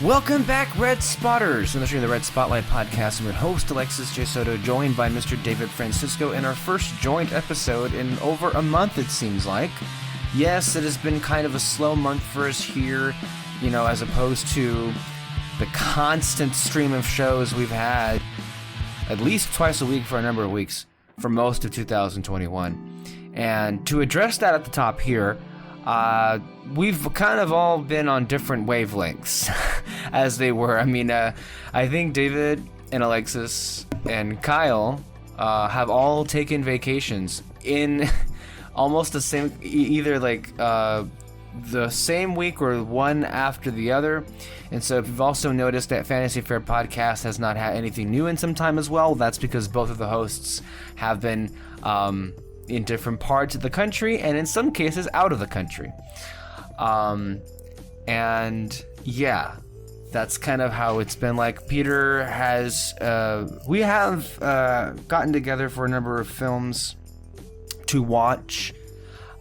Welcome back, Red Spotters! I'm the Red Spotlight Podcast. I'm your host, Alexis J. Soto, joined by Mr. David Francisco in our first joint episode in over a month, it seems like. Yes, it has been kind of a slow month for us here, as opposed to the constant stream of shows we've had at least twice a week for a number of weeks for most of 2021. And to address that at the top here, we've kind of all been on different wavelengths, as they were. I think David and Alexis and Kyle have all taken vacations in almost the same, either the same week or one after the other. And so if you've also noticed that Fantasy Fair podcast has not had anything new in some time as well, that's because both of the hosts have been in different parts of the country, and in some cases out of the country. And yeah, that's kind of how it's been. Like, Peter has, we have gotten together for a number of films to watch,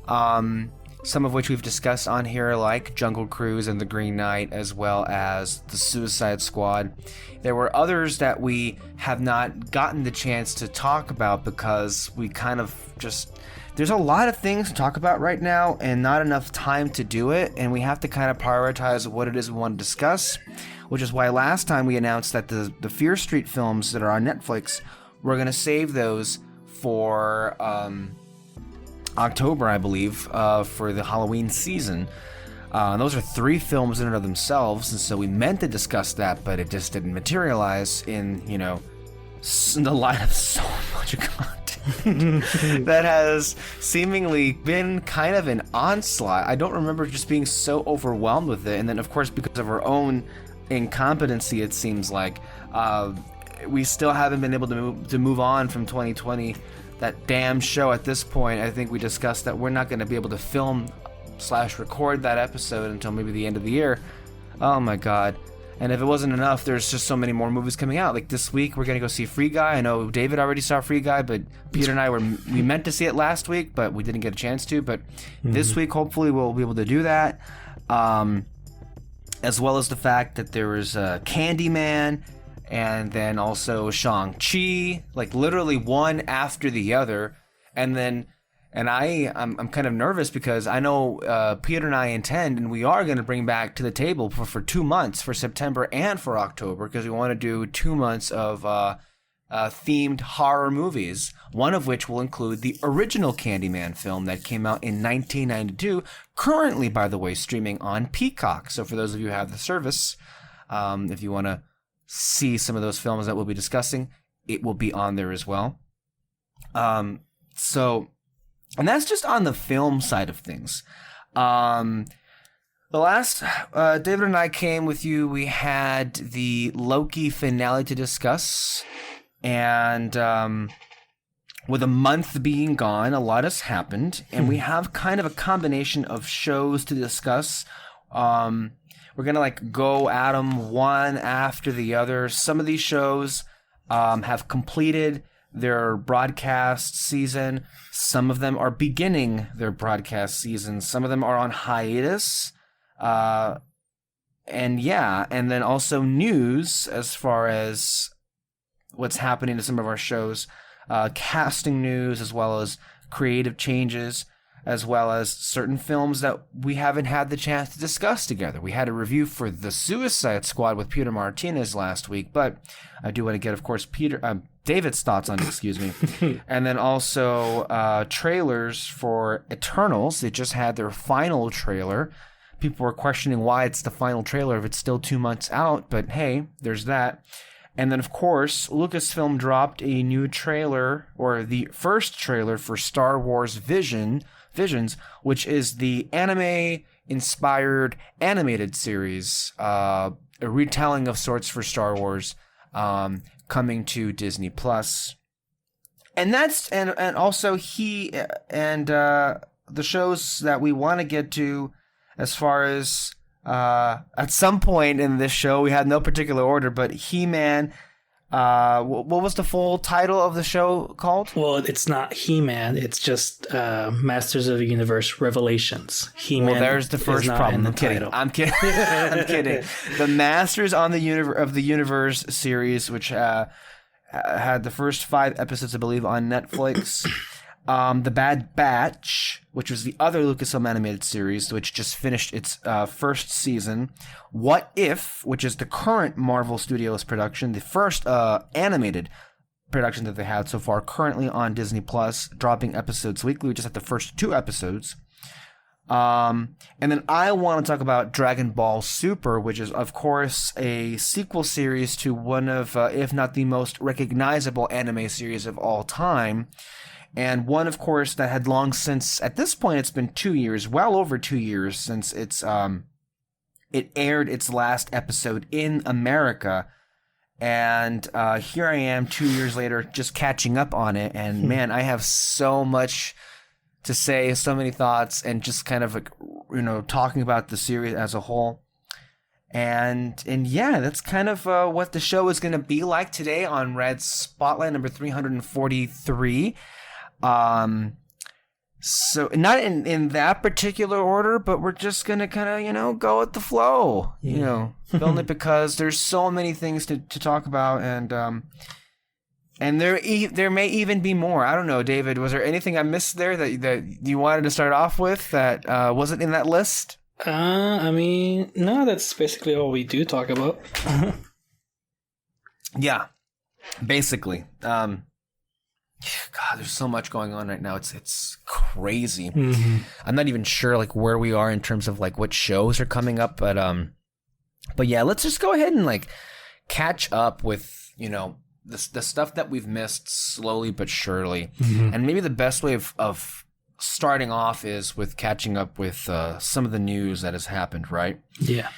some of which we've discussed on here, like Jungle Cruise and The Green Knight, as well as The Suicide Squad. There were others that we have not gotten the chance to talk about because we kind of there's a lot of things to talk about right now and not enough time to do it, and we have to kind of prioritize what it is we want to discuss, which is why last time we announced that the Fear Street films that are on Netflix, we're going to save those for October, I believe, for the Halloween season. Those are 3 films in and of themselves, and so we meant to discuss that, but it just didn't materialize in the light of so much content that has seemingly been kind of an onslaught. I don't remember just being so overwhelmed with it, and then of course because of our own incompetency, it seems like we still haven't been able to move on from 2020. That damn show at this point. I think we discussed that we're not going to be able to film/record that episode until maybe the end of the year. Oh my god. And if it wasn't enough, there's just so many more movies coming out. Like this week, we're going to go see Free Guy. I know David already saw Free Guy, but Peter and I we meant to see it last week, but we didn't get a chance to. But this week, hopefully, we'll be able to do that. As well as the fact that there was Candyman, and then also Shang-Chi, like literally one after the other. And I'm kind of nervous because I know Peter and I intend, and we are going to bring back to the table for 2 months, for September and for October, because we want to do 2 months of themed horror movies, one of which will include the original Candyman film that came out in 1992, currently, by the way, streaming on Peacock. So for those of you who have the service, if you want to see some of those films that we'll be discussing, it will be on there as well. And that's just on the film side of things. The last David and I came with you, we had the Loki finale to discuss, and with a month being gone, a lot has happened, and we have kind of a combination of shows to discuss. We're gonna go at them one after the other. Some of these shows have completed their broadcast season. Some of them are beginning their broadcast season. Some of them are on hiatus. And then also news as far as what's happening to some of our shows. Casting news, as well as creative changes, as well as certain films that we haven't had the chance to discuss together. We had a review for The Suicide Squad with Peter Martinez last week, but I do want to get, of course, David's thoughts on it, excuse me. And then also trailers for Eternals. They just had their final trailer. People were questioning why it's the final trailer if it's still 2 months out, but hey, there's that. And then, of course, Lucasfilm dropped a new trailer, or the first trailer for Star Wars Visions, which is the anime-inspired animated series, a retelling of sorts for Star Wars, coming to Disney Plus. And that's and also the shows that we want to get to, as far as at some point in this show, we had no particular order, but He-Man, What was the full title of the show called? Well, it's not He-Man. It's just Masters of the Universe Revelations. He-Man. Well, there's the first problem. I'm kidding. I'm kidding. I'm kidding. The Masters of the Universe series, which had the first 5 episodes, I believe, on Netflix. The Bad Batch, which was the other Lucasfilm animated series, which just finished its first season. What If, which is the current Marvel Studios production, the first animated production that they had so far, currently on Disney Plus, dropping episodes weekly. We just had the first 2 episodes. And then I want to talk about Dragon Ball Super, which is, of course, a sequel series to one of, if not the most recognizable anime series of all time. And one, of course, that had long since, at this point, it's been 2 years, well over 2 years since it aired its last episode in America. And here I am 2 years later, just catching up on it. And man, I have so much to say, so many thoughts, and just kind of, talking about the series as a whole. And yeah, that's kind of what the show is going to be like today on Red Spotlight number 343. So not in that particular order, but we're just gonna kind of go with the flow, only because there's so many things to talk about, and there may even be more. I don't know, David. Was there anything I missed there that you wanted to start off with that wasn't in that list? I mean, no, that's basically all we do talk about. Yeah, basically. God, there's so much going on right now. It's crazy. Mm-hmm. I'm not even sure where we are in terms of what shows are coming up, but yeah, let's just go ahead and catch up with the stuff that we've missed slowly but surely. Mm-hmm. And maybe the best way of starting off is with catching up with some of the news that has happened, right? Yeah.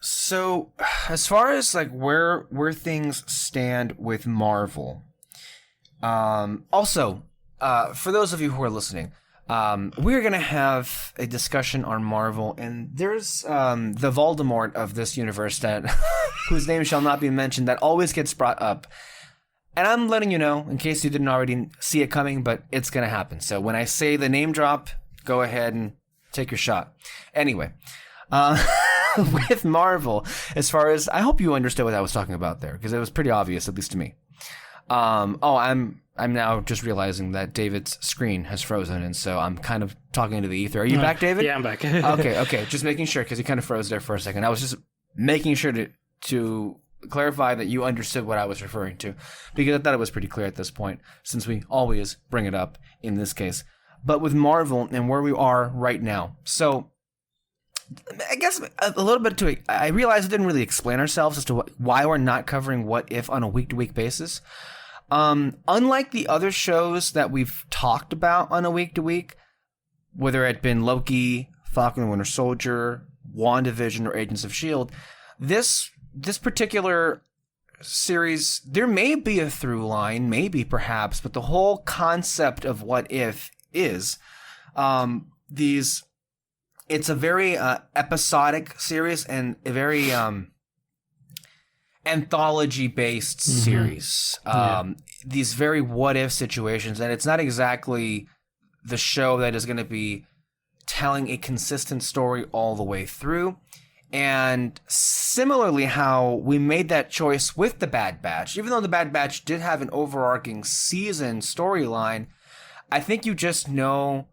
So, as far as where things stand with Marvel, also, for those of you who are listening, we're gonna have a discussion on Marvel, and there's the Voldemort of this universe that whose name shall not be mentioned that always gets brought up, and I'm letting you know in case you didn't already see it coming, but it's gonna happen. So when I say the name drop, go ahead and take your shot. Anyway. With Marvel, as far as I hope you understood what I was talking about there, because it was pretty obvious, at least to me. I'm now just realizing that David's screen has frozen, and so I'm kind of talking into the ether. Are you back, David? Yeah, I'm back. Okay. Just making sure, because you kind of froze there for a second. I was just making sure to clarify that you understood what I was referring to, because I thought it was pretty clear at this point, since we always bring it up in this case. But with Marvel and where we are right now, so I guess a little bit to it. I realized we didn't really explain ourselves as to why we're not covering What If on a week-to-week basis. Unlike the other shows that we've talked about on a week-to-week, whether it been Loki, Falcon and Winter Soldier, WandaVision, or Agents of S.H.I.E.L.D., this particular series, there may be a through line, maybe perhaps, but the whole concept of What If is it's a very episodic series and a very anthology-based series. These very what-if situations, and it's not exactly the show that is going to be telling a consistent story all the way through. And similarly, how we made that choice with The Bad Batch, even though The Bad Batch did have an overarching season storyline, I think you just know,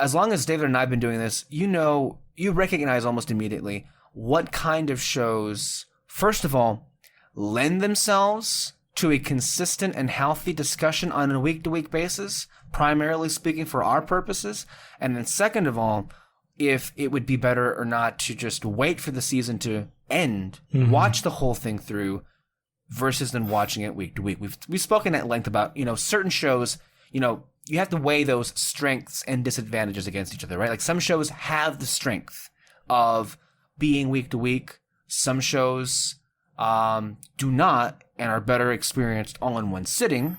as long as David and I have been doing this, you recognize almost immediately what kind of shows, first of all, lend themselves to a consistent and healthy discussion on a week-to-week basis, primarily speaking for our purposes, and then second of all, if it would be better or not to just wait for the season to end, watch the whole thing through, versus then watching it week to week. We've spoken at length about, certain shows, you have to weigh those strengths and disadvantages against each other, right? Some shows have the strength of being week to week. Some shows do not and are better experienced all in one sitting.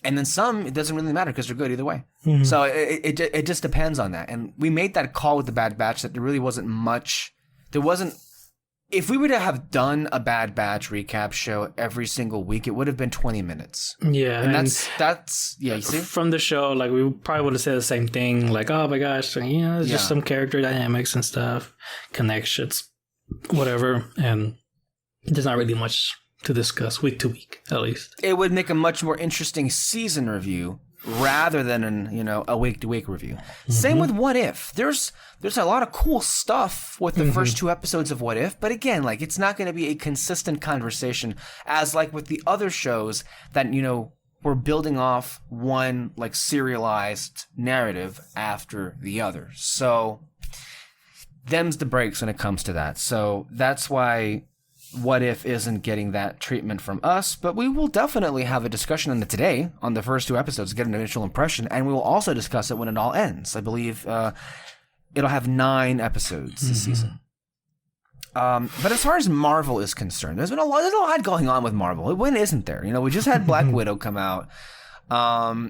And then some, it doesn't really matter because they're good either way. Mm-hmm. So it just depends on that. And we made that call with The Bad Batch that there really wasn't much. There wasn't if we were to have done a Bad Batch recap show every single week, it would have been 20 minutes. Yeah. And that's you see? From the show, like, we probably would have said the same thing. Like, oh my gosh, it's just some character dynamics and stuff, connections, whatever. And there's not really much to discuss week to week, at least. It would make a much more interesting season review rather than a week to week review. Same with What If. There's a lot of cool stuff with the first 2 episodes of What If, but again, like, it's not going to be a consistent conversation as like with the other shows that we're building off one like serialized narrative after the other. So them's the breaks when it comes to that. So that's why What If isn't getting that treatment from us, but we will definitely have a discussion on it today on the first 2 episodes to get an initial impression, and we will also discuss it when it all ends. I believe it'll have 9 episodes this season. But as far as Marvel is concerned, there's a lot going on with Marvel. When isn't there? We just had Black Widow come out.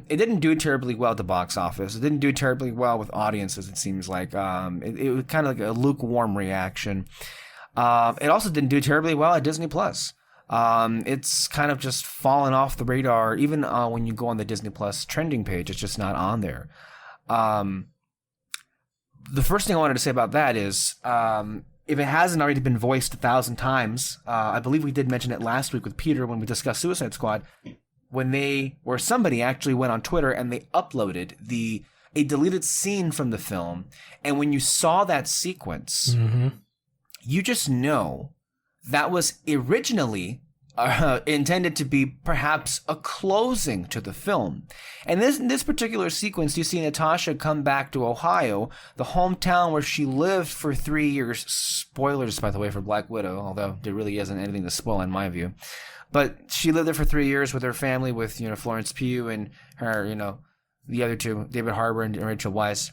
It didn't do terribly well at the box office. It didn't do terribly well with audiences, it seems like. It was kind of like a lukewarm reaction. It also didn't do terribly well at Disney Plus. It's kind of just fallen off the radar. Even when you go on the Disney Plus trending page, it's just not on there. The first thing I wanted to say about that is, if it hasn't already been voiced 1,000 times, I believe we did mention it last week with Peter when we discussed Suicide Squad, where somebody actually went on Twitter and they uploaded a deleted scene from the film, and when you saw that sequence. You just know that was originally intended to be perhaps a closing to the film. And in this particular sequence, you see Natasha come back to Ohio, the hometown where she lived for 3 years. Spoilers, by the way, for Black Widow, although there really isn't anything to spoil in my view. But she lived there for 3 years with her family, with Florence Pugh and her, the other 2, David Harbour and Rachel Weisz.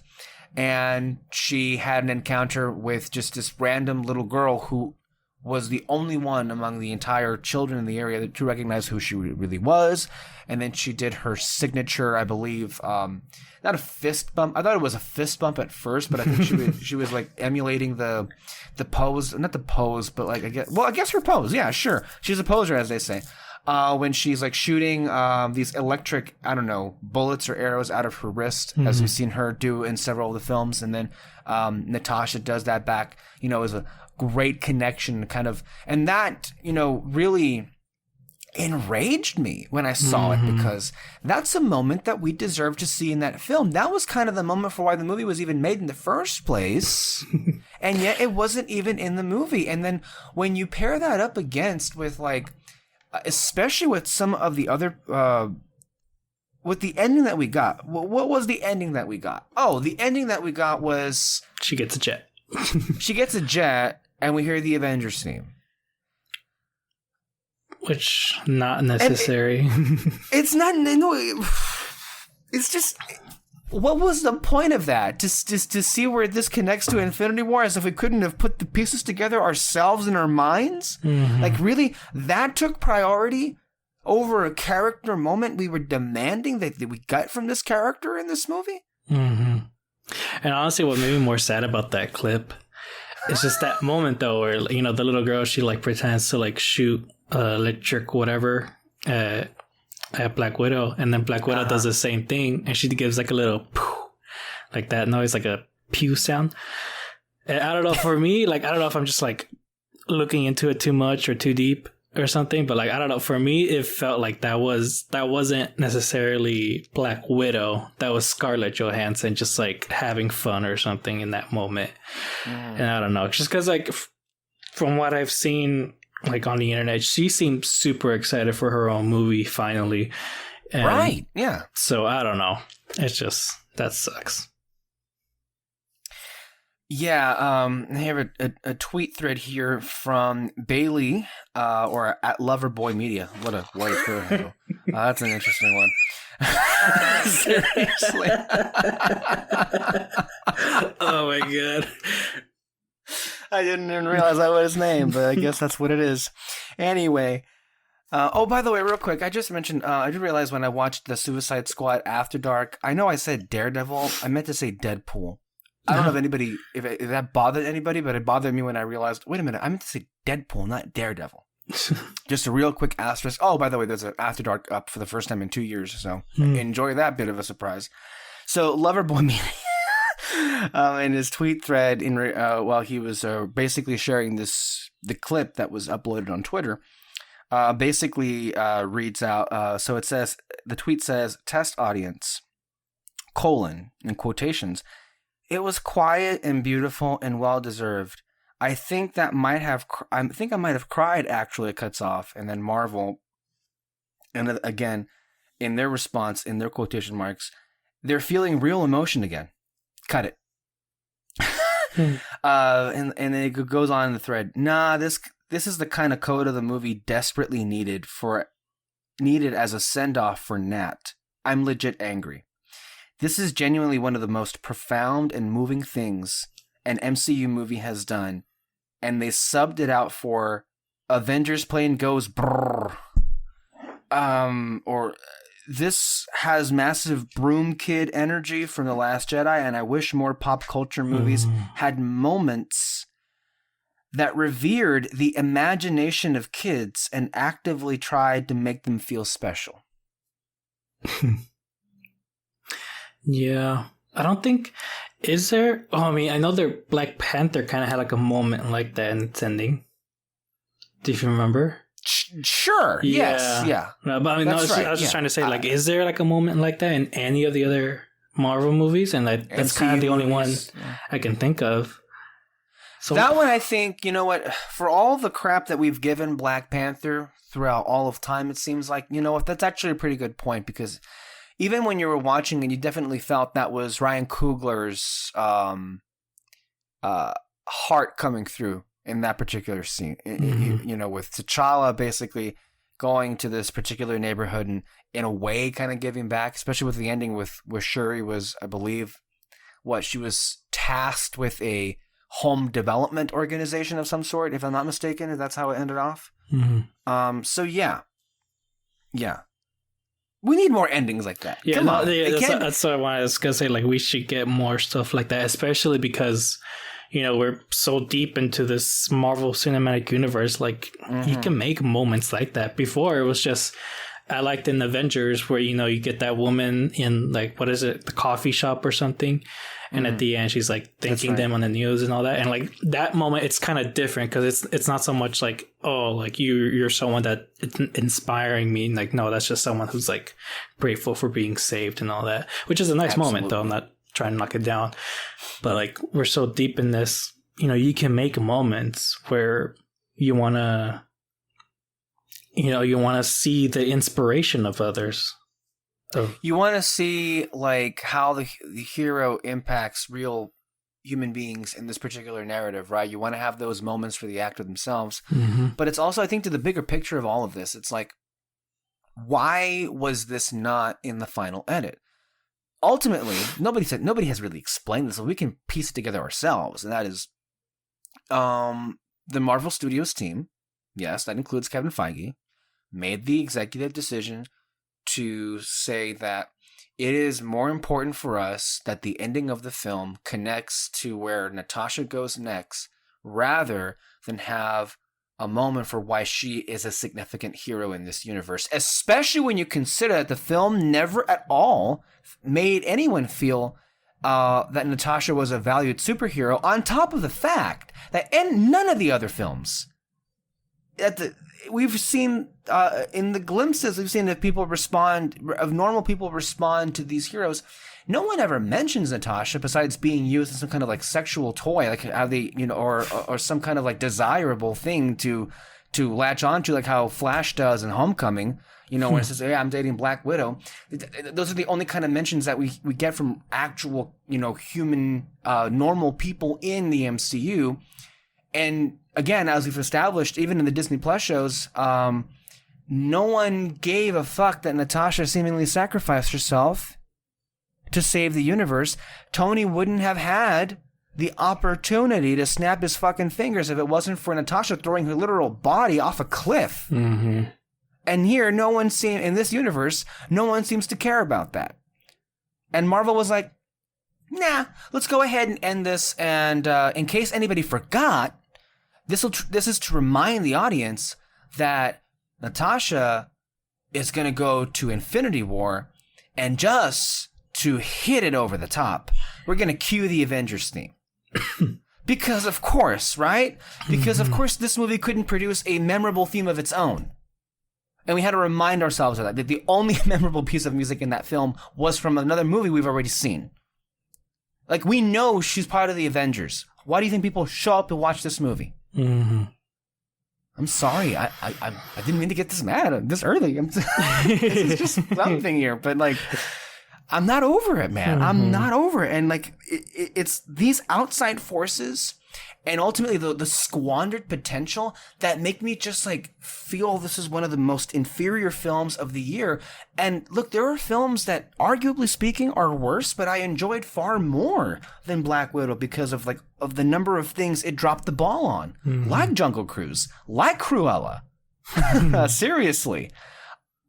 And she had an encounter with just this random little girl who was the only one among the entire children in the area to recognize who she really was. And then she did her signature, I believe, not a fist bump. I thought it was a fist bump at first, but I think she was like emulating the pose, not the pose, but like I guess her pose. Yeah, sure. She's a poser, as they say. When she's like shooting these electric, bullets or arrows out of her wrist, as we've seen her do in several of the films. And then Natasha does that back, as a great connection kind of. And that, really enraged me when I saw it, because that's a moment that we deserve to see in that film. That was kind of the moment for why the movie was even made in the first place. And yet it wasn't even in the movie. And then when you pair that up against with like, especially with some of the other, with the ending that we got. What was the ending that we got? Oh, the ending that we got was... She gets a jet. She gets a jet, and we hear the Avengers theme. Which, not necessary. It's not... No, it's just... What was the point of that? Just to see where this connects to Infinity War, as if we couldn't have put the pieces together ourselves in our minds? Like, really? That took priority over a character moment we were demanding that we got from this character in this movie? And honestly, what made me more sad about that clip is just that moment, though, where, the little girl, she, like, pretends to, like, shoot electric whatever at Black Widow, and then Black Widow does the same thing, and she gives like a little poof, like that noise, like a pew sound. And I don't know, for me, like, I don't know if I'm just like looking into it too much or too deep or something, but like, I don't know, for me it felt like that wasn't necessarily Black Widow, that was Scarlett Johansson just like having fun or something in that moment. And I don't know, just because like from what I've seen like on the internet, she seemed super excited for her own movie finally. And right, yeah. So I don't know. It's just, that sucks. Yeah, I have a tweet thread here from Bailey, or at Loverboy Media. What a white handle. That's an interesting one. Seriously. Oh my god. I didn't even realize that was his name, but I guess that's what it is. Anyway. By the way, real quick, I just mentioned, I did realize when I watched the Suicide Squad After Dark, I know I said Daredevil. I meant to say Deadpool. I don't know if that bothered anybody, but it bothered me when I realized, wait a minute, I meant to say Deadpool, not Daredevil. Just a real quick asterisk. Oh, by the way, there's an After Dark up for the first time in 2 years, so enjoy that bit of a surprise. So, Loverboy Meaning, in his tweet thread, while he was basically sharing the clip that was uploaded on Twitter, basically reads out. So it says, the tweet says, "Test audience, : in quotations, it was quiet and beautiful and well deserved. I think I might have cried, actually," it cuts off. And then Marvel, and again, in their response, in their quotation marks, "They're feeling real emotion again." Cut it. And it goes on in the thread. Nah, this is the kind of coda the movie desperately needed as a send-off for Nat. I'm legit angry. This is genuinely one of the most profound and moving things an MCU movie has done, and they subbed it out for Avengers plane goes brrr. Or this has massive broom kid energy from The Last Jedi, and I wish more pop culture movies had moments that revered the imagination of kids and actively tried to make them feel special. Yeah. I don't think... Is there... Oh, I mean, I know their Black Panther kind of had like a moment like that in its ending. Do you remember? Sure. Yeah. Yes. Yeah. No, but I mean, I was just trying to say, like, is there like a moment like that in any of the other Marvel movies? And that's kind of the only one I can think of. So that one, I think, you know what? For all the crap that we've given Black Panther throughout all of time, it seems like, you know what? That's actually a pretty good point, because even when you were watching and you definitely felt that was Ryan Coogler's heart coming through in that particular scene, you know, with T'Challa basically going to this particular neighborhood and in a way kind of giving back, especially with the ending with where Shuri was, I believe, she was tasked with a home development organization of some sort, if I'm not mistaken, if that's how it ended off. So yeah. We need more endings like that. Yeah, that's what I was going to say. Like, we should get more stuff like that, especially because, you know, we're so deep into this Marvel Cinematic Universe. Like, you can make moments like that. Before, it was just... I liked in Avengers where, you know, you get that woman in, like, what is it, the coffee shop or something. And at the end, she's, like, thanking them on the news and all that. And, like, that moment, it's kind of different because it's not so much like, oh, like, you're someone that it's inspiring me. Like, no, that's just someone who's, like, grateful for being saved and all that. Which is a nice moment, though. I'm not trying to knock it down. But, like, we're so deep in this, you know, you can make moments where you want to... You know, you want to see the inspiration of others. You want to see, like, how the hero impacts real human beings in this particular narrative, right? You want to have those moments for the actor themselves. But it's also, I think, to the bigger picture of all of this, it's like, why was this not in the final edit? Ultimately, nobody has really explained this, so we can piece it together ourselves. And that is the Marvel Studios team, yes, that includes Kevin Feige, made the executive decision to say that it is more important for us that the ending of the film connects to where Natasha goes next, rather than have a moment for why she is a significant hero in this universe, especially when you consider that the film never at all made anyone feel that Natasha was a valued superhero, on top of the fact that in none of the other films we've seen in the glimpses we've seen that normal people respond to these heroes. No one ever mentions Natasha besides being used as some kind of like sexual toy, like how they, you know, or some kind of like desirable thing to latch onto, like how Flash does in Homecoming. You know, when it says, "Hey, I'm dating Black Widow," those are the only kind of mentions that we get from actual, you know, human, normal people in the MCU. And again, as we've established, even in the Disney Plus shows, no one gave a fuck that Natasha seemingly sacrificed herself to save the universe. Tony wouldn't have had the opportunity to snap his fucking fingers if it wasn't for Natasha throwing her literal body off a cliff. And here, in this universe, no one seems to care about that. And Marvel was like, nah, let's go ahead and end this. And in case anybody forgot, this is to remind the audience that Natasha is going to go to Infinity War, and just to hit it over the top, we're going to cue the Avengers theme. Because of course, right? Because of course this movie couldn't produce a memorable theme of its own. And we had to remind ourselves of that the only memorable piece of music in that film was from another movie we've already seen. Like, we know she's part of the Avengers. Why do you think people show up to watch this movie? Mm-hmm. I'm sorry. I didn't mean to get this mad this early. This is just something here. But, like, I'm not over it, man. I'm not over it. And, like, it's these outside forces and ultimately the squandered potential that make me just, like, feel this is one of the most inferior films of the year. And look, there are films that, arguably speaking, are worse, but I enjoyed far more than Black Widow because of the number of things it dropped the ball on. Like Jungle Cruise, like Cruella. Seriously.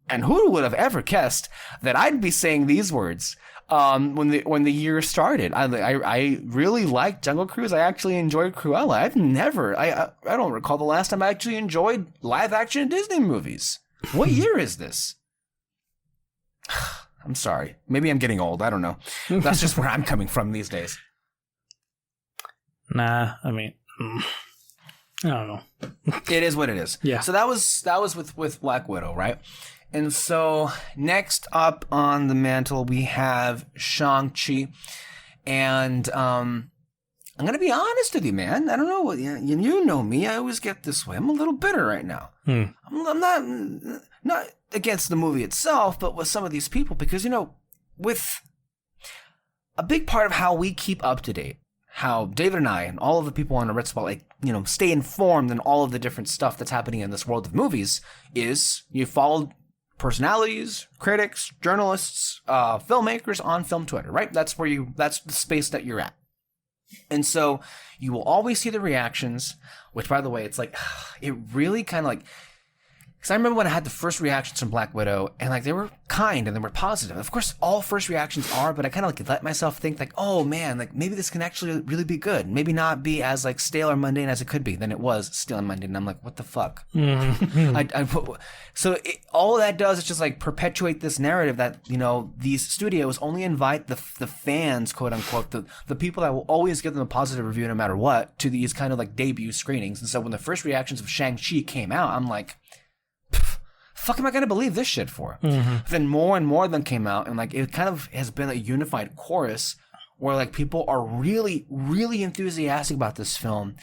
And who would have ever guessed that I'd be saying these words when the year started? I really liked Jungle Cruise. I actually enjoyed Cruella. I don't recall the last time I actually enjoyed live action Disney movies. What year is this? I'm sorry. Maybe I'm getting old. I don't know. That's just where I'm coming from these days. Nah, I mean, I don't know. It is what it is. Yeah. So that was with Black Widow, right? And so next up on the mantle, we have Shang-Chi. And I'm going to be honest with you, man. I don't know. You know me. I always get this way. I'm a little bitter right now. I'm not against the movie itself, but with some of these people. Because, with a big part of how we keep up to date, how David and I and all of the people on the Red Spot, stay informed in all of the different stuff that's happening in this world of movies, is you follow personalities, critics, journalists, filmmakers on film Twitter, right? That's the space that you're at. And so you will always see the reactions, which, by the way, it's like, it really kind of like, because I remember when I had the first reactions from Black Widow, and they were kind and they were positive. Of course, all first reactions are, but I kind of let myself think oh man, maybe this can actually really be good. Maybe not be as stale or mundane as it could be. Then it was stale and mundane. And I'm like, what the fuck? So all that does is just perpetuate this narrative that these studios only invite the fans, quote unquote, the people that will always give them a positive review no matter what, to these kind of debut screenings. And so when the first reactions of Shang-Chi came out, I'm like, fuck am I going to believe this shit for? Then more and more of them came out, and it kind of has been a unified chorus where people are really, really enthusiastic about this film.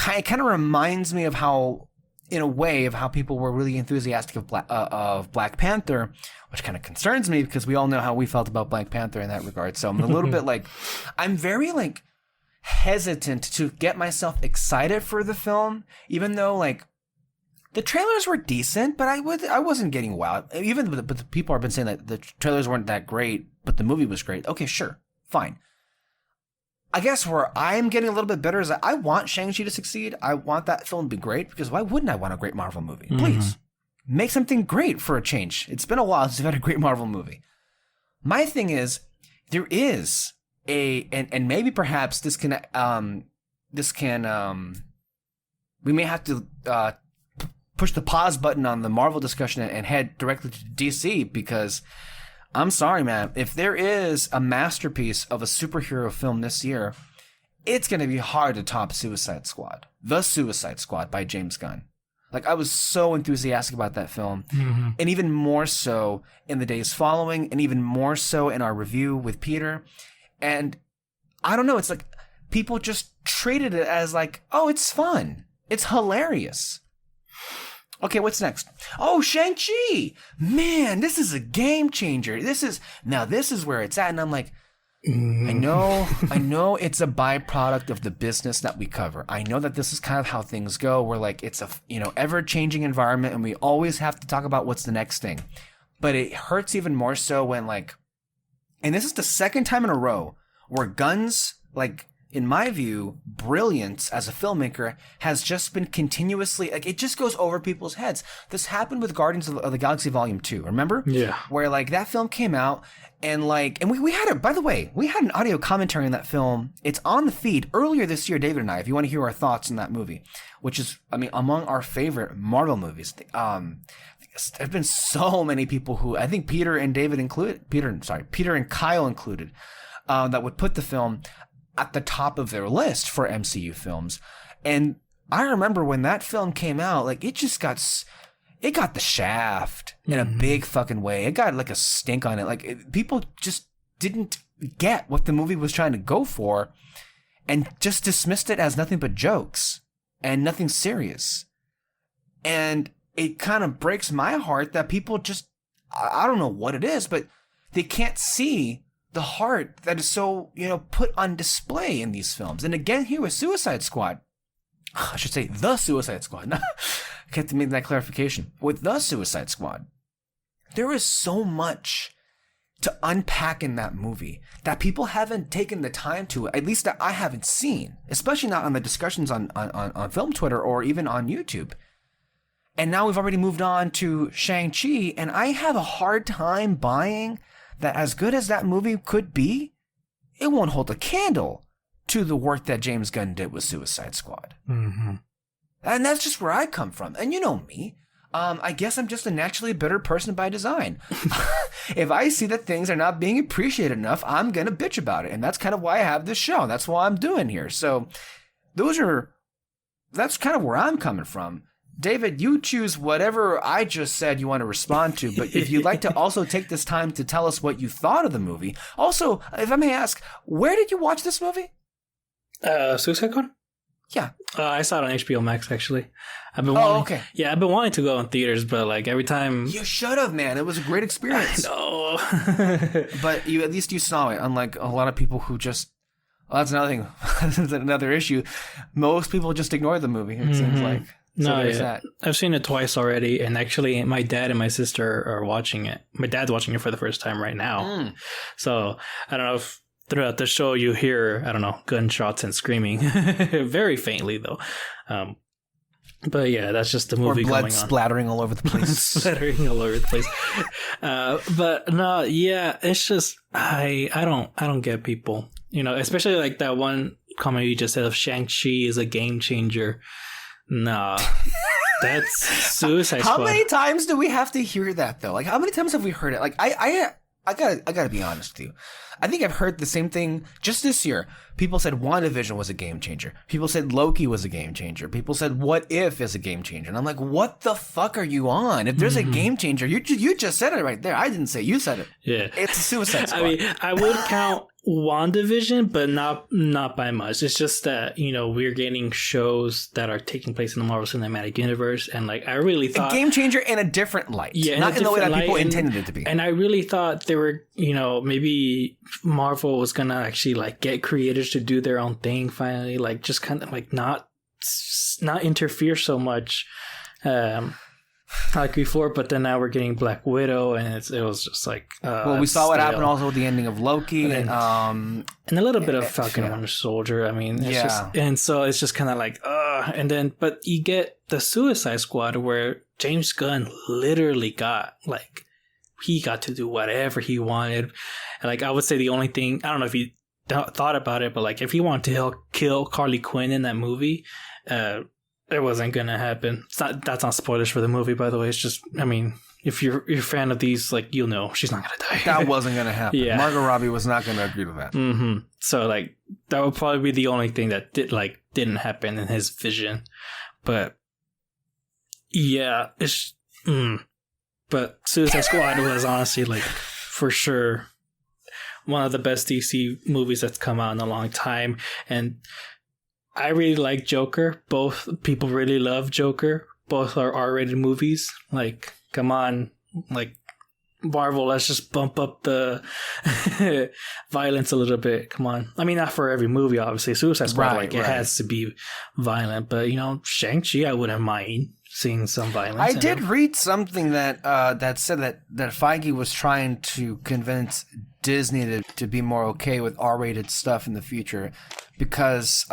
It kind of reminds me of how, in a way, of how people were really enthusiastic of Black Panther, which kind of concerns me because we all know how we felt about Black Panther in that regard. So I'm a little bit I'm very hesitant to get myself excited for the film, even though the trailers were decent, but I wasn't getting wowed. But the people have been saying that the trailers weren't that great, but the movie was great. Okay, sure, fine. I guess where I'm getting a little bit better is that I want Shang-Chi to succeed. I want that film to be great, because why wouldn't I want a great Marvel movie? Please, make something great for a change. It's been a while since we've had a great Marvel movie. My thing is, there is and maybe perhaps this can we may have to push the pause button on the Marvel discussion and head directly to DC, because I'm sorry, man, if there is a masterpiece of a superhero film this year, it's going to be hard to top Suicide Squad. The Suicide Squad by James Gunn. I was so enthusiastic about that film, and even more so in the days following, and even more so in our review with Peter. And I don't know, it's people just treated it as oh, it's fun. It's hilarious. Okay, what's next? Oh, Shang-Chi! Man, this is a game changer. This is where it's at. And I'm like, I know it's a byproduct of the business that we cover. I know that this is kind of how things go. We're it's a, ever-changing environment, and we always have to talk about what's the next thing. But it hurts even more so when and this is the second time in a row where Gunn's in my view, brilliance as a filmmaker has just been continuously, like, it just goes over people's heads. This happened with Guardians of the Galaxy Volume 2, remember? Yeah. Where, like, that film came out, and, like, and we had by the way, we had an audio commentary on that film. It's on the feed earlier this year, David and I, if you want to hear our thoughts on that movie, which is, I mean, among our favorite Marvel movies. There've been so many people who, I think Peter and Kyle included, that would put the film at the top of their list for MCU films. And I remember when that film came out, like, it got the shaft in a big fucking way. It got like a stink on it. Like, people just didn't get what the movie was trying to go for and just dismissed it as nothing but jokes and nothing serious. And it kind of breaks my heart that people just, I don't know what it is, but they can't see the heart that is so, put on display in these films. And again, here with Suicide Squad, I should say The Suicide Squad. I have to make that clarification. With The Suicide Squad, there is so much to unpack in that movie that people haven't taken the time to, at least that I haven't seen, especially not on the discussions on film Twitter or even on YouTube. And now we've already moved on to Shang-Chi, and I have a hard time buying that as good as that movie could be, it won't hold a candle to the work that James Gunn did with Suicide Squad. Mm-hmm. And that's just where I come from. And you know me. I guess I'm just a naturally bitter person by design. If I see that things are not being appreciated enough, I'm going to bitch about it. And that's kind of why I have this show. That's why I'm doing here. So that's kind of where I'm coming from. David, you choose whatever I just said you want to respond to, but if you'd like to also take this time to tell us what you thought of the movie. Also, if I may ask, where did you watch this movie? Suicide Squad? Yeah. I saw it on HBO Max, actually. I've been wanting to go in theaters, but like every time... You should have, man. It was a great experience. No. But at least you saw it, unlike a lot of people who just... Well, that's another thing. That's another issue. Most people just ignore the movie, it seems like. So no, yeah. I've seen it twice already, and actually my dad and my sister are watching it. My dad's watching it for the first time right now. So I don't know if throughout the show you hear, I don't know, gunshots and screaming. Very faintly, though. But yeah, that's just the movie going on. Or blood splattering all over the place. Splattering all over the place. But no, yeah, it's just, I don't get people. Especially like that one comment you just said of Shang-Chi is a game changer. Nah, that's Suicide Squad. How many times do we have to hear that though? Like, how many times have we heard it? Like, I gotta be honest with you. I think I've heard the same thing just this year. People said WandaVision was a game changer. People said Loki was a game changer. People said What If is a game changer. And I'm like, what the fuck are you on? If there's a game changer, you just said it right there. I didn't say, you said it. Yeah, it's a Suicide Squad. I mean, I would count WandaVision, but not by much. It's just that, we're getting shows that are taking place in the Marvel Cinematic Universe, and like I really thought a game changer in a different light. Yeah, not in the way that people intended it to be. And I really thought they were, maybe Marvel was gonna actually like get creators to do their own thing finally, like just kind of like not interfere so much. Like before, but then now we're getting Black Widow, and it was just like we saw what happened also with the ending of Loki, and a little bit of Falcon and Winter Soldier. I mean, it's just, and so it's just kind of like and then but you get the Suicide Squad where James Gunn literally got to do whatever he wanted, and like I would say the only thing, I don't know if you thought about it, but like if he wanted to kill Harley Quinn in that movie, it wasn't gonna happen. That's not spoilers for the movie, by the way. It's just, I mean, if you're a fan of these, like, you'll know she's not gonna die. That wasn't gonna happen. Yeah. Margot Robbie was not gonna agree to that. Mm-hmm. So like that would probably be the only thing that didn't happen in his vision. But yeah, but Suicide Squad was honestly like for sure one of the best DC movies that's come out in a long time, and I really like Joker. Both people really love Joker. Both are R-rated movies. Like, come on, like Marvel, let's just bump up the violence a little bit. Come on. I mean, not for every movie, obviously. Suicide Squad, it has to be violent. But Shang-Chi, I wouldn't mind seeing some violence. I did read something that said that Feige was trying to convince Disney to be more okay with R-rated stuff in the future, because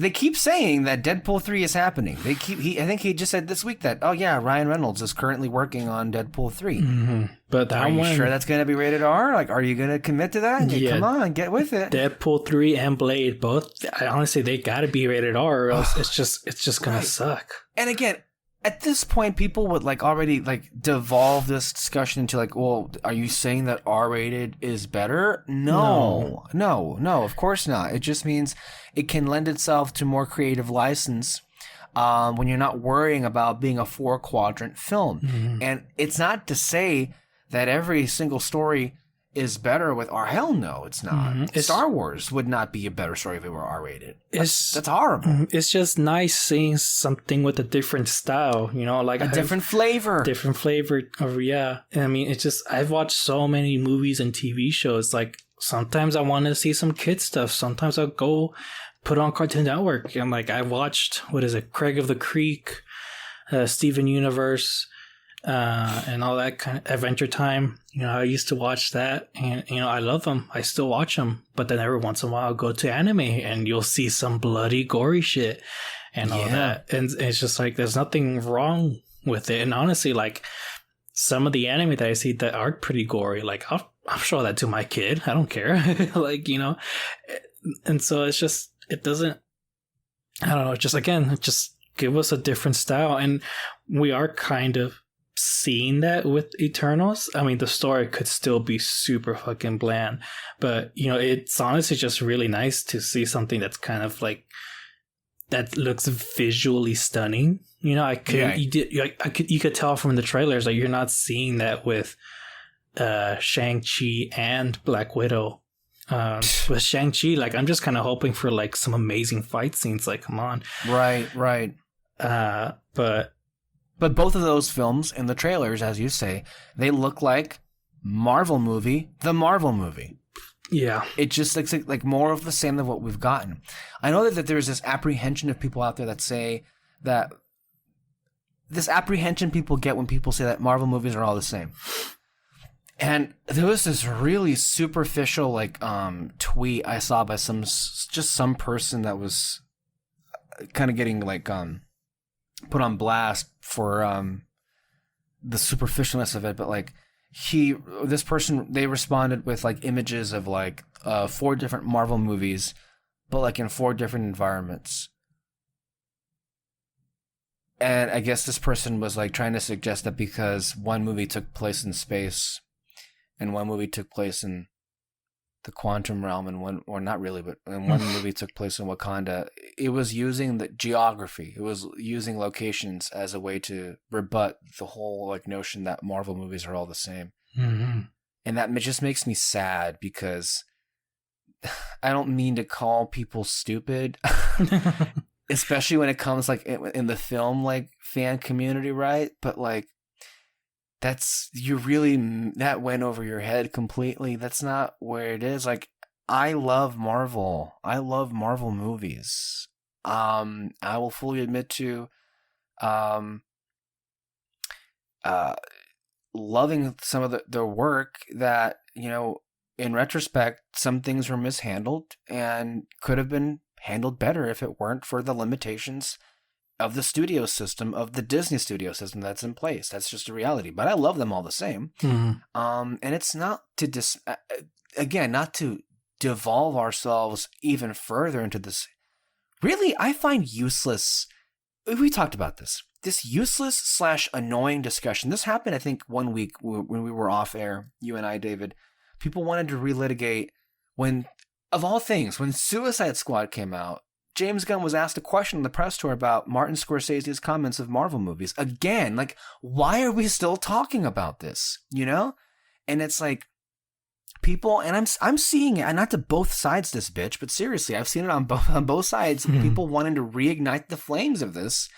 they keep saying that Deadpool 3 is happening. I think he just said this week that, oh yeah, Ryan Reynolds is currently working on Deadpool 3. Mm-hmm. But are you sure that's going to be rated R? Like, are you going to commit to that? Yeah, come on, get with it. Deadpool 3 and Blade, both, honestly, they got to be rated R, or else it's just going to suck. And again, at this point, people would like already like devolve this discussion into like, well, are you saying that R-rated is better? No, of course not. It just means it can lend itself to more creative license when you're not worrying about being a 4-quadrant film. Mm-hmm. And it's not to say that every single story is better with R. Hell no, it's not. Mm-hmm. Star Wars would not be a better story if it were R-rated. That's horrible. It's just nice seeing something with a different style, like a different flavor. Different flavor of, yeah. And I mean, it's just, I've watched so many movies and TV shows. Like, sometimes I want to see some kid stuff. Sometimes I'll go put on Cartoon Network. And like, I watched, Craig of the Creek, Steven Universe, and all that kind of Adventure Time. I used to watch that, and I love them. I still watch them, but then every once in a while I'll go to anime and you'll see some bloody gory shit and all that. And it's just like, there's nothing wrong with it. And honestly, like, some of the anime that I see that are pretty gory, like, I'll show that to my kid. I don't care. Like, and so it's just, it doesn't, I don't know, just give us a different style. And we are kind of seeing that with Eternals. I mean, the story could still be super fucking bland, but it's honestly just really nice to see something that's kind of like, that looks visually stunning. You could tell from the trailers that you're not seeing that with Shang-Chi and Black Widow. With Shang-Chi, like, I'm just kind of hoping for like some amazing fight scenes. Like, come on, right. But both of those films in the trailers, as you say, they look like the Marvel movie. Yeah. It just looks like more of the same of what we've gotten. I know that there's this apprehension of people out there that say that this apprehension people get when people say that Marvel movies are all the same. And there was this really superficial like tweet I saw by some person that was kind of getting like put on blast for the superficialness of it, but like this person, they responded with like images of like 4 different Marvel movies, but like in 4 different environments. And I guess this person was like trying to suggest that because one movie took place in space and one movie took place in the quantum realm, and one movie took place in Wakanda, it was using the geography. It was using locations as a way to rebut the whole like notion that Marvel movies are all the same. Mm-hmm. And that just makes me sad, because I don't mean to call people stupid, especially when it comes like in the film like fan community, right? But like, that went over your head completely. That's not where it is. Like, I love Marvel. I love Marvel movies. I will fully admit to loving some of their work that, in retrospect, some things were mishandled and could have been handled better if it weren't for the limitations of the studio system, of the Disney studio system that's in place. That's just a reality. But I love them all the same. Mm-hmm. And it's not to not to devolve ourselves even further into this. Really, I find useless. We talked about this useless / annoying discussion. This happened, I think, one week when we were off air, you and I, David. People wanted to relitigate when, of all things, when Suicide Squad came out, James Gunn was asked a question in the press tour about Martin Scorsese's comments of Marvel movies. Again, like, why are we still talking about this? And it's like, people, and I'm seeing it, and not to both sides this bitch, but seriously, I've seen it on both sides. Mm-hmm. People wanting to reignite the flames of this,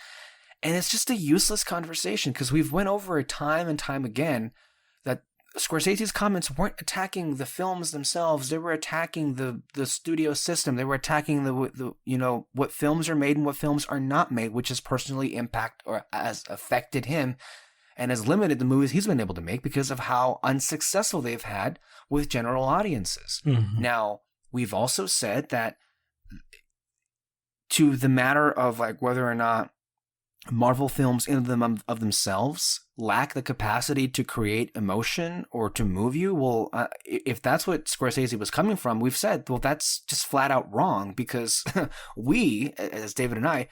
and it's just a useless conversation, because we've went over it time and time again that Scorsese's comments weren't attacking the films themselves. They were attacking the studio system. They were attacking the what films are made and what films are not made, which has personally impacted or has affected him and has limited the movies he's been able to make because of how unsuccessful they've had with general audiences. Mm-hmm. Now, we've also said that to the matter of like whether or not Marvel films in them of themselves lack the capacity to create emotion or to move you, well, if that's what Scorsese was coming from, we've said, well, that's just flat out wrong, because we, as David and I,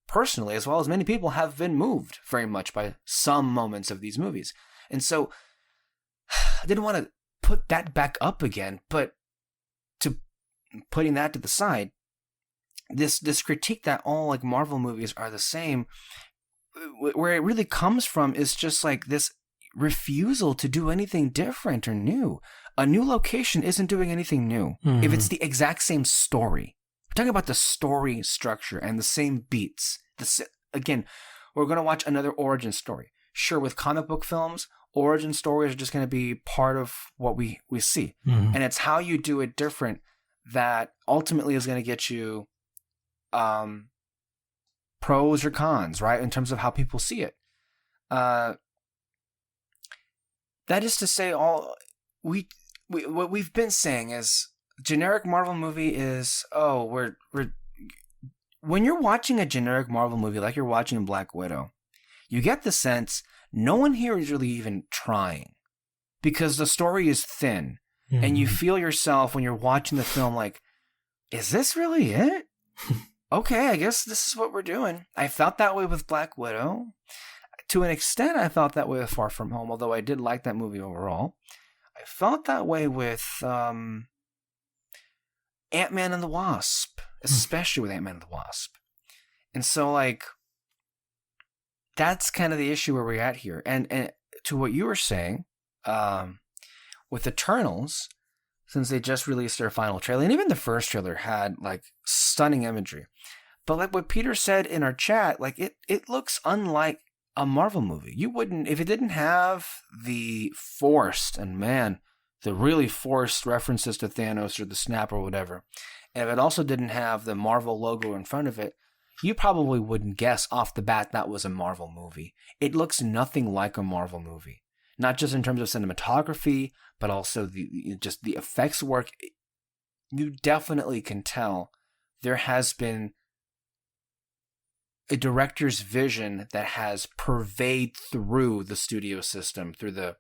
personally, as well as many people, have been moved very much by some moments of these movies. And so I didn't want to put that back up again, but to putting that to the side, this critique that all like Marvel movies are the same, where it really comes from is just like this refusal to do anything different or new. A new location isn't doing anything new if it's the exact same story. We're talking about the story structure and the same beats. Again, we're going to watch another origin story. Sure, with comic book films, origin stories are just going to be part of what we see. And it's how you do it different that ultimately is going to get you pros or cons, right? In terms of how people see it. That is to say, what we've been saying is generic Marvel movie is, when you're watching a generic Marvel movie, like you're watching Black Widow, you get the sense no one here is really even trying, because the story is thin, and you feel yourself when you're watching the film like, is this really it? Okay, I guess this is what we're doing. I felt that way with Black Widow. To an extent, I felt that way with Far From Home, although I did like that movie overall. I felt that way with Ant-Man and the Wasp, especially with Ant-Man and the Wasp. And so, like, that's kind of the issue where we're at here. And to what you were saying, with Eternals, since they just released their final trailer, and even the first trailer had like stunning imagery. But like what Peter said in our chat, like it looks unlike a Marvel movie. You wouldn't, if it didn't have the forced, and man, the really forced references to Thanos or the snap or whatever, and if it also didn't have the Marvel logo in front of it, you probably wouldn't guess off the bat that was a Marvel movie. It looks nothing like a Marvel movie. Not just in terms of cinematography, but also the effects work. You definitely can tell there has been a director's vision that has pervaded through the studio system, through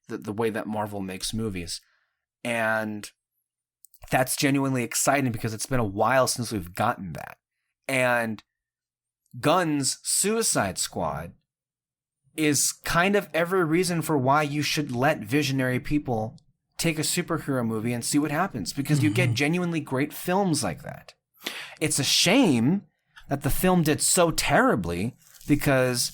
the way that Marvel makes movies. And that's genuinely exciting because it's been a while since we've gotten that. And Gunn's Suicide Squad is kind of every reason for why you should let visionary people take a superhero movie and see what happens, because you get genuinely great films like that. It's a shame that the film did so terribly, because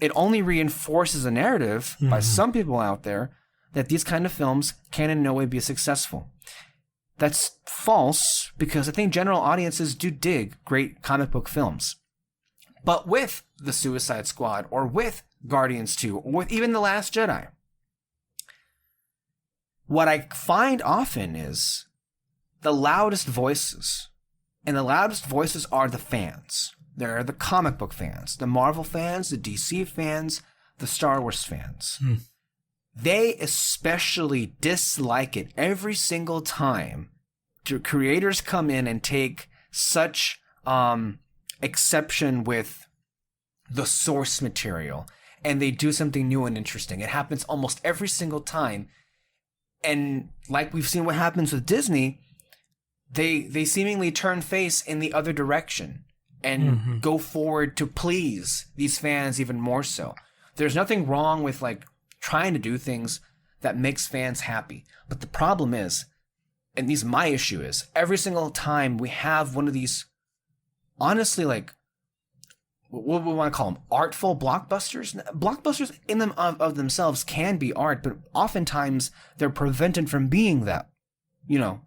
it only reinforces a narrative by some people out there that these kind of films can in no way be successful. That's false, because I think general audiences do dig great comic book films. But with the Suicide Squad, or with Guardians 2, or with even The Last Jedi, what I find often is the loudest voices. And the loudest voices are the fans. They're the comic book fans, the Marvel fans, the DC fans, the Star Wars fans. They especially dislike it every single time creators come in and take such exception with the source material, and they do something new and interesting. It happens almost every single time. And like we've seen what happens with Disney, they seemingly turn face in the other direction and go forward to please these fans even more so. There's nothing wrong with like trying to do things that makes fans happy. But the problem is, and this is my issue, is every single time we have one of these, honestly, like, what we want to call them, artful blockbusters. Blockbusters in them of themselves can be art, but oftentimes they're prevented from being that,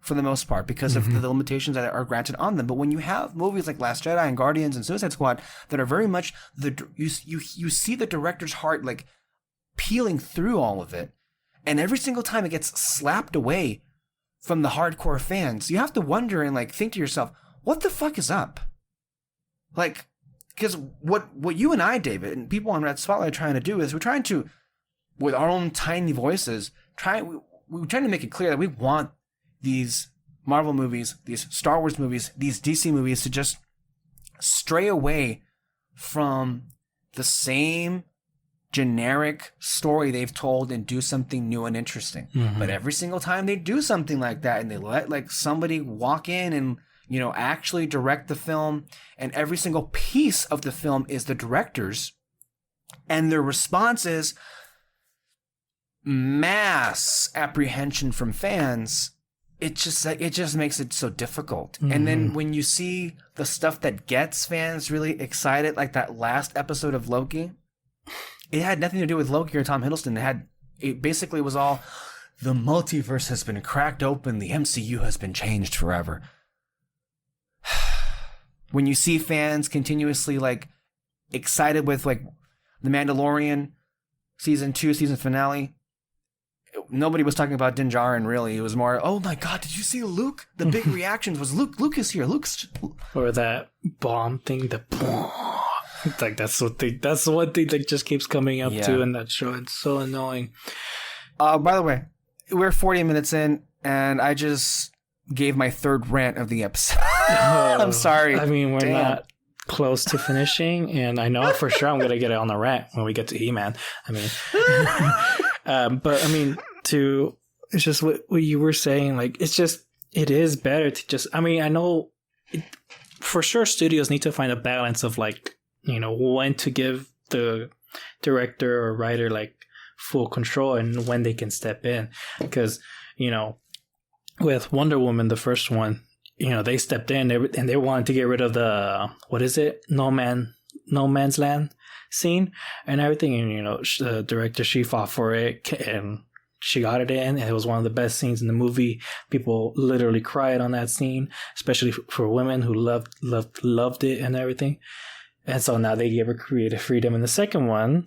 for the most part, because of the limitations that are granted on them. But when you have movies like Last Jedi and Guardians and Suicide Squad that are very much you see the director's heart like peeling through all of it, and every single time it gets slapped away from the hardcore fans, you have to wonder and like think to yourself, what the fuck is up? Like, because what you and I, David, and people on Red Spotlight are trying to do is we're trying to, with our own tiny voices, we're trying to make it clear that we want these Marvel movies, these Star Wars movies, these DC movies to just stray away from the same generic story they've told and do something new and interesting. Mm-hmm. But every single time they do something like that and they let like somebody walk in and, you know, actually direct the film, and every single piece of the film is the director's, and their response is mass apprehension from fans, it just makes it so difficult. Mm-hmm. And then when you see the stuff that gets fans really excited, like that last episode of Loki, it had nothing to do with Loki or Tom Hiddleston. It basically was all, the multiverse has been cracked open, the MCU has been changed forever. When you see fans continuously like excited with like The Mandalorian season 2 season finale, nobody was talking about Din Djarin really. It was more, oh my god, did you see Luke? The big reactions was Luke is here. Or that bomb thing, the bomb. Like that's the one thing that just keeps coming up too in that show. It's so annoying. By the way, we're 40 minutes in, and I just gave my third rant of the episode. I'm sorry. I mean, we're not close to finishing, and I know for sure I'm gonna get it on the rant when we get to He-Man. I mean, but I mean, it's just what you were saying. Like, it is better to just. I mean, I know for sure studios need to find a balance of like, you know, when to give the director or writer like full control and when they can step in, because, you know, with Wonder Woman, the first one, you know, they stepped in and they wanted to get rid of the, what is it? No man's land scene and everything. And, you know, the director, she fought for it and she got it in. And it was one of the best scenes in the movie. People literally cried on that scene, especially for women who loved it and everything. And so now they gave her creative freedom in the second one.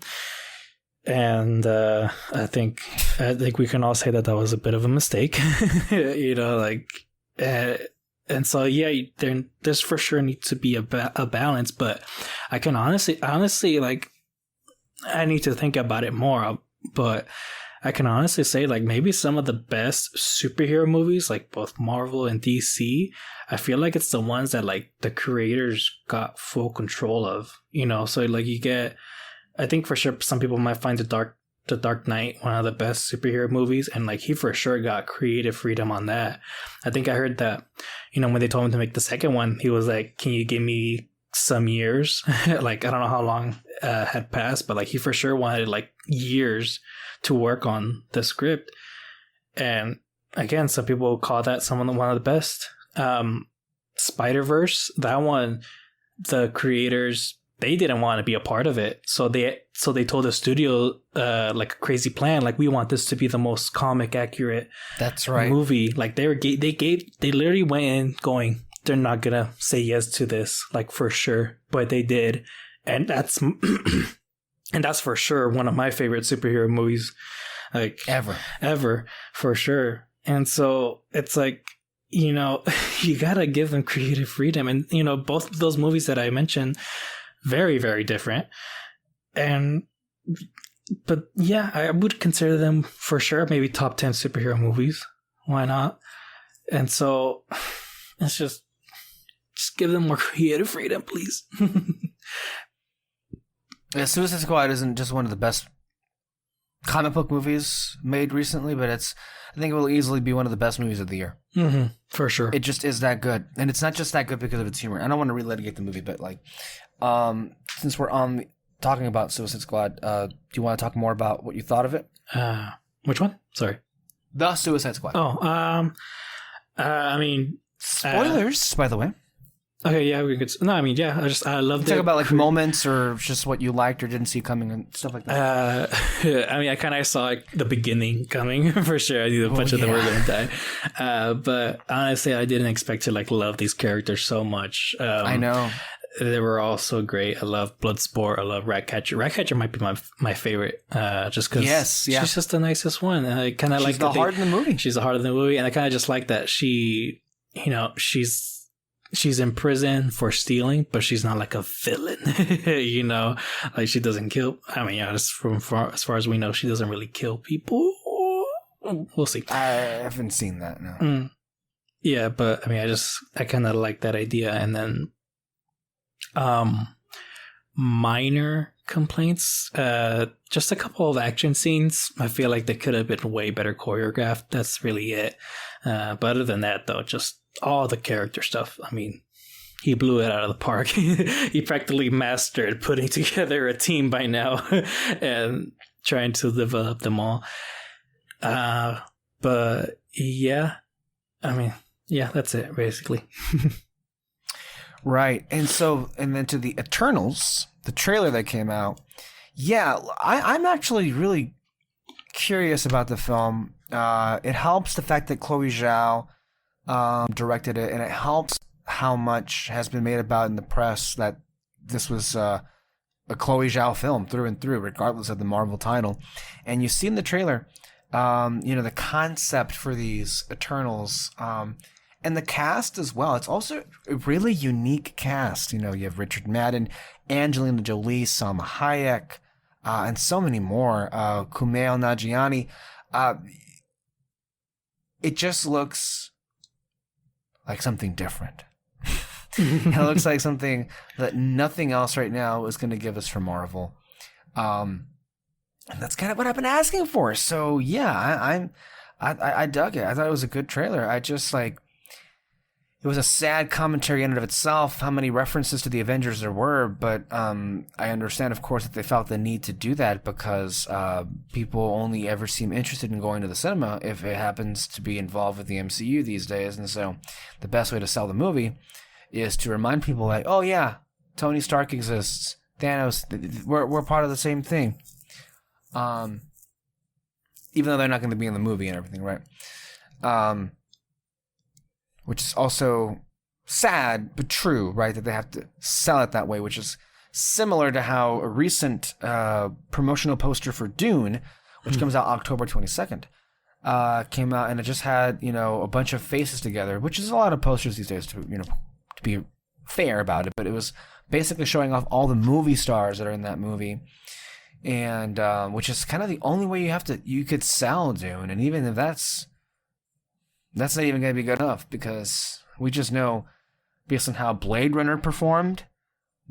And I think we can all say that was a bit of a mistake, you know, like, and so, yeah, there's for sure needs to be a balance, but I can honestly, like, I need to think about it more, but I can honestly say, like, maybe some of the best superhero movies, like both Marvel and DC, I feel like it's the ones that, like, the creators got full control of, you know, so, like, you get, I think for sure some people might find The Dark Knight one of the best superhero movies, and like he for sure got creative freedom on that. I think I heard that, you know, when they told him to make the second one, he was like, can you give me some years? Like, I don't know how long had passed, but like he for sure wanted like years to work on the script. And again, some people call that one of the best. Spider-Verse, that one, the creators, they didn't want to be a part of it, so they told the studio like a crazy plan, like, we want this to be the most comic accurate movie. Like they literally went in going, they're not gonna say yes to this, like, for sure, but they did, and that's for sure one of my favorite superhero movies, like, ever for sure. And so it's like, you know, you gotta give them creative freedom, and you know, both of those movies that I mentioned, very, very different. But yeah, I would consider them for sure maybe top 10 superhero movies. Why not? And so it's just give them more creative freedom, please. Yeah, Suicide Squad isn't just one of the best comic book movies made recently, but I think it will easily be one of the best movies of the year. Mm-hmm, for sure. It just is that good. And it's not just that good because of its humor. I don't want to relitigate the movie, but like, since we're talking about Suicide Squad, do you want to talk more about what you thought of it? Which one? Sorry. The Suicide Squad. Oh, I mean, spoilers, by the way. Okay, yeah, we could. No, I mean, yeah, I loved it. Talk about like moments or just what you liked or didn't see coming and stuff like that. I mean, I kind of saw like the beginning coming for sure. I knew a bunch of them were gonna die, but honestly, I didn't expect to like love these characters so much. I know. They were all so great. I love Bloodsport. I love Ratcatcher. Ratcatcher might be my favorite, just because she's just the nicest one. And I kind of like the heart in the movie. She's the heart of the movie, and I kind of just like that she, you know, she's in prison for stealing, but she's not like a villain. You know, like she doesn't kill. I mean, yeah, just as far as we know, she doesn't really kill people. We'll see. I haven't seen that. No. Yeah, but I mean, I kind of like that idea. And then, minor complaints, just a couple of action scenes. I feel like they could have been way better choreographed. That's really it. But other than that, though, just all the character stuff. I mean, he blew it out of the park. He practically mastered putting together a team by now and trying to develop them all. But yeah, I mean, yeah, that's it basically. Right. And then to the Eternals, the trailer that came out. Yeah, I'm actually really curious about the film. It helps the fact that Chloe Zhao directed it, and it helps how much has been made about in the press that this was a Chloe Zhao film through and through, regardless of the Marvel title. And you see in the trailer, the concept for these Eternals, and the cast as well. It's also a really unique cast. You have Richard Madden, Angelina Jolie, Salma Hayek, and so many more. Kumail Nanjiani. It just looks like something different. It looks like something that nothing else right now is going to give us from Marvel. And that's kind of what I've been asking for. So yeah, I dug it. I thought it was a good trailer. It was a sad commentary in and of itself, how many references to the Avengers there were, but I understand, of course, that they felt the need to do that because people only ever seem interested in going to the cinema if it happens to be involved with the MCU these days. And so the best way to sell the movie is to remind people like, oh yeah, Tony Stark exists, Thanos, we're part of the same thing. Even though they're not going to be in the movie and everything, right? Which is also sad, but true, right? That they have to sell it that way, which is similar to how a recent promotional poster for Dune, which comes out October 22nd, came out, and it just had, a bunch of faces together, which is a lot of posters these days, to be fair about it, but it was basically showing off all the movie stars that are in that movie, and which is kind of the only way you could sell Dune, and even if that's not even going to be good enough, because we just know, based on how Blade Runner performed,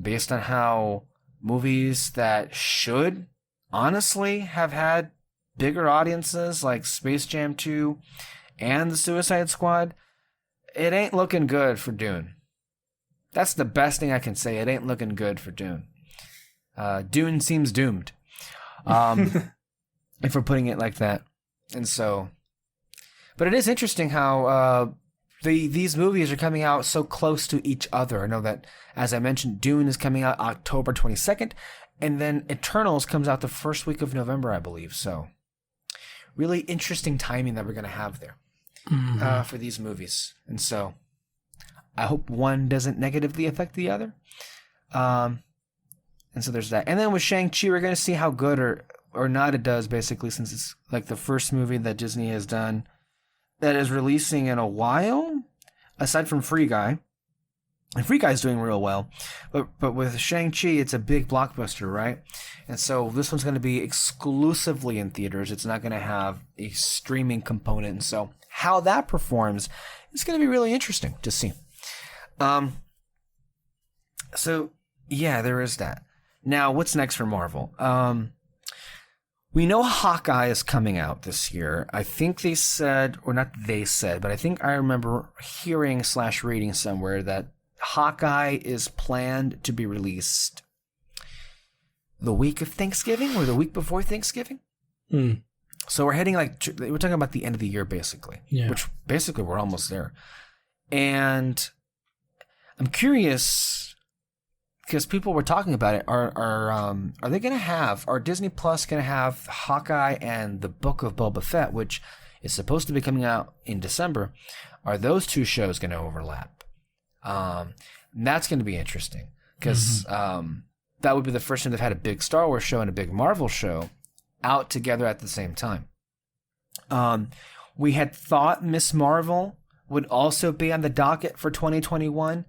based on how movies that should honestly have had bigger audiences like Space Jam 2 and The Suicide Squad, it ain't looking good for Dune. That's the best thing I can say. It ain't looking good for Dune. Dune seems doomed, if we're putting it like that. And so... But it is interesting how these movies are coming out so close to each other. I know that, as I mentioned, Dune is coming out October 22nd, and then Eternals comes out the first week of November, I believe. So really interesting timing that we're going to have there for these movies. And so I hope one doesn't negatively affect the other. And so there's that. And then with Shang-Chi, we're going to see how good or not it does, basically, since it's like the first movie that Disney has done that is releasing in a while, aside from Free Guy. And Free Guy's doing real well. But with Shang-Chi, it's a big blockbuster, right? And so this one's going to be exclusively in theaters. It's not going to have a streaming component. And so how that performs is going to be really interesting to see. So, yeah, there is that. Now, what's next for Marvel? We know Hawkeye is coming out this year. I think they said, or not they said, but I think I remember hearing/reading somewhere that Hawkeye is planned to be released the week of Thanksgiving or the week before Thanksgiving. So we're heading we're talking about the end of the year, basically, which basically we're almost there. And I'm curious, because people were talking about it. Are Disney Plus going to have Hawkeye and the Book of Boba Fett, which is supposed to be coming out in December? Are those two shows going to overlap? That's going to be interesting, because that would be the first time they've had a big Star Wars show and a big Marvel show out together at the same time. We had thought Miss Marvel would also be on the docket for 2021,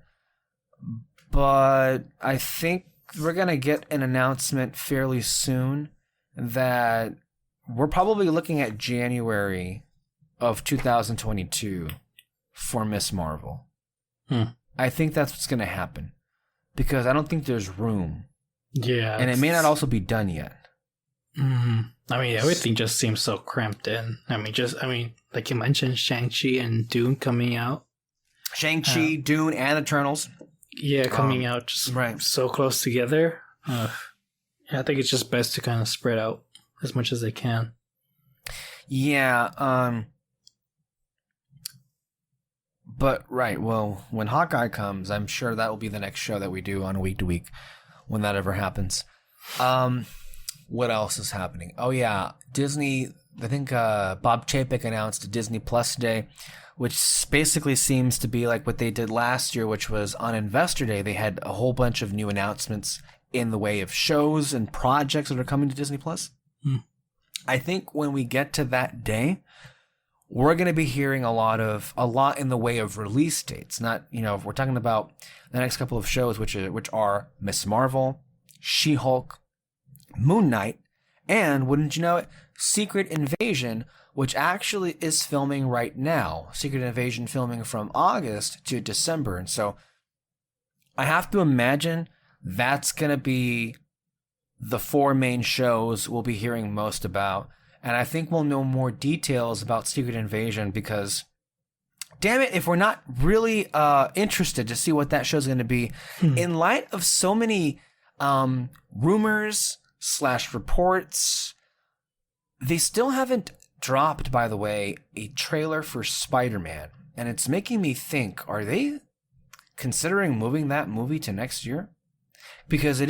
but I think we're going to get an announcement fairly soon that we're probably looking at January of 2022 for Miss Marvel. Hmm. I think that's what's going to happen because I don't think there's room. Yeah. And it may not also be done yet. Mm-hmm. I mean, everything just seems so cramped in. I mean, like you mentioned, Shang-Chi and Dune coming out. Shang-Chi, Dune, and Eternals. Yeah, coming out just so close together. Yeah, I think it's just best to kind of spread out as much as they can. Yeah. But, well, when Hawkeye comes, I'm sure that will be the next show that we do on a week-to-week when that ever happens. What else is happening? Oh, yeah. Disney, I think Bob Chapek announced a Disney Plus Day, which basically seems to be like what they did last year, which was on Investor Day. They had a whole bunch of new announcements in the way of shows and projects that are coming to Disney Plus. I think when we get to that day, we're going to be hearing a lot in the way of release dates. Not, if we're talking about the next couple of shows, which are Miss Marvel, She-Hulk, Moon Knight, and wouldn't you know it, Secret Invasion, which actually is filming right now. Secret Invasion filming from August to December. And so I have to imagine that's going to be the 4 main shows we'll be hearing most about. And I think we'll know more details about Secret Invasion because, damn it, if we're not really interested to see what that show's going to be, in light of so many rumors / reports, they still haven't dropped, by the way, a trailer for Spider-Man. And it's making me think, are they considering moving that movie to next year? Because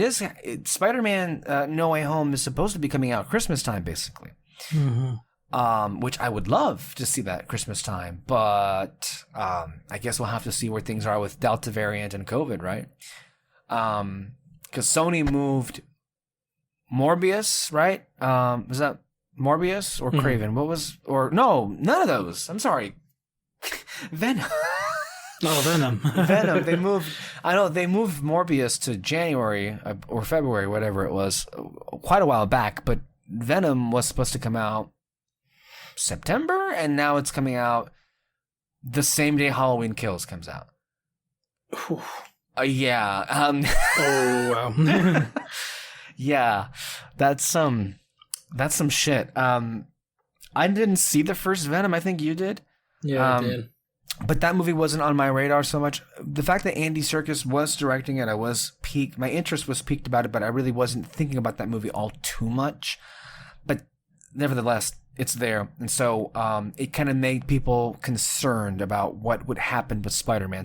Spider-Man No Way Home is supposed to be coming out Christmas time, basically. Mm-hmm. Which I would love to see that Christmas time. But I guess we'll have to see where things are with Delta variant and COVID, right? Because Sony moved Morbius, right? Was that Morbius or Craven? No, none of those. I'm sorry. Venom. Oh, Venom. Venom. They moved Morbius to January or February, whatever it was, quite a while back. But Venom was supposed to come out September, and now it's coming out the same day Halloween Kills comes out. Yeah. Oh, wow. Yeah, that's some shit. I didn't see the first Venom. I think you did. Yeah, I did. But that movie wasn't on my radar so much. The fact that Andy Serkis was directing it, I was piqued. My interest was piqued about it, but I really wasn't thinking about that movie all too much. But nevertheless, it's there. And so it kind of made people concerned about what would happen with Spider-Man.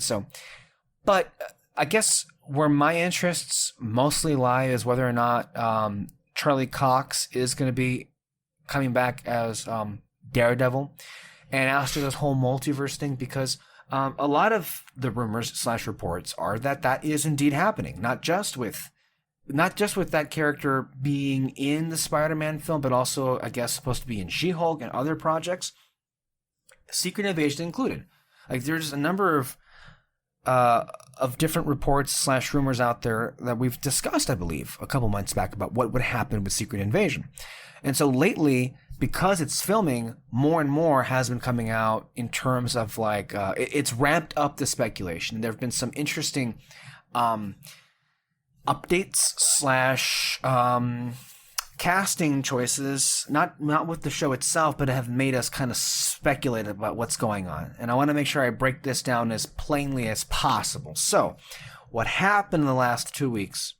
But I guess where my interests mostly lie is whether or not Charlie Cox is going to be coming back as Daredevil. And after this whole multiverse thing, because a lot of the rumors / reports are that is indeed happening. Not just with that character being in the Spider-Man film, but also, I guess, supposed to be in She-Hulk and other projects, Secret Invasion included. Like, there's a number of different reports / rumors out there that we've discussed, I believe, a couple months back about what would happen with Secret Invasion. And so lately, because it's filming, more and more has been coming out in terms of like, it's ramped up the speculation. There have been some interesting updates / casting choices, not with the show itself, but have made us kind of speculate about what's going on. And I want to make sure I break this down as plainly as possible. So, what happened in the last 2 weeks?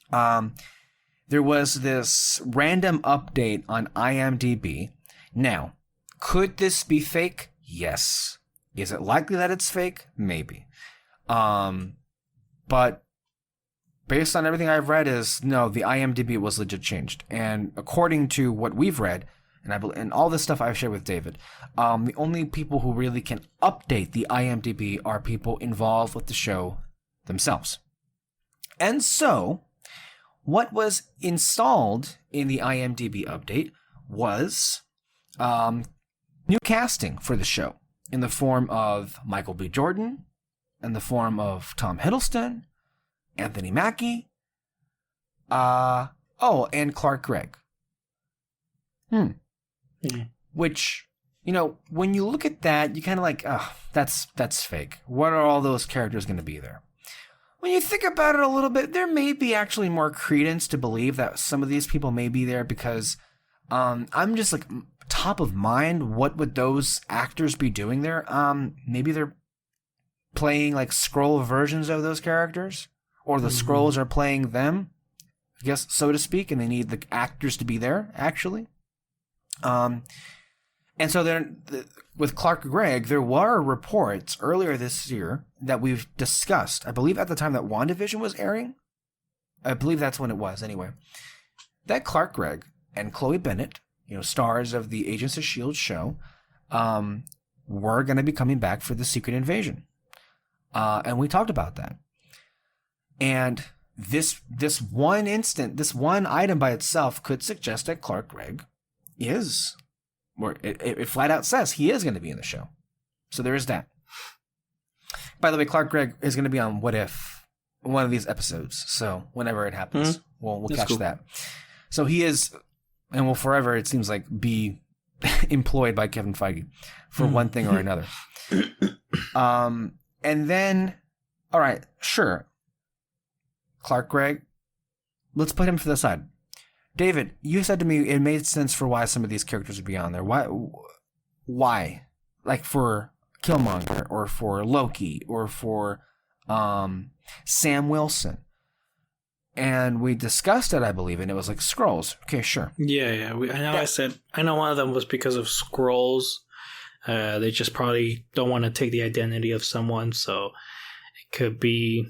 There was this random update on IMDb. Now, could this be fake? Yes. Is it likely that it's fake? Maybe. But based on everything I've read no, the IMDb was legit changed. And according to what we've read, and all this stuff I've shared with David, the only people who really can update the IMDb are people involved with the show themselves. And so, what was installed in the IMDb update was new casting for the show in the form of Michael B. Jordan, in the form of Tom Hiddleston, Anthony Mackie, and Clark Gregg. Which when you look at that, you kind of like, oh, that's fake. What are all those characters going to be there? When you think about it a little bit, there may be actually more credence to believe that some of these people may be there because I'm just like top of mind. What would those actors be doing there? Maybe they're playing like scroll versions of those characters, or the scrolls are playing them, I guess, so to speak, and they need the actors to be there, actually. And so with Clark Gregg, there were reports earlier this year that we've discussed. I believe at the time that WandaVision was airing, I believe that's when it was anyway, that Clark Gregg and Chloe Bennett, stars of the Agents of S.H.I.E.L.D. show, were going to be coming back for the Secret Invasion. And we talked about that. And this one item by itself could suggest that Clark Gregg is, or it flat out says he is going to be in the show. So there is that. By the way, Clark Gregg is going to be on What If, one of these episodes. So whenever it happens, we'll catch cool. that. So he is, and will forever, it seems like, be employed by Kevin Feige for one thing or another. And then, all right, sure. Clark Gregg, let's put him to the side. David, you said to me it made sense for why some of these characters would be on there. Why? Like for Killmonger, or for Loki, or for Sam Wilson. And we discussed it, I believe, and it was like Skrulls. Okay, sure. Yeah. I know one of them was because of Skrulls. They just probably don't want to take the identity of someone, so it could be,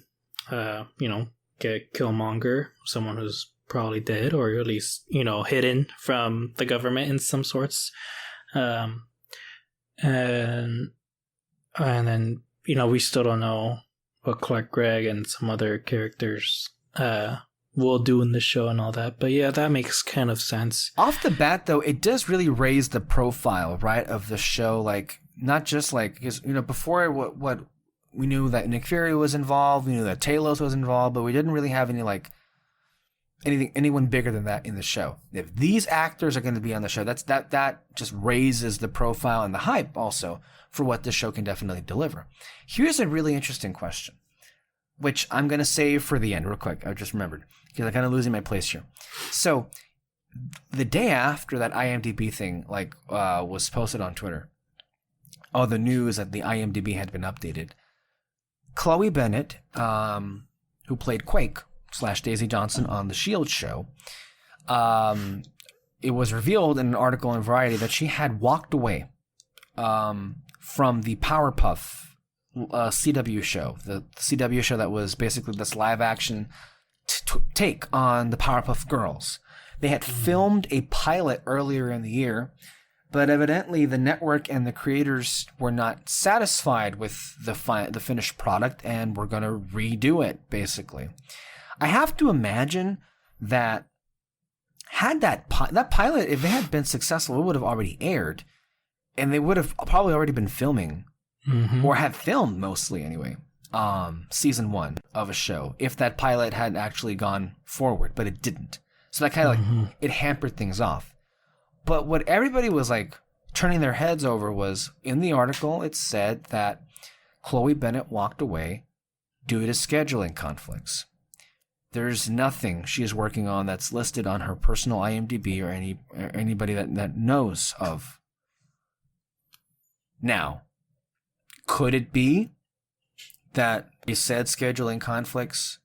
get Killmonger, someone who's probably dead, or at least, hidden from the government in some sorts. And then, we still don't know what Clark Gregg and some other characters will do in the show and all that. But yeah, that makes kind of sense. Off the bat, though, it does really raise the profile, right, of the show. Like, not just like, because, before what we knew that Nick Fury was involved, we knew that Talos was involved, but we didn't really have anyone bigger than that in the show. If these actors are going to be on the show, that just raises the profile and the hype also for what the show can definitely deliver. Here's a really interesting question, which I'm going to save for the end real quick. I just remembered, because I'm kind of losing my place here. So the day after that IMDb thing was posted on Twitter, the news that the IMDb had been updated, Chloe Bennett, who played Quake / Daisy Johnson on the S.H.I.E.L.D. show, it was revealed in an article in Variety that she had walked away from the Powerpuff CW show, the CW show that was basically this live action take on the Powerpuff Girls. They had filmed a pilot earlier in the year, but evidently the network and the creators were not satisfied with the finished product and were going to redo it, basically. I have to imagine that had that pilot, if it had been successful, it would have already aired, and they would have probably already been filming, or have filmed mostly anyway, season 1 of a show, if that pilot had actually gone forward, but it didn't. So that kind of it hampered things off. But what everybody was like turning their heads over was, in the article, it said that Chloe Bennett walked away due to scheduling conflicts. There's nothing she is working on that's listed on her personal IMDb or anybody that knows of. Now, could it be that they said scheduling conflicts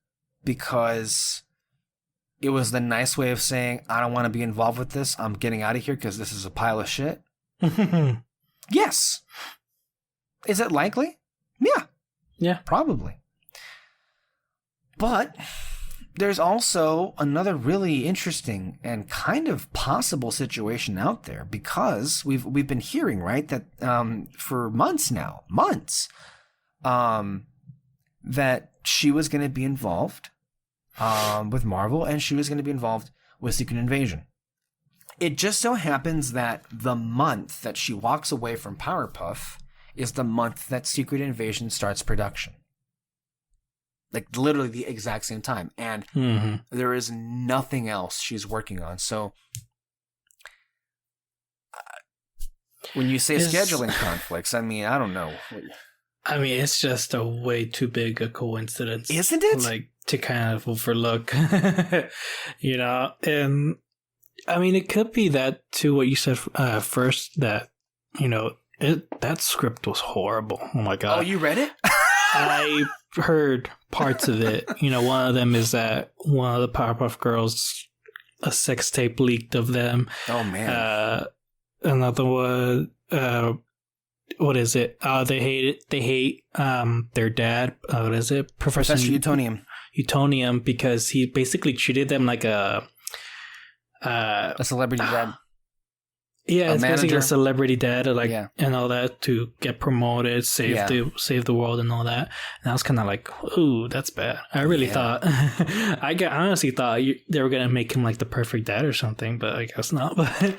because it was the nice way of saying, I don't want to be involved with this, I'm getting out of here because this is a pile of shit? Yes. Is it likely? Yeah, probably. But there's also another really interesting and kind of possible situation out there, because we've been hearing, right, that for months, that she was going to be involved with Marvel, and she was going to be involved with Secret Invasion. It just so happens that the month that she walks away from Powerpuff is the month that Secret Invasion starts production. Like, literally the exact same time. And there is nothing else she's working on. So When you say scheduling conflicts, I mean, I don't know. I mean, it's just a way too big a coincidence. Isn't it? Like, to kind of overlook, you know? And, I mean, it could be that, too, what you said first, that, you know, that script was horrible. Oh, my God. Oh, you read it? I heard parts of it. You know, one of them is that one of the Powerpuff Girls, a sex tape leaked of them. Oh, man. Another one, what is it? They hate their dad. What is it? Professor Utonium. Utonium, because he basically treated them like a celebrity dad. Yeah, it's manager. basically a celebrity dad, like, and all that, to get promoted, save the world, and all that. And I was kind of like, ooh, that's bad. I really thought, I honestly thought they were gonna make him like the perfect dad or something, but I guess not. But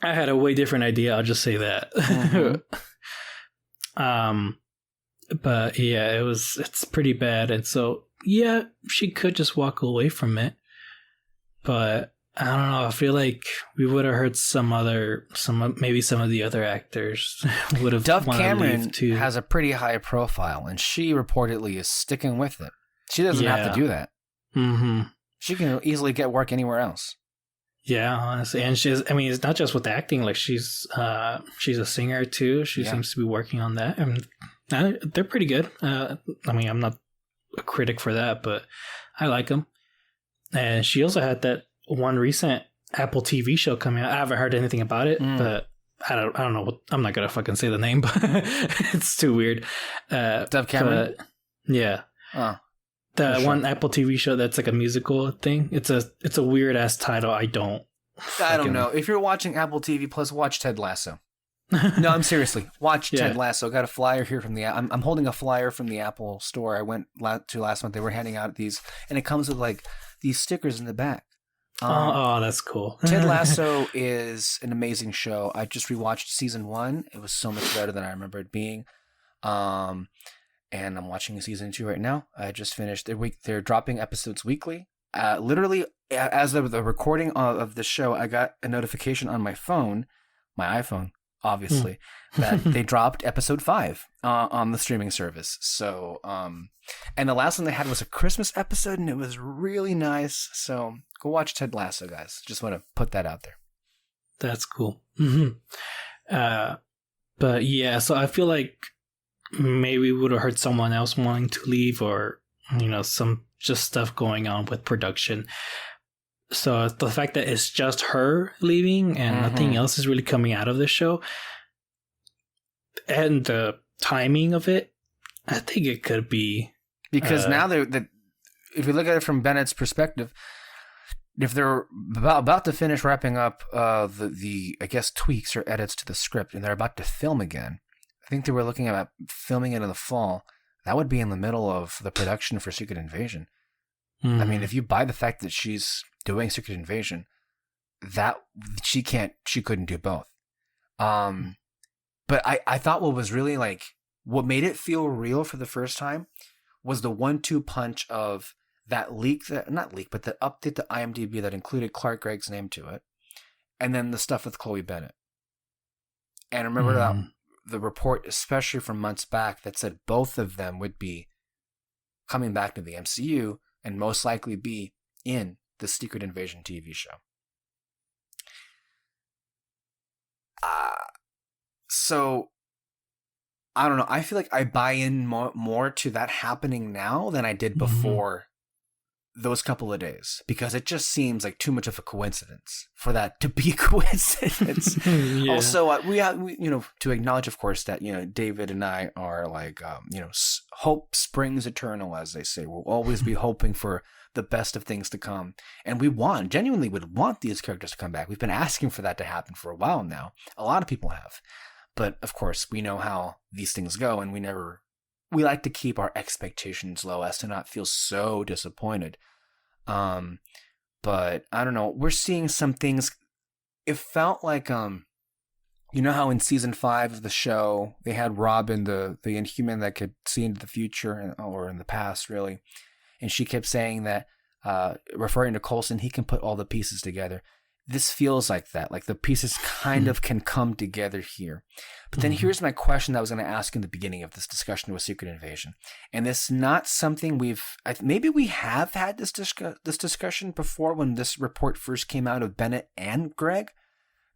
I had a way different idea. I'll just say that. Mm-hmm. But yeah, it's pretty bad, and so yeah, she could just walk away from it, but. I don't know. I feel like we would have heard maybe some of the other actors would have. Dove Cameron has a pretty high profile, and she reportedly is sticking with it. She doesn't have to do that. Mm-hmm. She can easily get work anywhere else. Yeah, honestly, and it's not just with acting. Like she's a singer too. She seems to be working on that, and they're pretty good. I mean, I'm not a critic for that, but I like them. And she also had that one recent Apple TV show coming out. I haven't heard anything about it, but I don't know. I'm not gonna fucking say the name, but it's too weird. Dove Cameron. Yeah. The one Apple TV show that's like a musical thing. It's a weird ass title. I don't know. If you're watching Apple TV Plus, watch Ted Lasso. No, I'm seriously. Watch Ted Lasso. Got a flyer here from I'm holding a flyer from the Apple store I went to last month. They were handing out these, and it comes with like these stickers in the back. That's cool. Ted Lasso is an amazing show. I just rewatched season 1. It was so much better than I remember it being. And I'm watching season 2 right now. I just finished their week. They're dropping episodes weekly. Literally, as of the recording of the show, I got a notification on my phone, my iPhone, obviously, that they dropped episode 5 on the streaming service. So, and the last one they had was a Christmas episode, and it was really nice. So go watch Ted Lasso, guys. Just want to put that out there. That's cool. Mm-hmm. But yeah, so I feel like maybe we would have heard someone else wanting to leave, or, you know, some just stuff going on with production. So the fact that it's just her leaving and nothing else is really coming out of the show, and the timing of it, I think it could be because now if you look at it from Bennett's perspective, if they're about to finish wrapping up the I guess tweaks or edits to the script, and they're about to film again, I think they were looking at filming it in the fall. That would be in the middle of the production for Secret Invasion. I mean, if you buy the fact that she's doing Secret Invasion, that she couldn't do both. But I thought what was really what made it feel real for the first time was the 1-2 punch of that but the update to IMDb that included Clark Gregg's name to it, and then the stuff with Chloe Bennett. And remember that the report, especially from months back, that said both of them would be coming back to the MCU and most likely be in the Secret Invasion TV show. So, I don't know. I feel like I buy in more to that happening now than I did before those couple of days, because it just seems like too much of a coincidence for that to be a coincidence. Also, we to acknowledge, of course, that, David and I are hope springs eternal, as they say. We'll always be hoping for the best of things to come. And we genuinely would want these characters to come back. We've been asking for that to happen for a while now. A lot of people have. But of course, we know how these things go, and we like to keep our expectations low as to not feel so disappointed. But I don't know. We're seeing some things. It felt like, you know how in season 5 of the show, they had Robin, the Inhuman that could see into the future or in the past, really. And she kept saying that, referring to Coulson, he can put all the pieces together. this feels like that. Like the pieces kind of can come together here. But then here's my question that I was going to ask in the beginning of this discussion with Secret Invasion. And it's not something maybe we have had this discussion before when this report first came out of Bennett and Greg,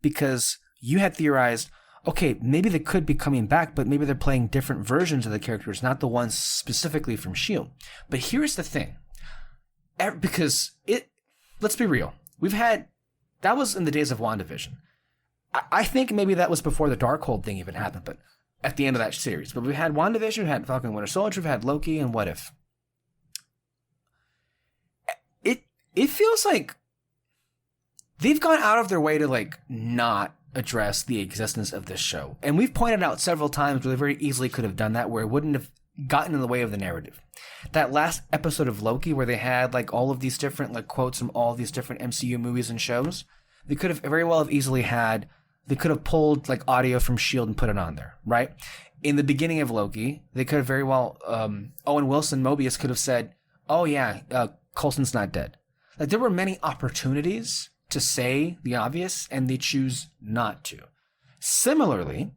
because you had theorized, okay, maybe they could be coming back, but maybe they're playing different versions of the characters, not the ones specifically from S.H.I.E.L.D. But here's the thing. Because let's be real. That was in the days of WandaVision. I think maybe that was before the Darkhold thing even happened, but at the end of that series. But we had WandaVision, we had Falcon and Winter Soldier, we had Loki, and What If. It feels like they've gone out of their way to like not address the existence of this show. And we've pointed out several times where they very easily could have done that, where it wouldn't have gotten in the way of the narrative. That last episode of Loki where they had like all of these different like quotes from all these different MCU movies and shows, they could have very well have easily they could have pulled like audio from S.H.I.E.L.D. and put it on there, right? In the beginning of Loki, they could have very well, Owen Wilson, Mobius could have said, oh yeah, Coulson's not dead. Like there were many opportunities to say the obvious, and they choose not to. Similarly,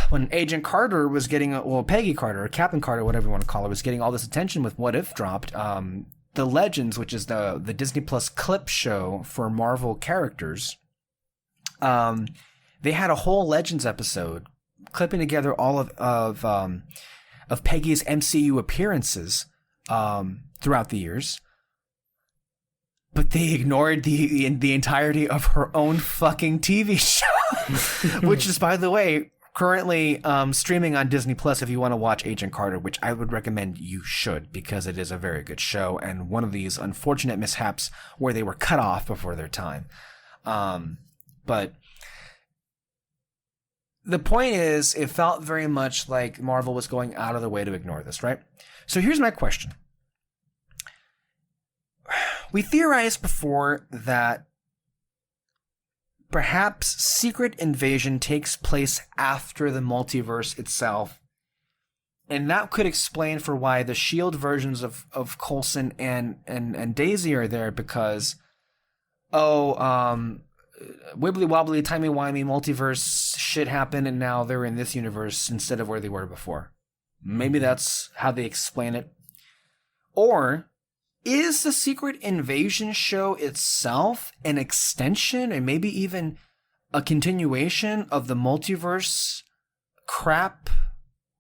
when Agent Carter was getting, Peggy Carter, or Captain Carter, whatever you want to call her, was getting all this attention with What If dropped, the Legends, which is the Disney Plus clip show for Marvel characters, they had a whole Legends episode clipping together all of Peggy's MCU appearances throughout the years. But they ignored the entirety of her own fucking TV show, which is, by the way, currently streaming on Disney Plus if you want to watch Agent Carter, which I would recommend you should, because it is a very good show and one of these unfortunate mishaps where they were cut off before their time. But the point is, it felt very much like Marvel was going out of their way to ignore this, right? So here's my question. We theorized before that perhaps Secret Invasion takes place after the multiverse itself, and that could explain for why the S.H.I.E.L.D. versions of Coulson and Daisy are there, because, wibbly wobbly, timey wimey multiverse shit happened, and now they're in this universe instead of where they were before. Maybe that's how they explain it. Or is the Secret Invasion show itself an extension and maybe even a continuation of the multiverse crap?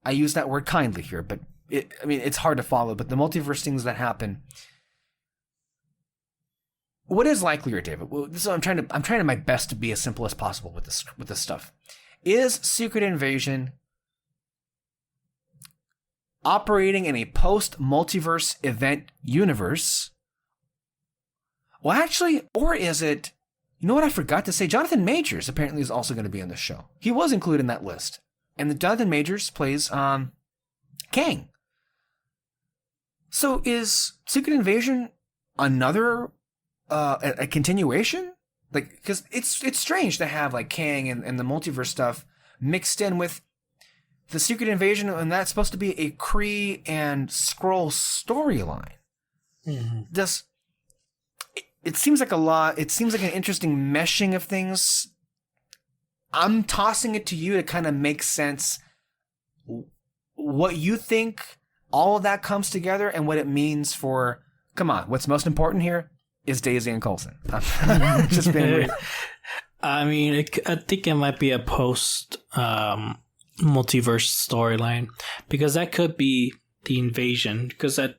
I use that word kindly here, but it's hard to follow, but the multiverse things that happen. What is likelier, David? Well, I'm trying my best to be as simple as possible with this stuff. Is Secret Invasion operating in a post-multiverse event universe? Well, actually, or is it, you know what I forgot to say? Jonathan Majors apparently is also going to be in this show. He was included in that list. And the Jonathan Majors plays Kang. So is Secret Invasion another, a continuation? Like, because it's strange to have like Kang and the multiverse stuff mixed in with the Secret Invasion, and that's supposed to be a Kree and Skrull storyline. Mm-hmm. It seems like a lot. It seems like an interesting meshing of things. I'm tossing it to you to kind of make sense what you think all of that comes together and what it means for, come on, what's most important here is Daisy and Coulson. Just being weird. I mean, I think it might be a post multiverse storyline, because that could be the invasion, because that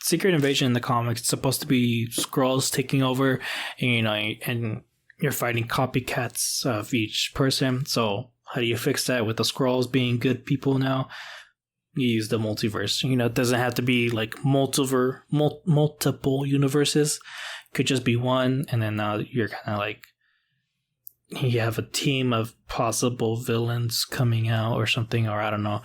Secret Invasion in the comics is supposed to be Skrulls taking over, and you're fighting copycats of each person. So how do you fix that with the Skrulls being good people now? You use the multiverse. It doesn't have to be like multiple universes. It could just be one, and then now you're kind of like, you have a team of possible villains coming out or something, or I don't know.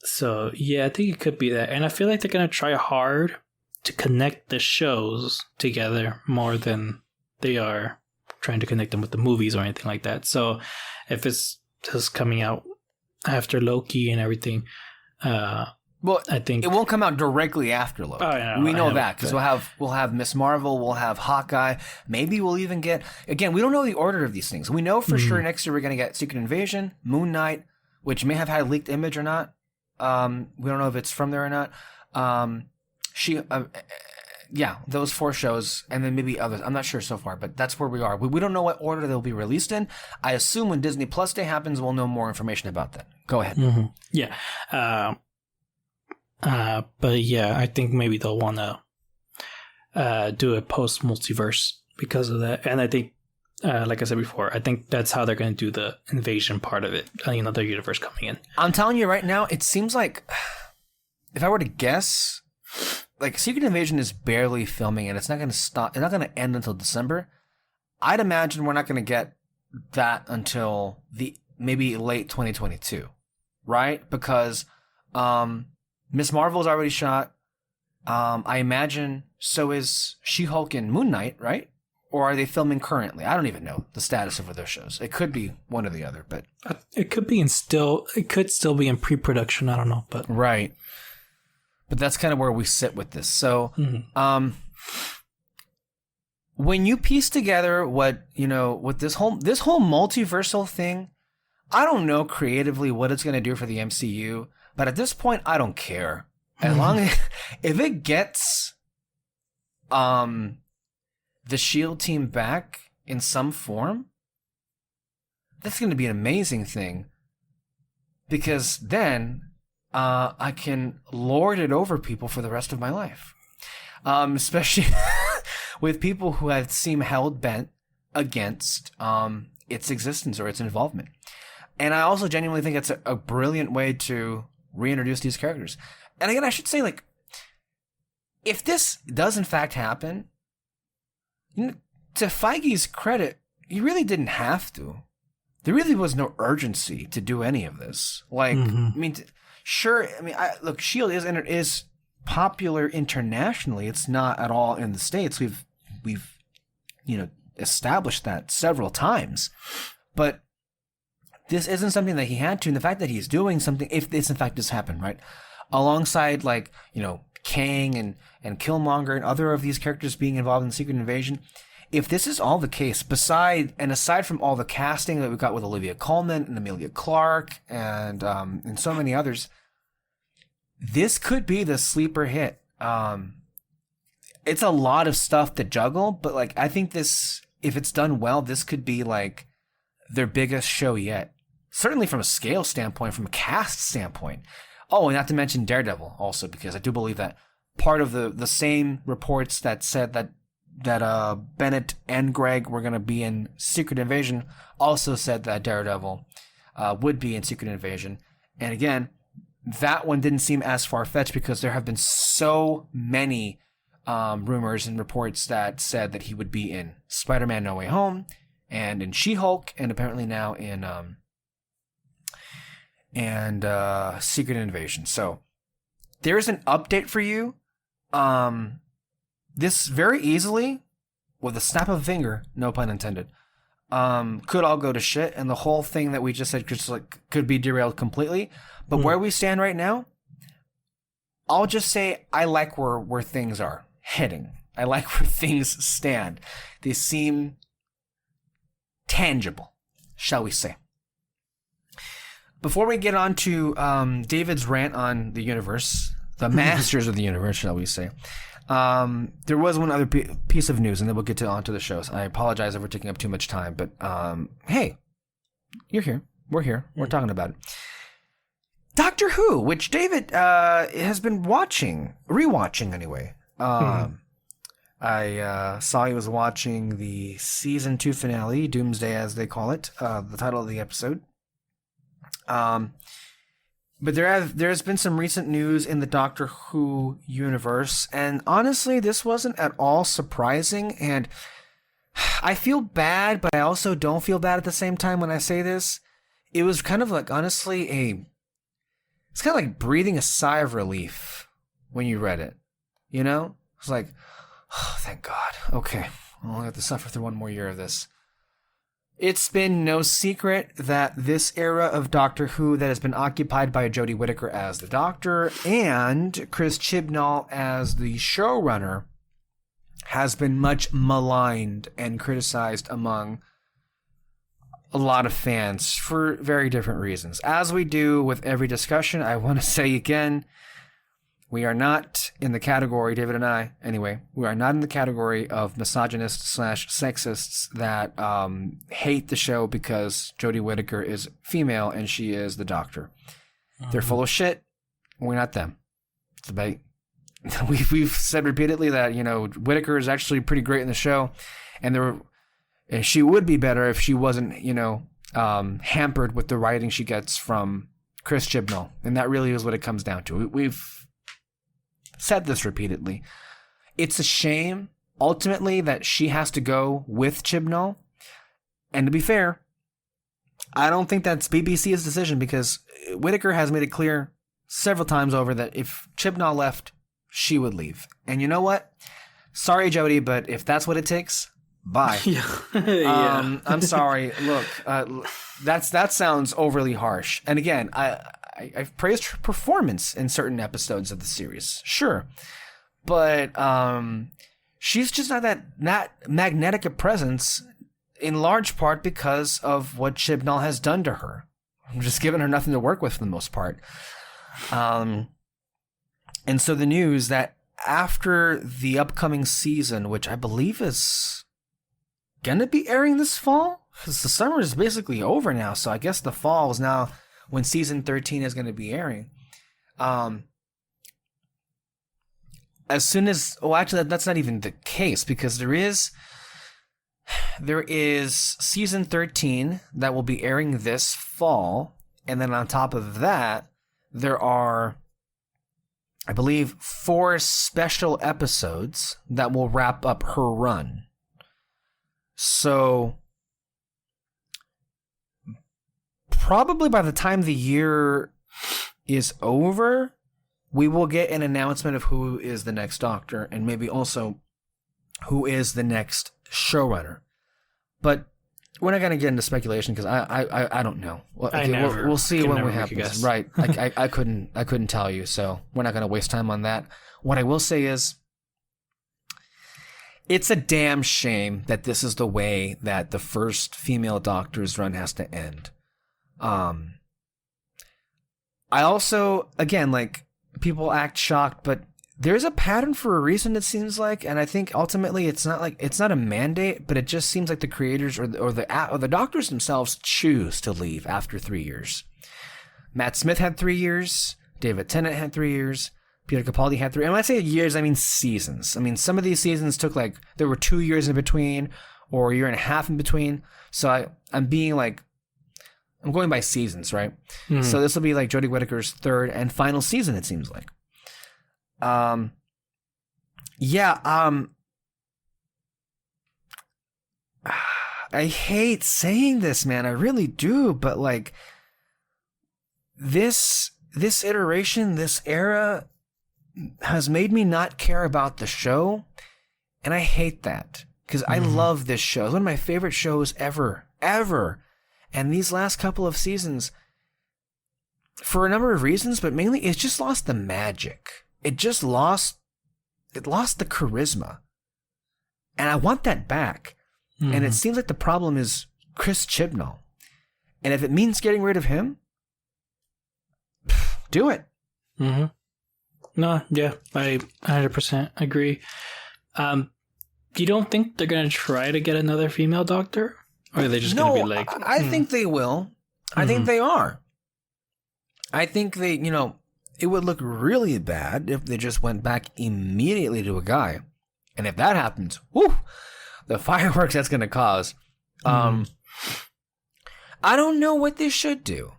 So yeah, I think it could be that. And I feel like they're going to try hard to connect the shows together more than they are trying to connect them with the movies or anything like that. So if it's just coming out after Loki and everything, Well, I think it won't come out directly after Loki. Oh, yeah, we know I that because we'll have Miss Marvel, we'll have Hawkeye. Maybe we'll even get again. We don't know the order of these things. We know for sure next year we're going to get Secret Invasion, Moon Knight, which may have had a leaked image or not. We don't know if it's from there or not. Those 4 shows, and then maybe others. I'm not sure so far, but that's where we are. We don't know what order they'll be released in. I assume when Disney Plus Day happens, we'll know more information about that. Go ahead. Mm-hmm. Yeah. But yeah, I think maybe they'll want to do a post-multiverse because of that. And I think, like I said before, I think that's how they're going to do the invasion part of it. Their universe coming in. I'm telling you right now, it seems like, if I were to guess, like Secret Invasion is barely filming and it's not going to stop. It's not going to end until December. I'd imagine we're not going to get that until maybe late 2022, right? Because Miss Marvel's already shot. I imagine so is She-Hulk and Moon Knight, right? Or are they filming currently? I don't even know the status of those shows. It could be one or the other, but it could be it could still be in pre-production. I don't know, but right. But that's kind of where we sit with this. So, when you piece together what this whole multiversal thing, I don't know creatively what it's going to do for the MCU. But at this point, I don't care. As long as if it gets the SHIELD team back in some form, that's going to be an amazing thing. Because then I can lord it over people for the rest of my life. Especially with people who have seemed hell-bent against its existence or its involvement. And I also genuinely think it's a brilliant way to reintroduce these characters. And again, I should say, like, if this does in fact happen, to Feige's credit, he really didn't have to. There really was no urgency to do any of this. Like, I mean, sure. I mean, look, SHIELD is popular internationally. It's not at all in the States. We've established that several times, but this isn't something that he had to. And the fact that he's doing something, if this in fact does happen, right, alongside Kang and Killmonger and other of these characters being involved in Secret Invasion, if this is all the case, aside from all the casting that we've got with Olivia Colman and Emilia Clarke and so many others, this could be the sleeper hit. It's a lot of stuff to juggle, but I think this, if it's done well, this could be their biggest show yet. Certainly from a scale standpoint, from a cast standpoint. Oh, and not to mention Daredevil also, because I do believe that part of the same reports that said that Bennett and Greg were going to be in Secret Invasion also said that Daredevil would be in Secret Invasion. And again, that one didn't seem as far-fetched because there have been so many rumors and reports that said that he would be in Spider-Man No Way Home and in She-Hulk and apparently now in Secret Invasion. So there's an update for you. This very easily, with a snap of a finger, no pun intended, could all go to shit, and the whole thing that we just said could be derailed completely. But where we stand right now, I'll just say I like where things are heading. I like where things stand. They seem tangible, shall we say. Before we get on to David's rant on the universe, the masters of the universe, shall we say, there was one other piece of news, and then we'll get onto the shows. I apologize if we're taking up too much time, but hey, you're here. We're here. We're talking about it. Doctor Who, which David has been rewatching anyway. I saw he was watching the season 2 finale, Doomsday as they call it, the title of the episode. But there's been some recent news in the Doctor Who universe, and honestly, this wasn't at all surprising, and I feel bad, but I also don't feel bad at the same time when I say this. It was kind of honestly, it's kind of like breathing a sigh of relief when you read it, you know? It's like, oh, thank God. Okay, I'll only have to suffer through one more year of this. It's been no secret that this era of Doctor Who that has been occupied by Jodie Whittaker as the Doctor and Chris Chibnall as the showrunner has been much maligned and criticized among a lot of fans for very different reasons. As we do with every discussion, I want to say again, we are not in the category, David and I, anyway, we are not in the category of misogynists/sexists that hate the show because Jodie Whittaker is female and she is the Doctor. They're full of shit. We're not them. It's about, we've said repeatedly that, Whittaker is actually pretty great in the show, and she would be better if she wasn't, hampered with the writing she gets from Chris Chibnall. And that really is what it comes down to. We've said this repeatedly. It's a shame, ultimately, that she has to go with Chibnall. And to be fair, I don't think that's BBC's decision, because Whittaker has made it clear several times over that if Chibnall left, she would leave. And you know what? Sorry, Jodie, but if that's what it takes, bye. Yeah. I'm sorry. Look, that sounds overly harsh. And again, I've praised her performance in certain episodes of the series, sure, but she's just not that magnetic a presence, in large part because of what Chibnall has done to her. I'm just giving her nothing to work with for the most part. And so the news that after the upcoming season, which I believe is gonna be airing this fall, because the summer is basically over now, so I guess the fall is now when season 13 is going to be airing. As soon as... Oh, actually, that's not even the case, because there is season 13 that will be airing this fall, and then on top of that, there are, I believe, 4 special episodes that will wrap up her run. So probably by the time the year is over, we will get an announcement of who is the next Doctor, and maybe also who is the next showrunner. But we're not going to get into speculation, because I don't know. We'll see when we happens. Right. I couldn't tell you, so we're not going to waste time on that. What I will say is, it's a damn shame that this is the way that the first female Doctor's run has to end. I also, again, people act shocked, but there's a pattern for a reason, it seems like, and I think ultimately it's not a mandate, but it just seems like the creators or the Doctors themselves choose to leave after 3 years. Matt Smith had 3 years, David Tennant had 3 years, Peter Capaldi had 3. And when I say years, I mean seasons. I mean, some of these seasons took there were 2 years in between, or a year and a half in between. So I'm going by seasons, right? Mm-hmm. So this will be Jodie Whittaker's 3rd and final season, it seems like. I hate saying this, man. I really do, but this iteration, this era has made me not care about the show, and I hate that, because I love this show. It's one of my favorite shows ever. And these last couple of seasons, for a number of reasons, but mainly it's just lost the magic. It lost the charisma. And I want that back. Mm-hmm. And it seems like the problem is Chris Chibnall. And if it means getting rid of him, do it. Mm-hmm. No, yeah, I 100% agree. You don't think they're going to try to get another female Doctor? Or are they just going to be I think they will. I think they are. I think they, it would look really bad if they just went back immediately to a guy. And if that happens, whoo, the fireworks that's going to cause. I don't know what they should do,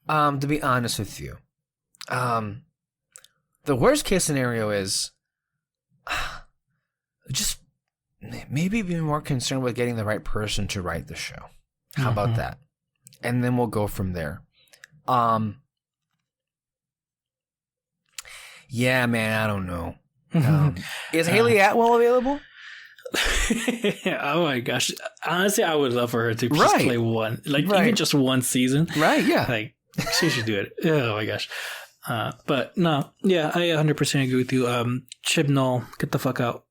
to be honest with you. The worst case scenario is just maybe be more concerned with getting the right person to write the show. How about that? And then we'll go from there. Yeah, man, I don't know. Is Haley Atwell available? Oh my gosh! Honestly, I would love for her to just play one, like even just one season. Right? Yeah. Like she should do it. Oh my gosh! But no, yeah, I 100% agree with you. Chibnall, get the fuck out.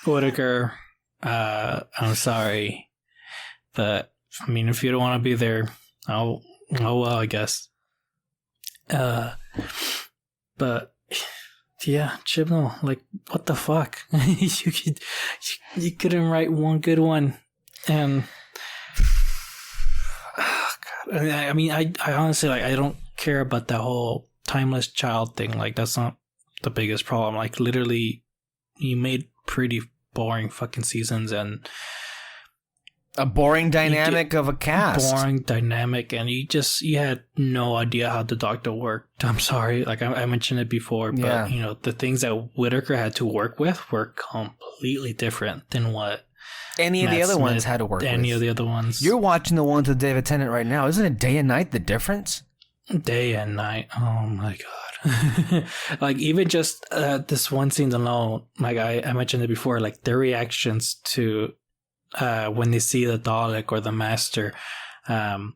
Whitaker, I'm sorry, but I mean, if you don't want to be there, oh well, I guess. But yeah, Chibnall, like, what the fuck? you couldn't write one good one, and oh God, I mean, I honestly, like, I don't care about that whole timeless child thing. Like, that's not the biggest problem. Like, literally, you made pretty boring fucking seasons and a boring dynamic of a cast. Boring dynamic, and you had no idea how the Doctor worked. I'm sorry, like I mentioned it before, but you know, the things that Whitaker had to work with were completely different than what any of the other ones had to work with. Any of the other ones. You're watching the ones with David Tennant right now. Isn't it day and night the difference? Day and night. Oh my god. Like, even just this one scene alone, like I mentioned it before, like their reactions to when they see the Dalek or the Master, you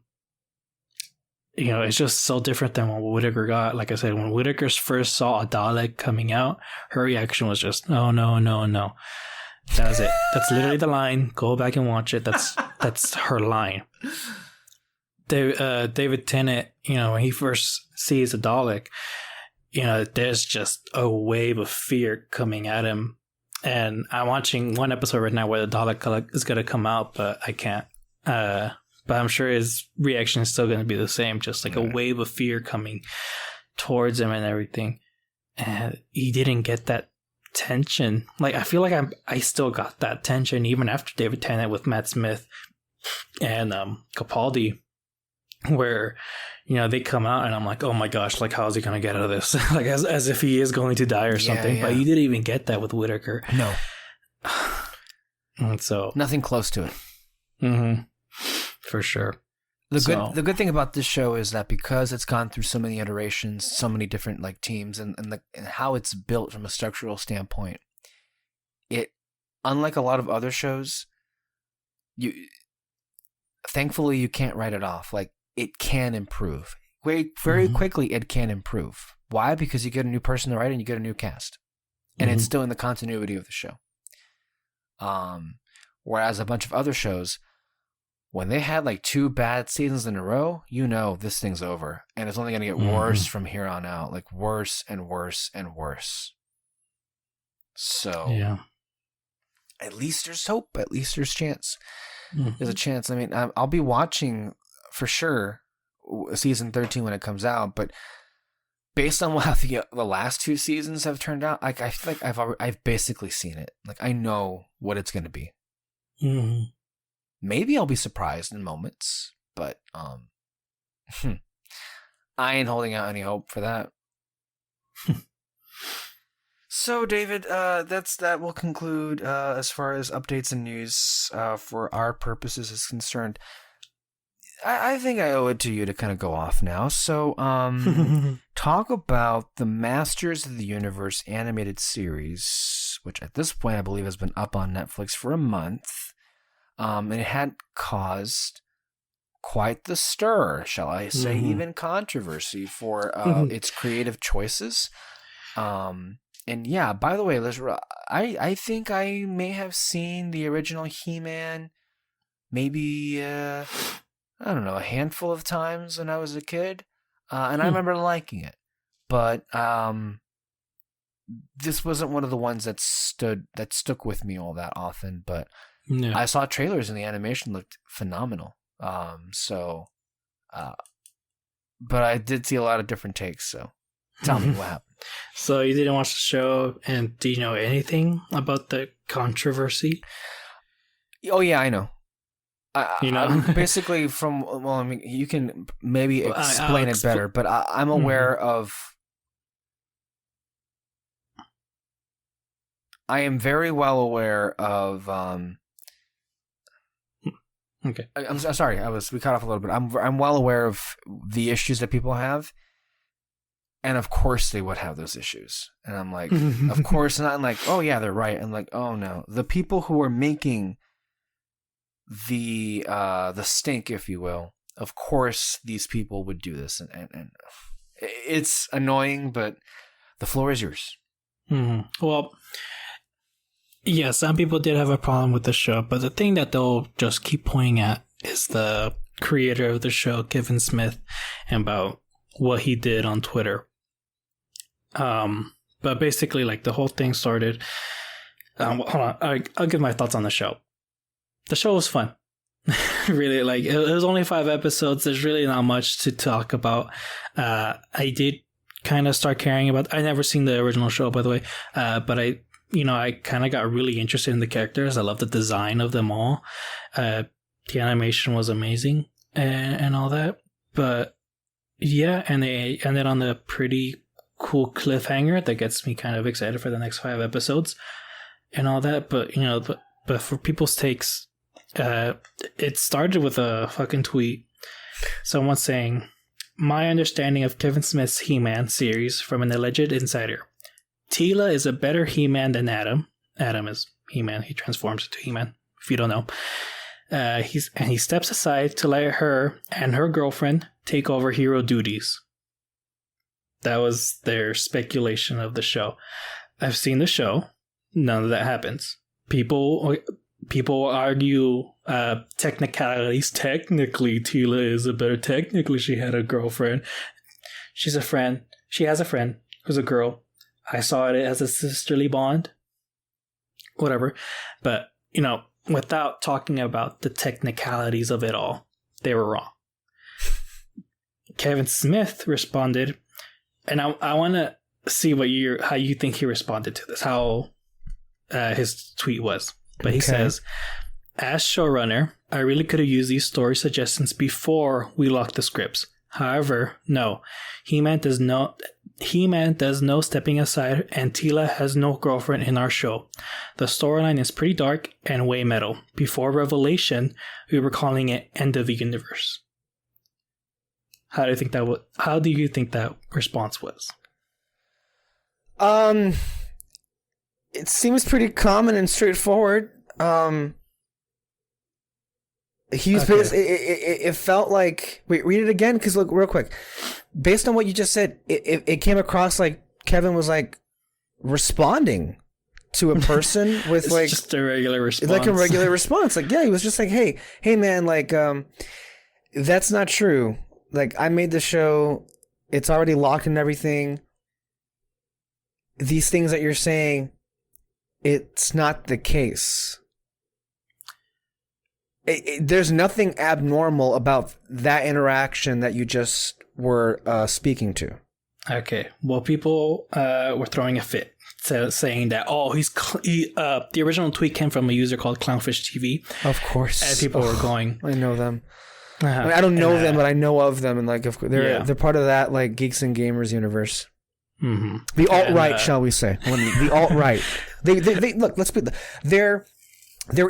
know, it's just so different than what Whitaker got. Like I said, when Whitaker first saw a Dalek coming out, her reaction was just, "Oh no, no, no." That was it. That's literally the line. Go back and watch it. That's her line. David Tennant, you know, when he first sees a Dalek, you know, there's just a wave of fear coming at him. And I'm watching one episode right now where the Dalek is going to come out, but I can't. But I'm sure his reaction is still going to be the same, just like a wave of fear coming towards him and everything. And he didn't get that tension. Like, I feel like I still got that tension even after David Tennant with Matt Smith and Capaldi, where, you know, they come out and I'm like, oh my gosh, like, how is he going to get out of this? Like, as if he is going to die or something. But you didn't even get that with Whitaker. No. And so nothing close to it. Mm-hmm. For sure. The good thing about this show is that because it's gone through so many iterations, so many different like teams, and how it's built from a structural standpoint, it, unlike a lot of other shows, thankfully you can't write it off. Like, it can improve. Very quickly, it can improve. Why? Because you get a new person to write and you get a new cast. And it's still in the continuity of the show. Whereas a bunch of other shows, when they had like 2 bad seasons in a row, you know this thing's over. And it's only going to get worse from here on out. Like, worse and worse and worse. So, yeah. At least there's hope. At least there's chance. There's a chance. I mean, I'll be watching for sure season 13 when it comes out, but based on how the last 2 seasons have turned out, like, I feel like I've basically seen it. Like, I know what it's going to be. Maybe I'll be surprised in moments, but I ain't holding out any hope for that. So, David, that will conclude as far as updates and news for our purposes is concerned. I think I owe it to you to kind of go off now. So, talk about the Masters of the Universe animated series, which at this point I believe has been up on Netflix for a month. And it had caused quite the stir, shall I say, even controversy for its creative choices. And yeah, by the way, I think I may have seen the original He-Man maybe, I don't know, a handful of times when I was a kid. And I remember liking it. But this wasn't one of the ones that stuck with me all that often. But I saw trailers and the animation looked phenomenal. But I did see a lot of different takes. So tell me what happened. So you didn't watch the show, and do you know anything about the controversy? Oh yeah, I know. You know, I'm basically I mean, you can maybe explain it better, but I'm aware of. I am very well aware of. Okay, I'm sorry. We cut off a little bit. I'm well aware of the issues that people have, And of course they would have those issues. And I'm like, of course not. I'm like, oh yeah, they're right. I'm like, oh no. The people who are making the stink, if you will, of course these people would do this. And it's annoying, but the floor is yours. Well, yeah, some people did have a problem with the show, but the thing that they'll just keep pointing at is the creator of the show, Kevin Smith, and about what he did on Twitter. But basically, like, the whole thing started. Hold on, I'll give my thoughts on the show. The show was fun. Really, like, it was only 5 episodes. There's really not much to talk about. I did kind of start caring about. I never seen the original show, by the way, but I kind of got really interested in the characters. I love the design of them all. The animation was amazing and all that. But yeah, and they ended on a pretty cool cliffhanger that gets me kind of excited for the next 5 episodes and all that. But but for people's takes, it started with a fucking tweet. Someone saying, "My understanding of Kevin Smith's He-Man series from an alleged insider. Teela is a better He-Man than Adam. Adam is He-Man. He transforms into He-Man, if you don't know. He steps aside to let her and her girlfriend take over hero duties." That was their speculation of the show. I've seen the show. None of that happens. People argue technicalities. Technically, Teela is a better. Technically, she had a girlfriend. She's a friend. She has a friend who's a girl. I saw it as a sisterly bond. Whatever. But, without talking about the technicalities of it all, they were wrong. Kevin Smith responded, and I want to see how you think he responded to this, how his tweet was. But he says, "As showrunner, I really could have used these story suggestions before we locked the scripts. However, no. He-Man does no stepping aside, and Teela has no girlfriend in our show. The storyline is pretty dark and way metal. Before Revelation, we were calling it End of the Universe." How do you think that response was? It seems pretty common and straightforward. It felt like, wait, read it again, because look, real quick, based on what you just said, it came across like Kevin was like responding to a person with like just a regular response. Like a regular response. Like, yeah, he was just like, hey man, like, that's not true. Like, I made the show, it's already locked and everything. These things that you're saying, it's not the case. There's nothing abnormal about that interaction that you just were speaking to. Okay. Well, people were throwing a fit, saying that, the original tweet came from a user called Clownfish TV. Of course. And people were going, I know them. I mean, I don't know them, but I know of them, and like, they're part of that like Geeks and Gamers universe. Mm-hmm. The alt-right, shall we say? The alt-right. They look. Let's put they're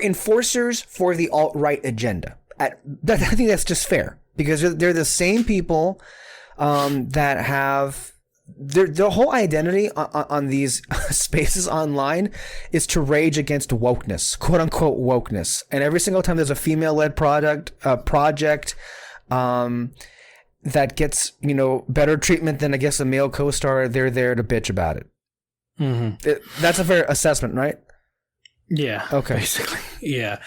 enforcers for the alt-right agenda. I think that's just fair, because they're the same people that have their whole identity on these spaces online is to rage against wokeness, quote unquote wokeness. And every single time there's a female-led project that gets better treatment than, I guess, a male co-star, they're there to bitch about it. Mm-hmm. That's a fair assessment, right? Yeah. Okay. Basically, yeah.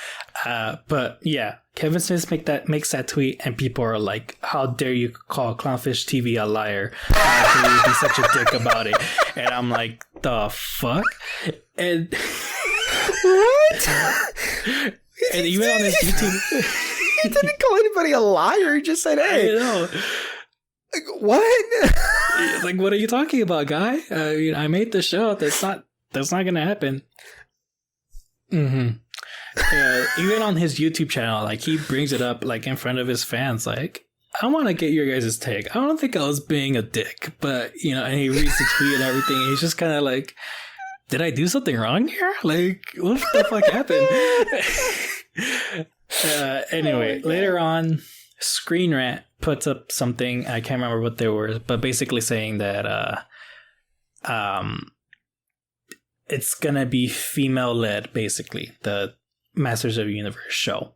But yeah, Kevin Smith makes that tweet, and people are like, "How dare you call Clownfish TV a liar? How can you be such a dick about it?" And I'm like, "The fuck?" And what? And even on his YouTube, he didn't call anybody a liar. He just said, "Hey." I know. Like, what? Like, what are you talking about, guy? I made the show. That's not gonna happen. Mm-hmm. Even on his YouTube channel, like, he brings it up like in front of his fans. Like, I want to get your guys' take. I don't think I was being a dick, but and he reads the tweet and everything. And he's just kind of like, did I do something wrong here? Like, what the fuck happened? Anyway, later on, Screen Rant puts up something. I can't remember what they were, but basically saying that it's gonna be female led. Basically, the Masters of the Universe show.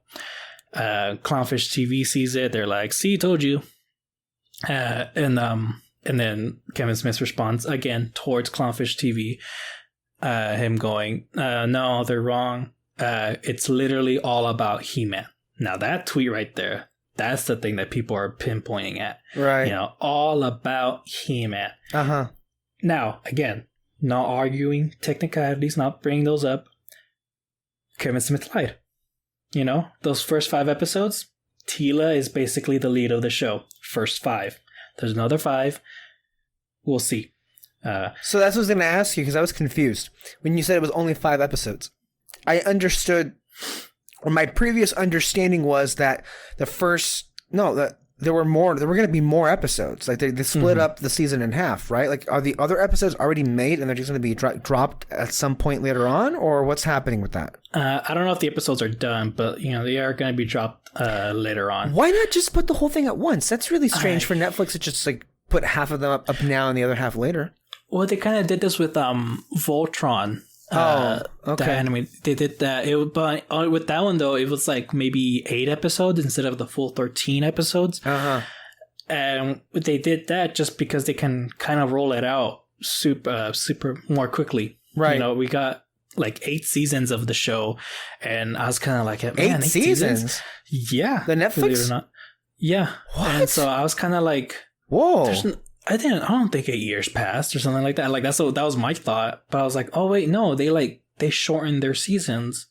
Clownfish TV sees it. They're like, "See, told you." And then Kevin Smith responds again towards Clownfish TV. Him going, "No, they're wrong. It's literally all about He-Man." Now that tweet right there, that's the thing that people are pinpointing at. Right. You know, all about He-Man. Uh-huh. Now, again, not arguing technicalities, not bringing those up. Kevin Smith lied. You know, those first 5 episodes, Tila is basically the lead of the show. First 5. There's another 5. We'll see. So that's what I was going to ask you, because I was confused. When you said it was only 5 episodes, I understood, or my previous understanding was that there were going to be more episodes. Like they split up the season in half, right? Like, are the other episodes already made and they're just going to be dropped at some point later on, or what's happening with that? I don't know if the episodes are done, but you know they are going to be dropped later on. Why not just put the whole thing at once? That's really strange for Netflix to just like put half of them up now and the other half later. Well, they kind of did this with Voltron. Okay. The anime. They did that. But with that one though, it was like maybe 8 episodes instead of the full 13 episodes. And they did that just because they can kind of roll it out super more quickly. Right. You know, we got like 8 seasons of the show, and I was kind of like, man, 8 seasons? Yeah. The Netflix? Believe it or not. Yeah. What? And so I was kind of like, whoa. I don't think 8 years passed or something like that. Like that was my thought. But I was like, oh wait, no, they shortened their seasons.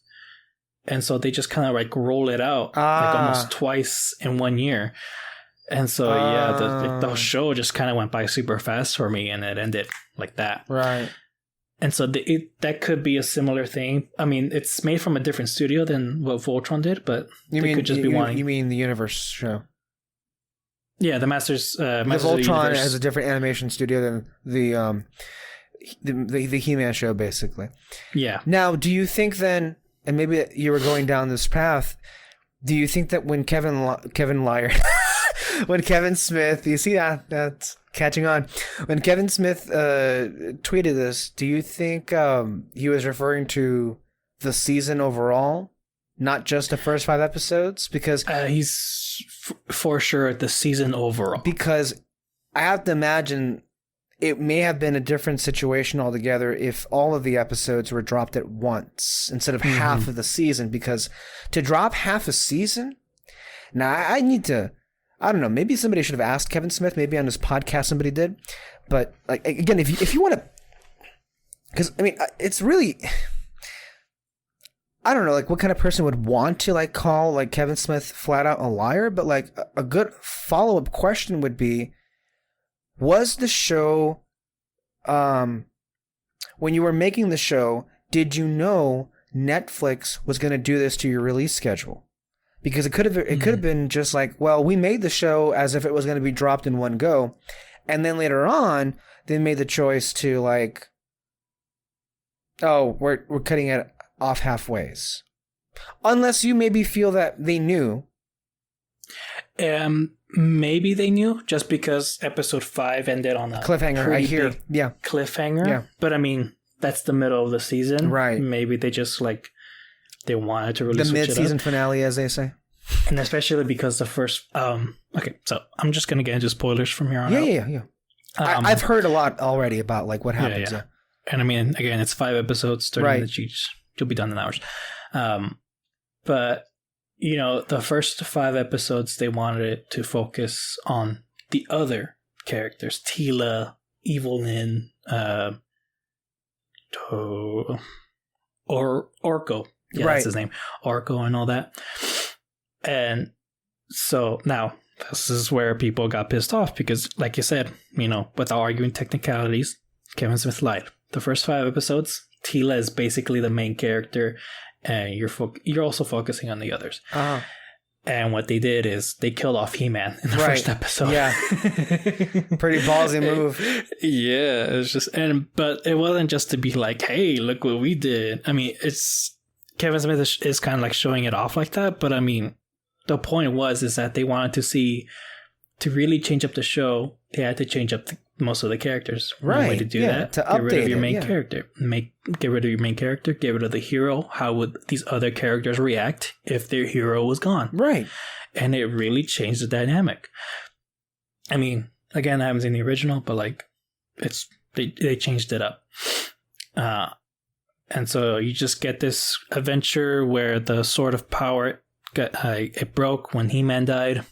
And so they just kind of like roll it out like almost twice in 1 year. And so the show just kind of went by super fast for me, and it ended like that. Right. And so that could be a similar thing. I mean, it's made from a different studio than what Voltron did, but you could just be wanting. You mean the Universe show? Yeah, the Masters. The Voltron has a different animation studio than the He-Man show, basically. Yeah. Now, do you think then, and maybe you were going down this path, do you think that when when Kevin Smith, you see that's catching on. When Kevin Smith tweeted this, do you think he was referring to the season overall, not just the first 5 episodes? Because he's for sure the season overall. Because I have to imagine it may have been a different situation altogether if all of the episodes were dropped at once instead of half of the season. Because to drop half a season, now I need to, I don't know, maybe somebody should have asked Kevin Smith, maybe on this podcast somebody did. But like, again, if you want to, because I mean, it's really, I don't know, like what kind of person would want to like call like Kevin Smith flat out a liar, but like a good follow-up question would be, was the show, when you were making the show, did you know Netflix was going to do this to your release schedule? Because it could have been just like, well, we made the show as if it was going to be dropped in one go, and then later on they made the choice to like, oh, we're cutting it off halfways. Unless you maybe feel that they knew. Maybe they knew, just because episode 5 ended on a cliffhanger. I hear, yeah, cliffhanger. Yeah, but I mean that's the middle of the season, right? Maybe they just like they wanted to release the mid-season finale, as they say, and especially because the first. Okay, so I'm just gonna get into spoilers from here on out. Yeah. I've heard a lot already about like what happens. Yeah. And I mean, again, it's 5 episodes, 30 minutes each. You'll be done in hours. But you know, the first 5 episodes, they wanted it to focus on the other characters. Tila, Evelyn, Orko. Yeah, that's his name. Orko and all that. And so now, this is where people got pissed off because, like you said, you know, without arguing technicalities, Kevin Smith lied. The first 5 episodes, Tila is basically the main character, and you're also focusing on the others. And what they did is they killed off He-Man in the first episode. Yeah, pretty ballsy move. Yeah, it's just but it wasn't just to be like, hey, look what we did. I mean, it's Kevin Smith is kind of like showing it off like that, but I mean, the point is that they wanted to see to really change up the show, they had to change up most of the characters. Right. One way to do that, to get rid update of your it, main character. Get rid of your main character, get rid of the hero. How would these other characters react if their hero was gone? Right. And it really changed the dynamic. I mean, again, I haven't seen the original, but like, they changed it up. And so you just get this adventure where the Sword of Power it broke when He-Man died.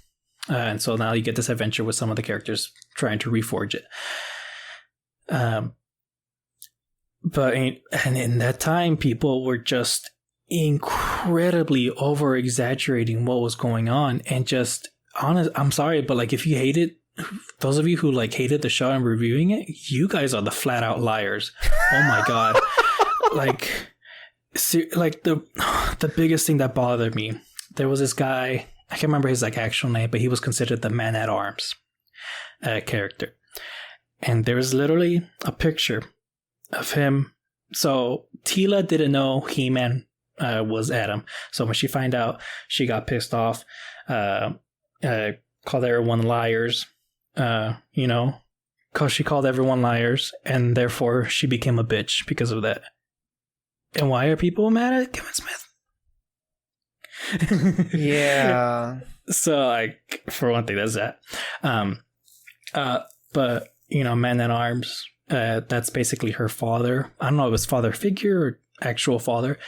And so now you get this adventure with some of the characters trying to reforge it. But in that time, people were just incredibly over exaggerating what was going on, and just honest. I'm sorry, but like, if you hated, those of you who like hated the show and reviewing it, you guys are the flat out liars. Oh my god! Like the biggest thing that bothered me, there was this guy. I can't remember his like actual name, but he was considered the Man-at-Arms character. And there was literally a picture of him. So Teela didn't know He-Man was Adam. So when she found out, she got pissed off, called everyone liars, because she called everyone liars, and therefore she became a bitch because of that. And why are people mad at Kevin Smith? Yeah. So, like, for one thing, that's that. But Man-at-Arms, that's basically her father. I don't know if it's father figure or actual father,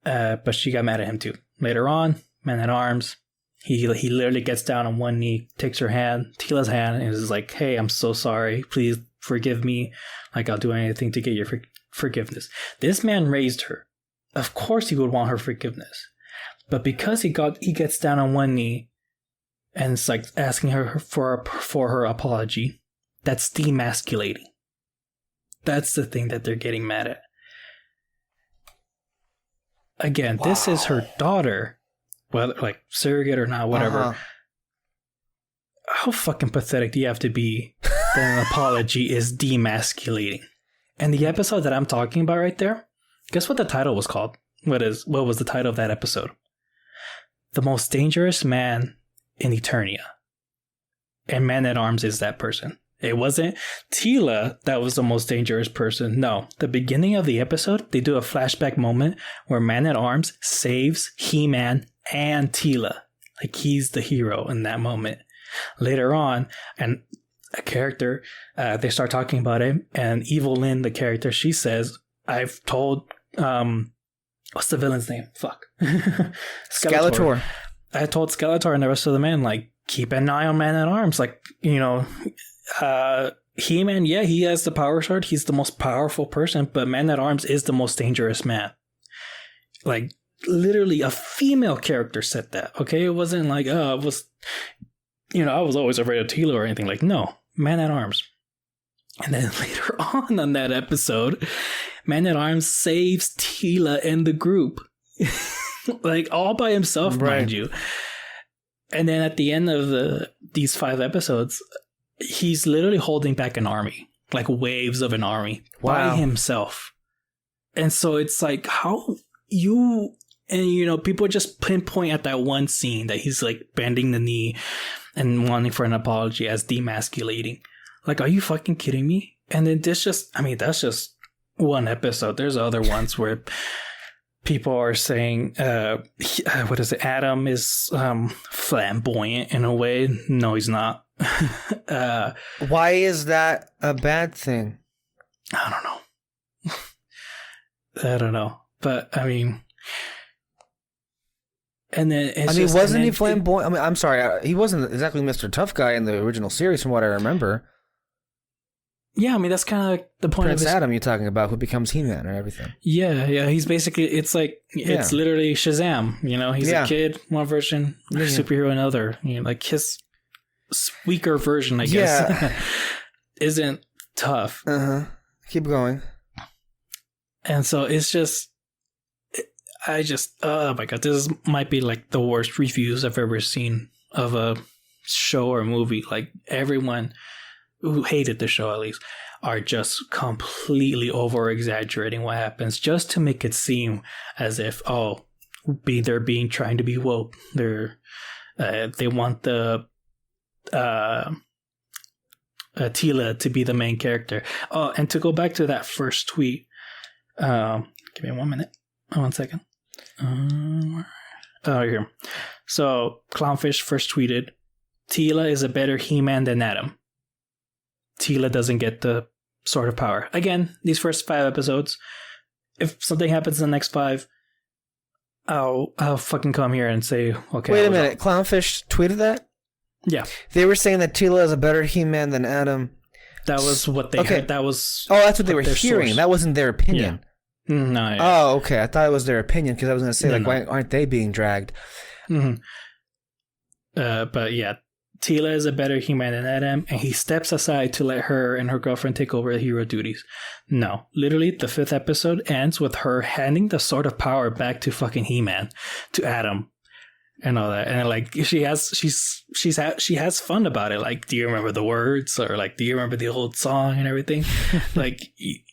but she got mad at him too. Later on, Man-at-Arms, he literally gets down on one knee, takes her hand, Teela's hand, and is like, "Hey, I'm so sorry. Please forgive me. Like, I'll do anything to get your forgiveness." This man raised her. Of course, he would want her forgiveness. But because he gets down on one knee and it's like asking her for her apology, that's demasculating. That's the thing that they're getting mad at. Again, wow. This is her daughter, whether like surrogate or not, whatever. Uh-huh. How fucking pathetic do you have to be that an apology is demasculating? And the episode that I'm talking about right there, guess what the title was called? What was the title of that episode? The Most Dangerous Man in Eternia. And Man-at-Arms is that person. It wasn't Teela that was the most dangerous person. No, the beginning of the episode, they do a flashback moment where Man-at-Arms saves He-Man and Teela. Like, he's the hero in that moment. Later on, and a character, they start talking about him, and Evil Lynn, the character, she says, "I've told, what's the villain's name? Fuck. Skeletor. I told Skeletor and the rest of the men, like, keep an eye on Man-at-Arms. Like, He-Man, yeah, he has the power sword. He's the most powerful person, but Man-at-Arms is the most dangerous man." Like, literally a female character said that, okay? It wasn't like, I was always afraid of Teela or anything. Like, no, Man-at-Arms. And then later on that episode, Man-at-Arms saves Teela and the group. Like, all by himself, right. Mind you. And then at the end of these 5 episodes, he's literally holding back an army. Like, waves of an army. Wow. By himself. And so it's like, how you... And, people just pinpoint at that one scene that he's, like, bending the knee and wanting for an apology as demasculating. Like, are you fucking kidding me? And then that's just one episode. There's other ones where people are saying, what is it? Adam is flamboyant in a way. No, he's not. Why is that a bad thing? I don't know. But, I mean... And then wasn't he flamboyant? I'm sorry, he wasn't exactly Mr. Tough Guy in the original series, from what I remember. Yeah, I mean, that's kind of like the point Prince of Adam you're talking about, who becomes He-Man and everything. Yeah, he's basically, it's like, it's literally Shazam, he's a kid, one version, superhero another, like his weaker version, I guess, isn't tough. Keep going. And so it's just, oh my god, this might be like the worst reviews I've ever seen of a show or movie. Like, everyone who hated the show, at least, are just completely over exaggerating what happens just to make it seem as if, they're trying to be woke. They want the Tila to be the main character. Oh, and to go back to that first tweet, give me 1 minute. 1 second. Here. So Clownfish first tweeted, Tila is a better He-Man than Adam. Tila doesn't get the Sword of Power. Again, these first 5 episodes, if something happens in the next 5, I'll fucking come here and say, okay. Wait a minute, Clownfish tweeted that? Yeah. They were saying that Tila is a better He-Man than Adam. That was what they heard. That was... Oh, that's what they were hearing. Source. That wasn't their opinion. Yeah. No, yeah. Oh, okay. I thought it was their opinion because I was going to say, why aren't they being dragged? Mm-hmm. But yeah, Tila is a better He-Man than Adam, and he steps aside to let her and her girlfriend take over the hero duties. No, literally, the 5th episode ends with her handing the Sword of Power back to fucking He-Man, to Adam, and all that. And like she has fun about it. Like, do you remember the words, or like, do you remember the old song and everything? Like,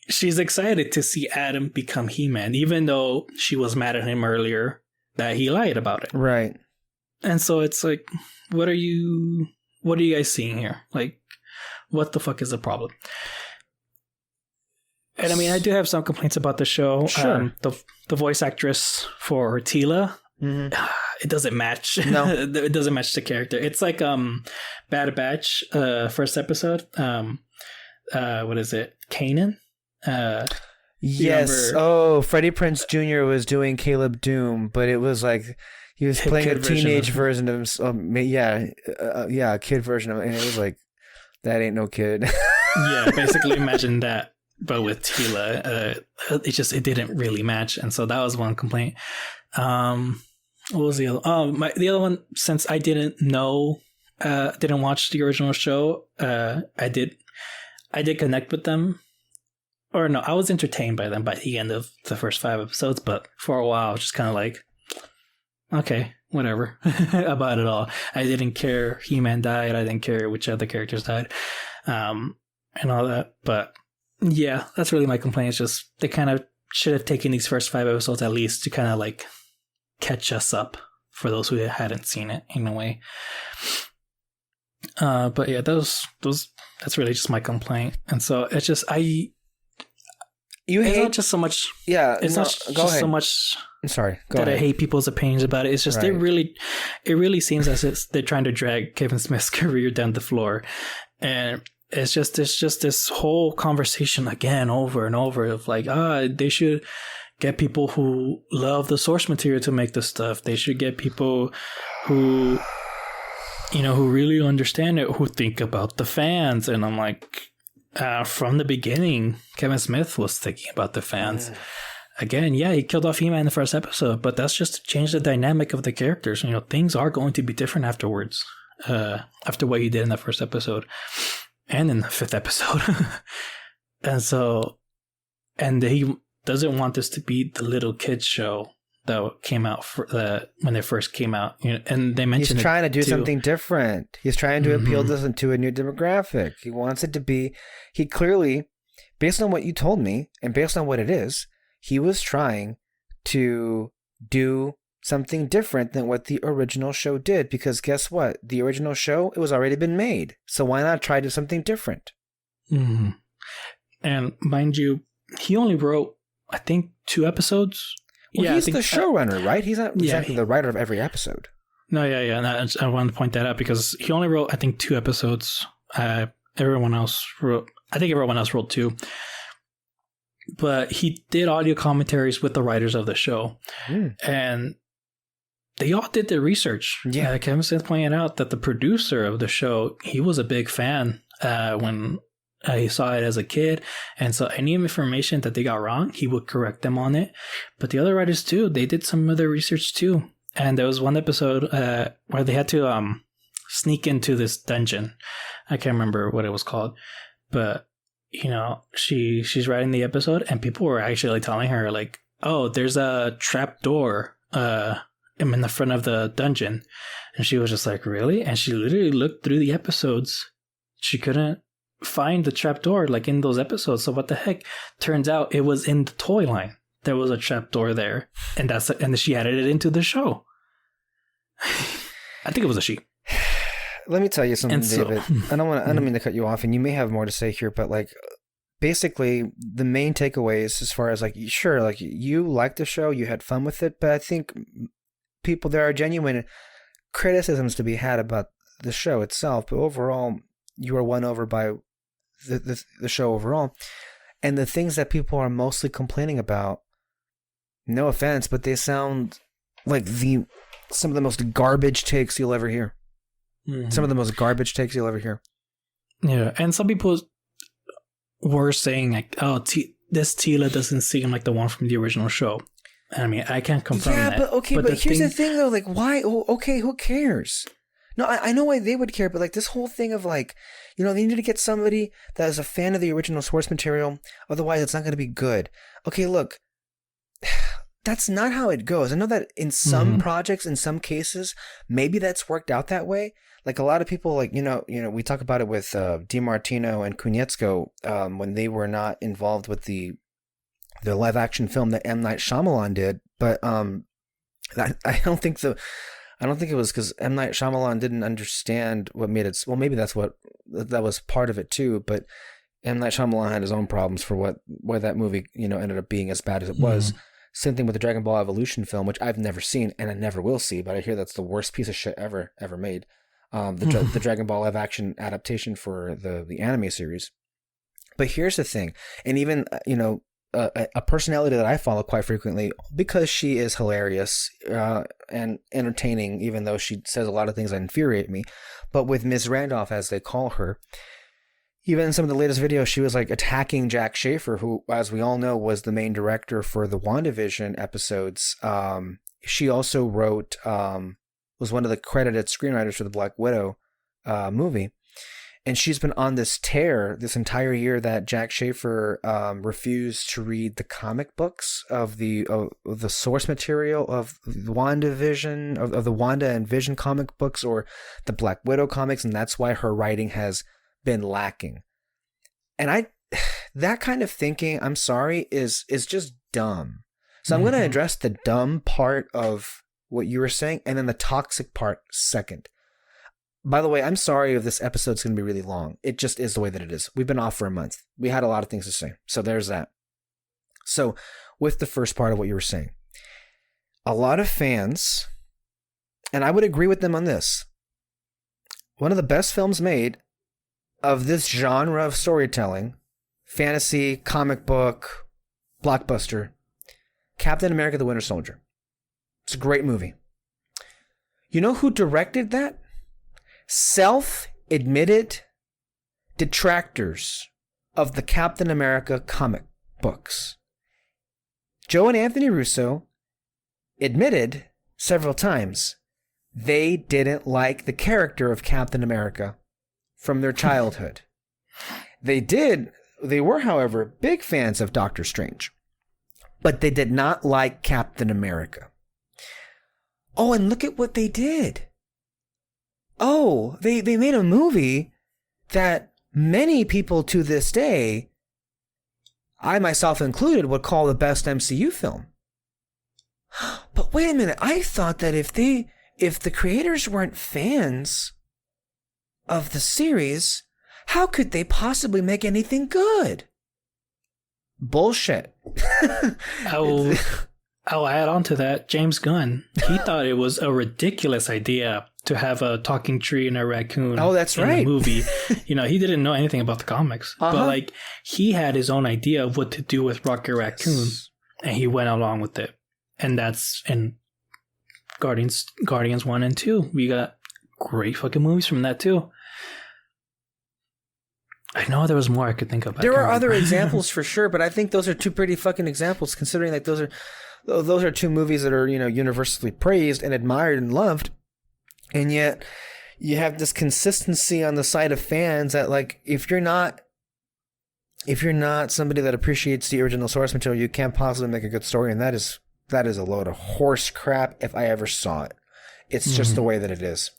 she's excited to see Adam become He-Man, even though she was mad at him earlier that he lied about it. Right. And so it's like, what are you guys seeing here? Like, what the fuck is the problem? And I mean, I do have some complaints about the show. Sure. The voice actress for Tila, it doesn't match. No. It doesn't match the character. It's like Bad Batch, first episode. What is it? Kanan? Yes. Oh, Freddie Prinze Jr. was doing Caleb Doom, but it was like he was playing a teenage version of himself. A kid version of it, and it was like, that ain't no kid. Yeah, basically imagine that, but with Tila. It didn't really match, and so that was one complaint. What was the other? The other one, since I didn't watch the original show, I did connect with them. Or no, I was entertained by them by the end of the first 5 episodes, but for a while I was just kind of like, okay, whatever about it all. I didn't care He-Man died. I didn't care which other characters died, and all that. But yeah, that's really my complaint. It's just they kind of should have taken these first 5 episodes at least to kind of like catch us up for those who hadn't seen it in a way. But yeah, that's really just my complaint. And so it's just it's not just so much. Yeah, it's not just so much. I'm sorry. I hate people's opinions about it. It's just it really seems as if they're trying to drag Kevin Smith's career down the floor, and it's just this whole conversation again over and over of like, they should get people who love the source material to make this stuff. They should get people who, who really understand it, who think about the fans. And I'm like, from the beginning, Kevin Smith was thinking about the fans. Again, yeah, he killed off He-Man in the first episode, but that's just to change the dynamic of the characters. Things are going to be different afterwards, after what he did in the first episode and in the 5th episode. And he doesn't want this to be the little kids show that came out when they first came out. And they mentioned he's trying to do something different. He's trying to appeal to a new demographic. He wants it to be. He clearly, based on what you told me and based on what it is, he was trying to do something different than what the original show did. Because guess what? The original show, it was already been made. So why not try to do something different? Mm-hmm. And mind you, he only wrote, I think, 2 episods. Well, he's the showrunner, right? He's not exactly the writer of every episode. No, yeah. And I wanted to point that out because he only wrote, I think, 2 episodes. Everyone else wrote 2. But he did audio commentaries with the writers of the show. And they all did their research. Yeah. Kevin Smith pointed out that the producer of the show, he was a big fan when he saw it as a kid. And so any information that they got wrong, he would correct them on it. But the other writers too, they did some of their research too. And there was one episode where they had to sneak into this dungeon. I can't remember what it was called. But, she's writing the episode and people were actually telling her like, oh, there's a trap door in the front of the dungeon. And she was just like, really? And she literally looked through the episodes. She couldn't find the trapdoor like in those episodes. So what the heck? Turns out it was in the toy line. There was a trapdoor there, and she added it into the show. I think it was a she. let me tell you something, And so- David. I don't mean to cut you off, and you may have more to say here, but like, basically, the main takeaways as far as like, sure, like you liked the show, you had fun with it, but I think there are genuine criticisms to be had about the show itself, but overall, you are won over by the show overall, and the things that people are mostly complaining about. No offense, but they sound like some of the most garbage takes you'll ever hear. Mhm. Some of the most garbage takes you'll ever hear. Yeah, and some people were saying like, "Oh, this Tila doesn't seem like the one from the original show." I mean, I can't confirm that. Yeah, but here's the thing though. Like, why? Oh, okay, who cares? No, I know why they would care, but like this whole thing of like, they need to get somebody that is a fan of the original source material. Otherwise, it's not going to be good. Okay, look. That's not how it goes. I know that in some projects, in some cases, maybe that's worked out that way. Like a lot of people, like, we talk about it with DiMartino and Konietzko when they were not involved with the live action film that M. Night Shyamalan did. But I don't think it was because M. Night Shyamalan didn't understand what made it. Well, maybe that was part of it too. But M. Night Shyamalan had his own problems for why that movie ended up being as bad as it was. Same thing with the Dragon Ball Evolution film, which I've never seen and I never will see, but I hear that's the worst piece of shit ever made. The Dragon Ball live action adaptation for the anime series. But here's the thing, and even a personality that I follow quite frequently because she is hilarious and entertaining, even though she says a lot of things that infuriate me. But with Ms. Randolph, as they call her, even in some of the latest videos, she was like attacking Jack Schaefer, who, as we all know, was the main director for the WandaVision episodes. She also was one of the credited screenwriters for the Black Widow movie. And she's been on this tear this entire year that Jack Schaefer refused to read the comic books of the source material of the WandaVision, of the Wanda and Vision comic books or the Black Widow comics, and that's why her writing has been lacking. And that kind of thinking, I'm sorry, is just dumb. So I'm going to address the dumb part of what you were saying and then the toxic part second. By the way, I'm sorry if this episode's going to be really long. It just is the way that it is. We've been off for a month. We had a lot of things to say. So there's that. So with the first part of what you were saying, a lot of fans, and I would agree with them on this, one of the best films made of this genre of storytelling, fantasy, comic book, blockbuster, Captain America the Winter Soldier. It's a great movie. You know who directed that? Self-admitted detractors of the Captain America comic books. Joe and Anthony Russo admitted several times they didn't like the character of Captain America from their childhood. They were, however, big fans of Doctor Strange, but they did not like Captain America. Oh, and look at what they did. Oh, they made a movie that many people to this day, I myself included, would call the best MCU film. But wait a minute, I thought that if the creators weren't fans of the series, how could they possibly make anything good? Bullshit. I'll add on to that. James Gunn, he thought it was a ridiculous idea to have a talking tree and a raccoon. Oh, that's in right. The movie. He didn't know anything about the comics, but he had his own idea of what to do with Rocket Raccoon, and he went along with it. And that's in Guardians 1 and 2. We got great fucking movies from that too. I know there was more I could think of. There are other examples for sure, but I think those are two pretty fucking examples, considering like those are two movies that are, universally praised and admired and loved. And yet you have this consistency on the side of fans that, like, if you're not somebody that appreciates the original source material, you can't possibly make a good story. And that is a load of horse crap if I ever saw it. It's just the way that it is.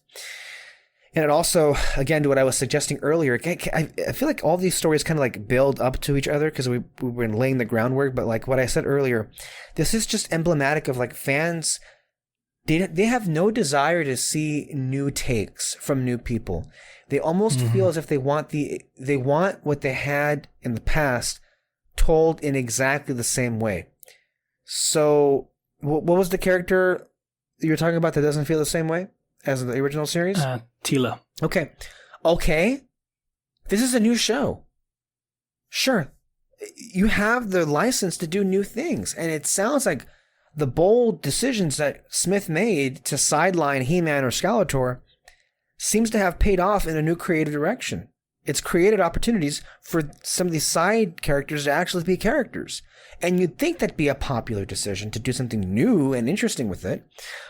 And it also, again, to what I was suggesting earlier, I feel like all these stories kind of like build up to each other because we were laying the groundwork. But like what I said earlier, this is just emblematic of like fans they have no desire to see new takes from new people. They almost feel as if they want what they had in the past told in exactly the same way. So, what was the character you were talking about that doesn't feel the same way as the original series? Tila. Okay. This is a new show. Sure. You have the license to do new things, and it sounds like the bold decisions that Smith made to sideline He-Man or Skeletor seems to have paid off in a new creative direction. It's created opportunities for some of these side characters to actually be characters. And you'd think that'd be a popular decision to do something new and interesting with it.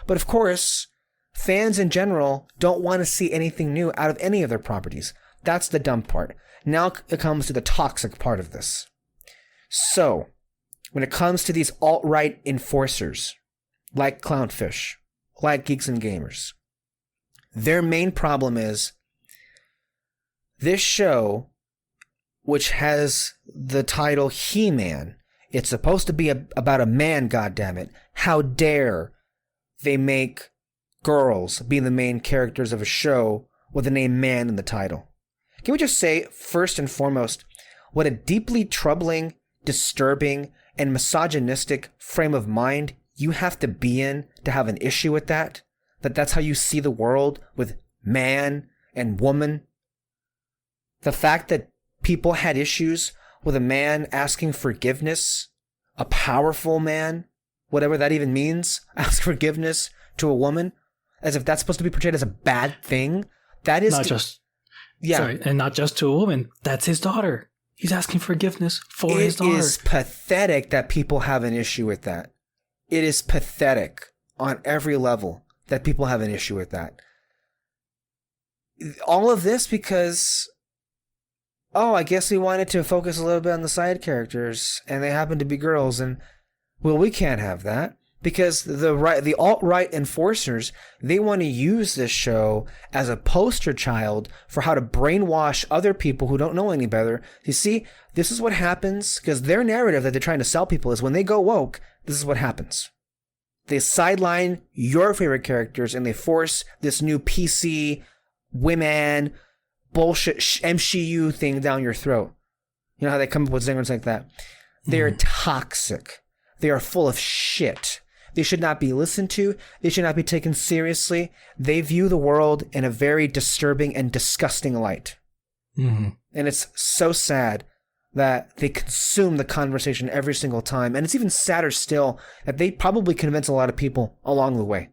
But of course, fans in general don't want to see anything new out of any of their properties. That's the dumb part. Now it comes to the toxic part of this. So, when it comes to these alt-right enforcers, like Clownfish, like Geeks and Gamers, their main problem is this show, which has the title He-Man, it's supposed to be about a man, goddammit. How dare they make girls be the main characters of a show with the name man in the title? Can we just say, first and foremost, what a deeply troubling, disturbing, and misogynistic frame of mind you have to be in to have an issue with that? That's how you see the world, with man and woman? The fact that people had issues with a man asking forgiveness, a powerful man, whatever that even means, ask forgiveness to a woman, as if that's supposed to be portrayed as a bad thing. That is and not just to a woman. That's his daughter. He's asking forgiveness for his daughter. It is pathetic that people have an issue with that. It is pathetic on every level that people have an issue with that. All of this because, I guess we wanted to focus a little bit on the side characters, and they happen to be girls, and, well, we can't have that. Because the alt-right enforcers, they want to use this show as a poster child for how to brainwash other people who don't know any better. You see, this is what happens, because their narrative that they're trying to sell people is when they go woke, this is what happens. They sideline your favorite characters, and they force this new PC, women, bullshit MCU thing down your throat. You know how they come up with zingers like that? They are toxic. They are full of shit. They should not be listened to. They should not be taken seriously. They view the world in a very disturbing and disgusting light. And it's so sad that they consume the conversation every single time. And it's even sadder still that they probably convince a lot of people along the way,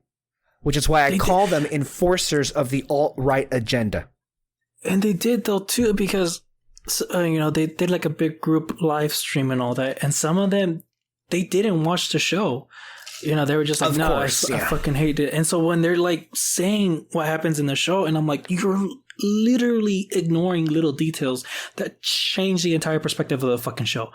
which is why I call them enforcers of the alt-right agenda. And they did, though, too, because, they did like a big group live stream and all that. And some of them, they didn't watch the show. They were just like, I fucking hate it. And so when they're like saying what happens in the show, and I'm like, you're literally ignoring little details that change the entire perspective of the fucking show.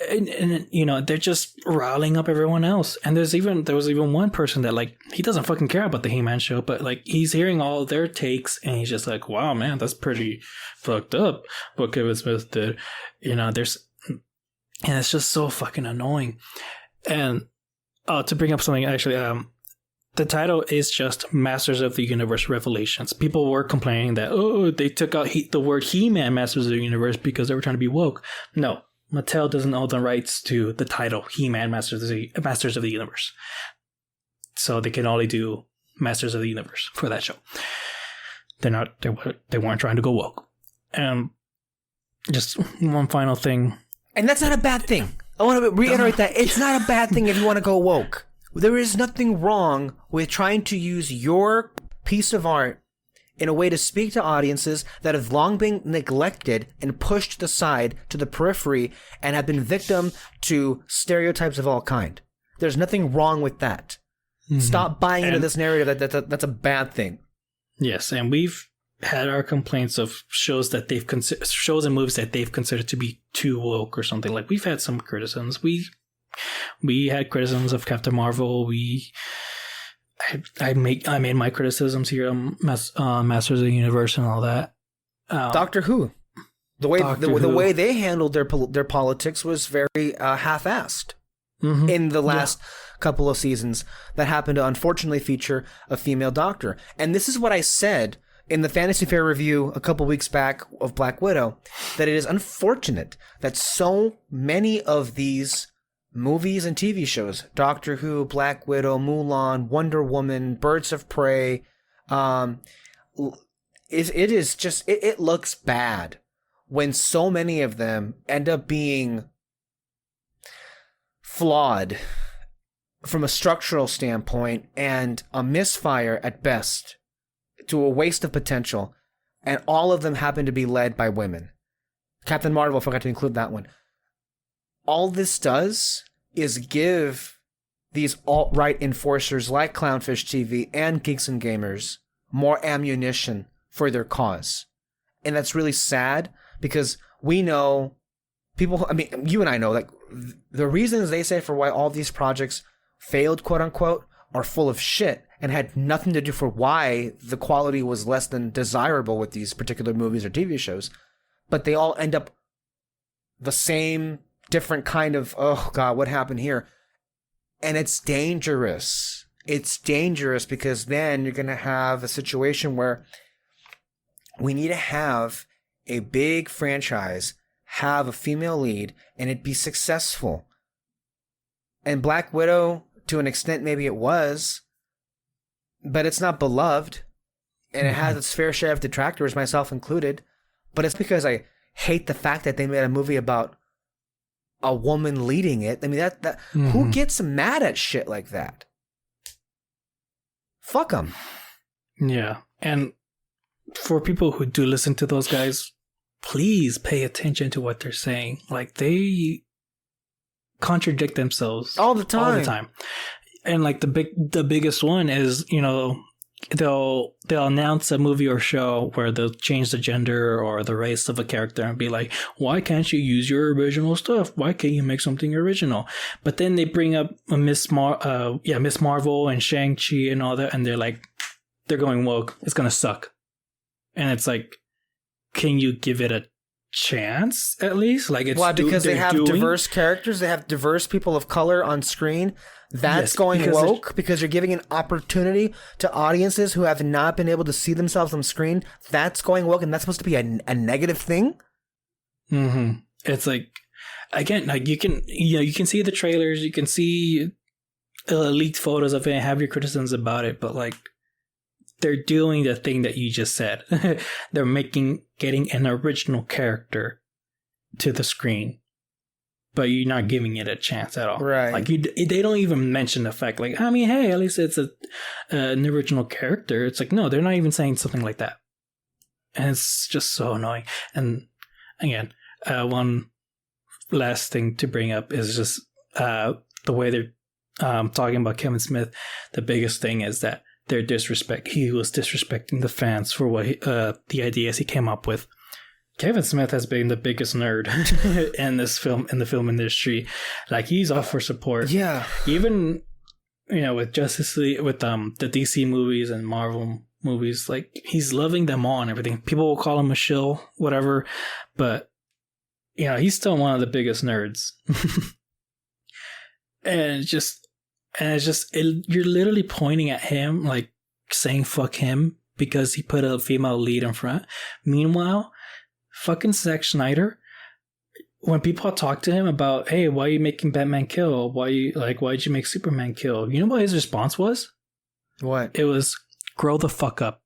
And they're just riling up everyone else. And there was even one person that, like, he doesn't fucking care about the He-Man show, but like he's hearing all their takes and he's just like, wow, man, that's pretty fucked up what Kevin Smith did. And it's just so fucking annoying. And to bring up something, actually, the title is just Masters of the Universe Revelations. People were complaining that, they took out the word He-Man Masters of the Universe because they were trying to be woke. No, Mattel doesn't own the rights to the title He-Man Masters of the Universe. So they can only do Masters of the Universe for that show. They weren't trying to go woke. And just one final thing. And that's not a bad thing. I want to reiterate that. It's not a bad thing if you want to go woke. There is nothing wrong with trying to use your piece of art in a way to speak to audiences that have long been neglected and pushed aside to the periphery and have been victim to stereotypes of all kind. There's nothing wrong with that. Stop buying into this narrative that's a bad thing. Yes, and we've had our complaints of shows that shows and movies that they've considered to be too woke or something. Like, we've had some criticisms. We had criticisms of Captain Marvel. I made my criticisms here on Masters of the Universe and all that. Doctor Who, the way they handled their politics was very half-assed. in the last couple of seasons that happened to unfortunately feature a female doctor. And this is what I said in the Fantasy Fair review a couple weeks back of Black Widow, that it is unfortunate that so many of these movies and TV shows, Doctor Who, Black Widow, Mulan, Wonder Woman, Birds of Prey, it looks bad when so many of them end up being flawed from a structural standpoint and a misfire at best, to a waste of potential, and all of them happen to be led by women. Captain Marvel, forgot to include that one. All this does is give these alt-right enforcers like Clownfish TV and Geeks and Gamers more ammunition for their cause. And that's really sad, because we know people, I mean, you and I know, like, the reasons they say for why all these projects failed, quote unquote, are full of shit and had nothing to do for why the quality was less than desirable with these particular movies or TV shows. But they all end up the same, different kind of, oh God, what happened here? And it's dangerous. It's dangerous, because then you're going to have a situation where we need to have a big franchise have a female lead and it be successful. And Black Widow, to an extent, maybe it was, but it's not beloved, and it has its fair share of detractors, myself included. But it's because I hate the fact that they made a movie about a woman leading it. I mean, who gets mad at shit like that? Fuck them. Yeah, and for people who do listen to those guys, please pay attention to what they're saying. Like, they contradict themselves all the time. And like the biggest one is, you know, they'll announce a movie or show where they'll change the gender or the race of a character and be like, why can't you use your original stuff? Why can't you make something original? But then they bring up Miss Marvel and Shang-Chi and all that, and they're like, they're going woke, it's gonna suck. And it's like, can you give it a chance at least? Like, it's because they have diverse characters, they have diverse people of color on screen. That's going woke, because you're giving an opportunity to audiences who have not been able to see themselves on screen. That's going woke, and that's supposed to be a negative thing. It's like, again, like, you can see the trailers, you can see leaked photos of it and have your criticisms about it, but like, they're doing the thing that you just said. They're getting an original character to the screen, but you're not giving it a chance at all. Right. Like, they don't even mention the fact, like, I mean, hey, at least it's an original character. It's like, no, they're not even saying something like that. And it's just so annoying. And again, one last thing to bring up is just the way they're talking about Kevin Smith. The biggest thing is that he was disrespecting the fans for what the ideas he came up with. Kevin Smith has been the biggest nerd in the film industry. Like, he's all for support. Yeah. Even, you know, with Justice League, with the DC movies and Marvel movies, like, he's loving them all and everything. People will call him a shill, whatever, but, you know, he's still one of the biggest nerds. And you're literally pointing at him, like, saying fuck him because he put a female lead in front. Meanwhile, fucking Zack Snyder, when people talk to him about, hey, why are you making Batman kill? Why'd you make Superman kill? You know what his response was? What? It was, grow the fuck up.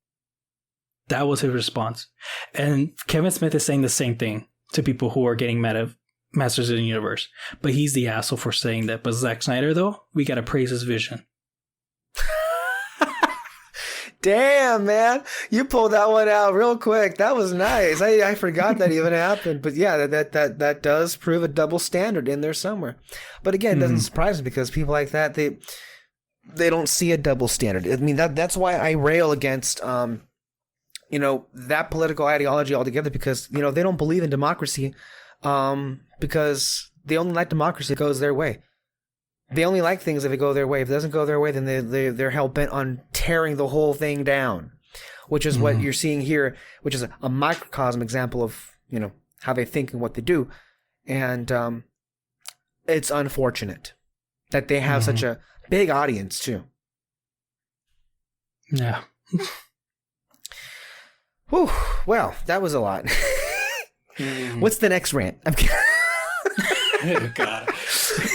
That was his response. And Kevin Smith is saying the same thing to people who are getting mad at Masters of the Universe. But he's the asshole for saying that. But Zack Snyder, though, we gotta praise his vision. Damn, man. You pulled that one out real quick. That was nice. I forgot that even happened. But yeah, that does prove a double standard in there somewhere. But again, it doesn't surprise me, because people like that, they don't see a double standard. I mean, that's why I rail against that political ideology altogether, because, you know, they don't believe in democracy, because they only like democracy if it goes their way. They only like things if it go their way. If it doesn't go their way, then they're hell-bent on tearing the whole thing down, which is what you're seeing here, which is a microcosm example of, you know, how they think and what they do. And it's unfortunate. that they have such a big audience too. Yeah. Whew, well, that was a lot. What's the next rant? I'm kidding. Oh, God.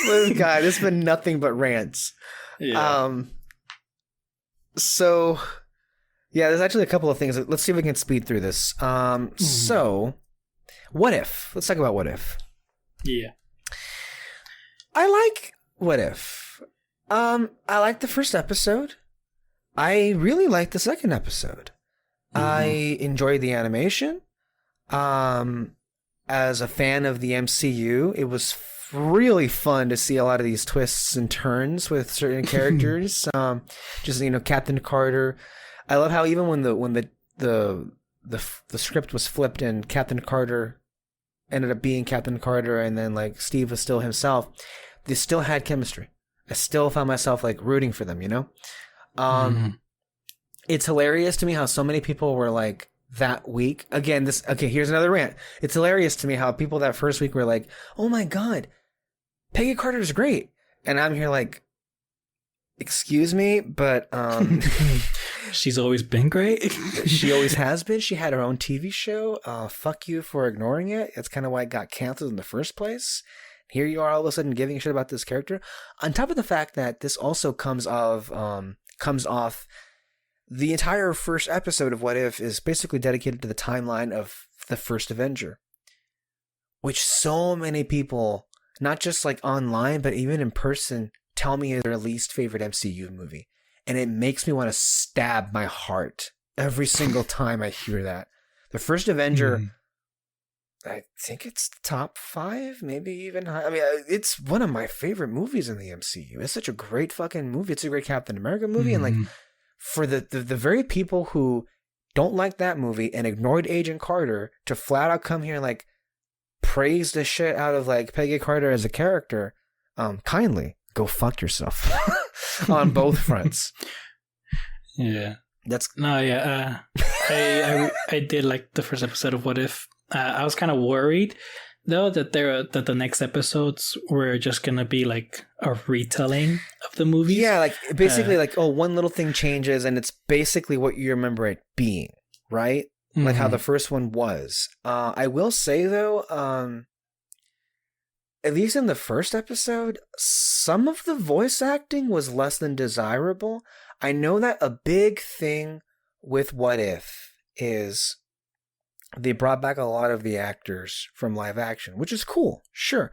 Oh, God, it's been nothing but rants. Yeah. So, yeah, there's actually a couple of things. Let's see if we can speed through this. So, What If? Let's talk about What If. Yeah. I like What If. I like the first episode. I really like the second episode. I enjoyed the animation. As a fan of the MCU, it was really fun to see a lot of these twists and turns with certain characters. Just Captain Carter. I love how even when the script was flipped and Captain Carter ended up being Captain Carter, and then like Steve was still himself, they still had chemistry. I still found myself like rooting for them. It's hilarious to me how so many people were like that week. Again, here's another rant. It's hilarious to me how people that first week were like, "Oh my God, Peggy Carter's great," and I'm here like, "Excuse me, but she's always been great." She always has been. She had her own TV show. Fuck you for ignoring it. That's kind of why it got canceled in the first place. Here you are all of a sudden giving a shit about this character. On top of the fact that this also comes off the entire first episode of What If is basically dedicated to the timeline of the first Avenger, which so many people, not just like online, but even in person, tell me is their least favorite MCU movie. And it makes me want to stab my heart every single time I hear that. The first Avenger, I think it's top 5, maybe even high. I mean, it's one of my favorite movies in the MCU. It's such a great fucking movie. It's a great Captain America movie. And like, for the very people who don't like that movie and ignored Agent Carter to flat out come here and like praise the shit out of like Peggy Carter as a character, kindly go fuck yourself on both fronts. Yeah. I did like the first episode of What If. I was kind of worried though that the next episodes were just gonna be like a retelling of the movies. Yeah, like basically one little thing changes and it's basically what you remember it being, right? Like how the first one was. I will say though, at least in the first episode, some of the voice acting was less than desirable. I know that a big thing with What If is they brought back a lot of the actors from live action, which is cool, sure.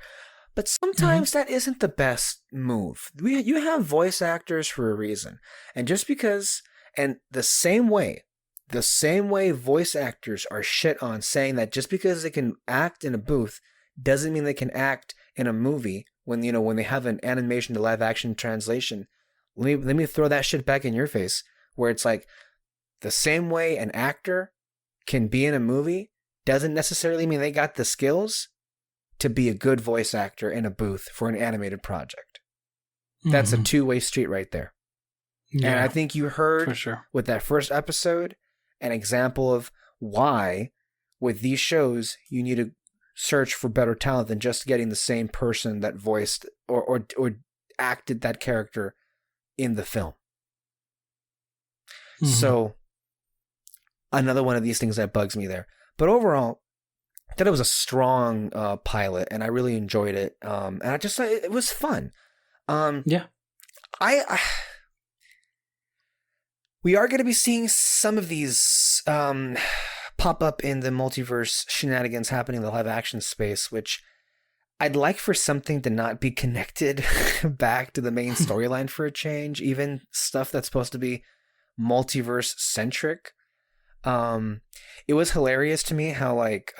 But sometimes that isn't the best move. You have voice actors for a reason. And just because, and the same way voice actors are shit on saying that just because they can act in a booth doesn't mean they can act in a movie when they have an animation to live action translation. Let me throw that shit back in your face, where it's like the same way an actor can be in a movie doesn't necessarily mean they got the skills to be a good voice actor in a booth for an animated project. That's a two-way street right there. Yeah, and I think you heard for sure with that first episode an example of why with these shows you need to search for better talent than just getting the same person that voiced or acted that character in the film. So another one of these things that bugs me there. But overall, I thought it was a strong pilot, and I really enjoyed it. And I just thought it was fun. Yeah. We are going to be seeing some of these pop up in the multiverse shenanigans happening in the live action space, which I'd like for something to not be connected back to the main storyline for a change, even stuff that's supposed to be multiverse centric. It was hilarious to me how like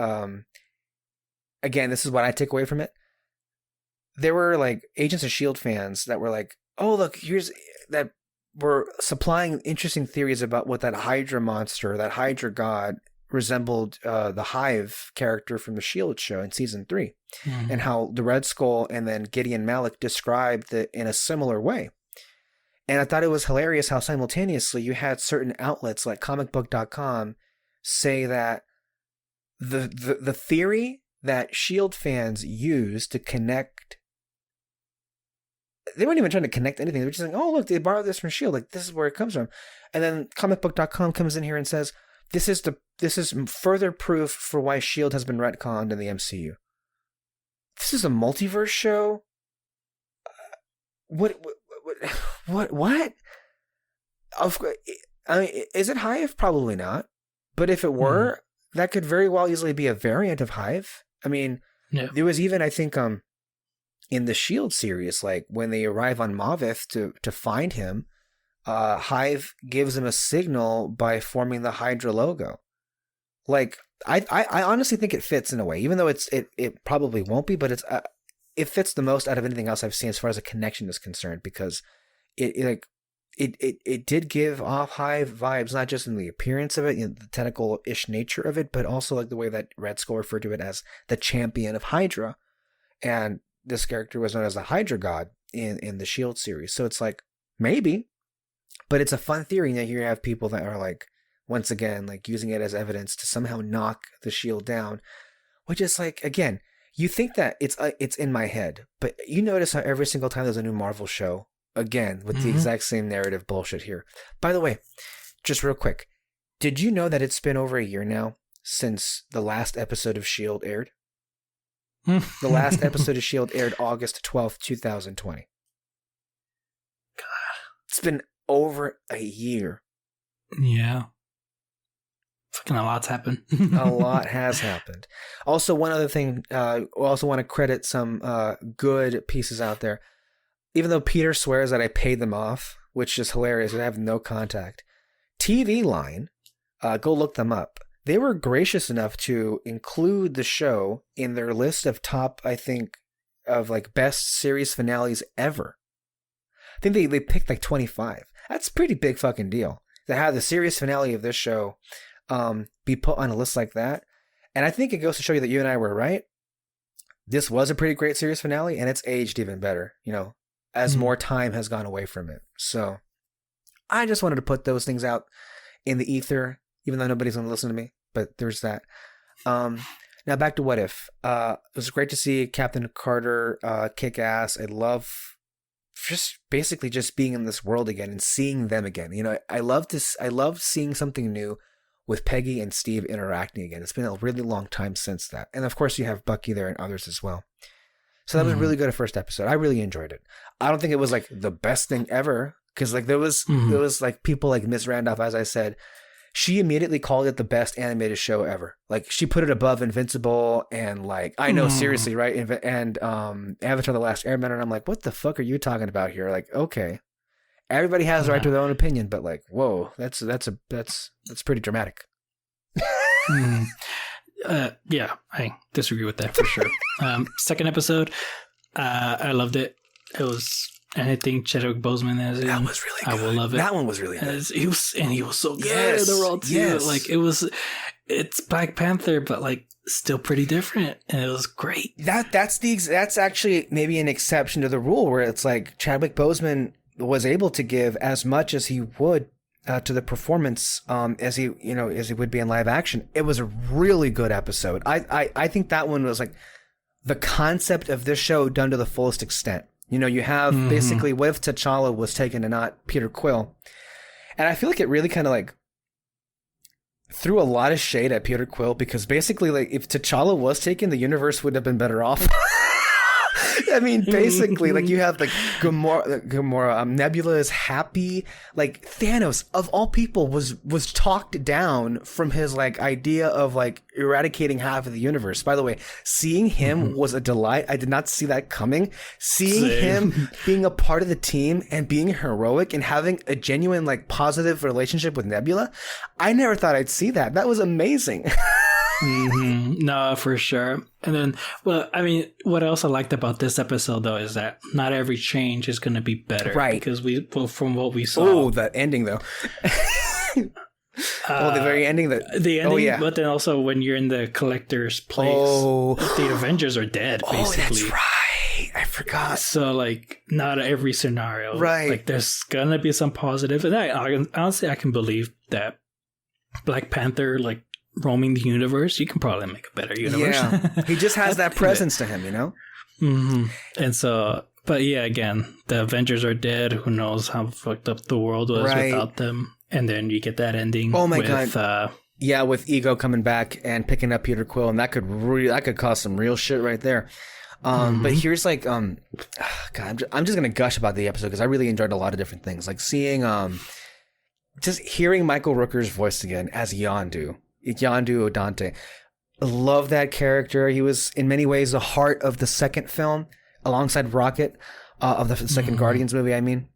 again, this is what I take away from it. There were like Agents of S.H.I.E.L.D. fans that were like, oh look, here's that were supplying interesting theories about what that Hydra monster, that Hydra god resembled the Hive character from the S.H.I.E.L.D. show in season 3, and how the Red Skull and then Gideon Malik described it in a similar way. And I thought it was hilarious how simultaneously you had certain outlets like comicbook.com say that the theory that S.H.I.E.L.D. fans use to connect they weren't even trying to connect anything. They were just like, oh, look, they borrowed this from S.H.I.E.L.D. Like, this is where it comes from. And then comicbook.com comes in here and says, this is further proof for why S.H.I.E.L.D. has been retconned in the MCU. This is a multiverse show? What? I mean, is it Hive? Probably not. But if it were, that could very well easily be a variant of Hive. I mean, there was even, I think, in the S.H.I.E.L.D. series, like when they arrive on Mavith to find him, Hive gives him a signal by forming the Hydra logo. Like, I honestly think it fits in a way, even though it probably won't be, but it fits the most out of anything else I've seen as far as a connection is concerned, because it did give off Hive vibes, not just in the appearance of it, the tentacle-ish nature of it, but also like the way that Red Skull referred to it as the champion of Hydra, and this character was known as the Hydra God in the S.H.I.E.L.D. series. So it's like, maybe, but it's a fun theory that you have people that are like, once again, like using it as evidence to somehow knock the S.H.I.E.L.D. down, which is like, again, you think that it's in my head, but you notice how every single time there's a new Marvel show, again, with the exact same narrative bullshit here. By the way, just real quick, did you know that it's been over a year now since the last episode of S.H.I.E.L.D. aired? The last episode of S.H.I.E.L.D. aired August 12th, 2020. God. It's been over a year. Yeah. Fucking a lot's happened. A lot has happened. Also, one other thing, I also want to credit some good pieces out there. Even though Peter swears that I paid them off, which is hilarious, I have no contact. TV Line, go look them up. They were gracious enough to include the show in their list of top, I think, of like best series finales ever. I think they picked like 25. That's a pretty big fucking deal to have the series finale of this show be put on a list like that. And I think it goes to show you that you and I were right. This was a pretty great series finale, and it's aged even better, as more time has gone away from it. So I just wanted to put those things out in the ether, even though nobody's going to listen to me, but there's that. Now back to What If. It was great to see Captain Carter kick ass. I love just basically just being in this world again and seeing them again. I love seeing something new with Peggy and Steve interacting again. It's been a really long time since that. And of course you have Bucky there and others as well. So that was really good, a first episode. I really enjoyed it. I don't think it was like the best thing ever, because like there was like people like Ms. Randolph, as I said, she immediately called it the best animated show ever. Like she put it above Invincible and like, I know, seriously, right? And Avatar: The Last Airbender. And I'm like, what the fuck are you talking about here? Like, okay, everybody has the right to their own opinion, but like, whoa, that's pretty dramatic. Yeah, I disagree with that for sure. Second episode, I loved it. It was anything Chadwick Boseman as in. That was really good. I will love it. That one was really good. He was so good. Yes, Overall too. yes. Like it's Black Panther, but like still pretty different, and it was great. That's actually maybe an exception to the rule, where it's like Chadwick Boseman was able to give as much as he would to the performance as he would be in live action. It was a really good episode. I think that one was like the concept of this show done to the fullest extent. You have basically, what if T'Challa was taken and not Peter Quill? And I feel like it really kind of like threw a lot of shade at Peter Quill, because basically, like, if T'Challa was taken, the universe would have been better off. I mean, basically, like, you have like Gamora, Nebula is happy. Like, Thanos, of all people, was talked down from his like idea of like eradicating half of the universe. By the way, seeing him was a delight. I did not see that coming. Seeing him being a part of the team and being heroic and having a genuine like positive relationship with Nebula, I never thought I'd see that. That was amazing. No, for sure. And then, well, I mean, what else I liked about this episode, though, is that not every change is going to be better. Right. Because from what we saw. Oh, that ending, though. The very ending. The ending, but then also when you're in the collector's place, the Avengers are dead, basically. That's right. I forgot. So, like, not every scenario. Right. Like, there's going to be some positive. And honestly, I can believe that Black Panther, like, roaming the universe, you can probably make a better universe. Yeah, he just has that presence to him, And so But yeah, again, the Avengers are dead. Who knows how fucked up the world was without them? And then you get that ending. Oh my god! Yeah, with Ego coming back and picking up Peter Quill, and that could cause some real shit right there. But here's like, God, I'm just gonna gush about the episode because I really enjoyed a lot of different things, like seeing, just hearing Michael Rooker's voice again as Yondu Odante. I love that character. He was in many ways the heart of the second film, alongside Rocket, of the second Guardians movie. I mean,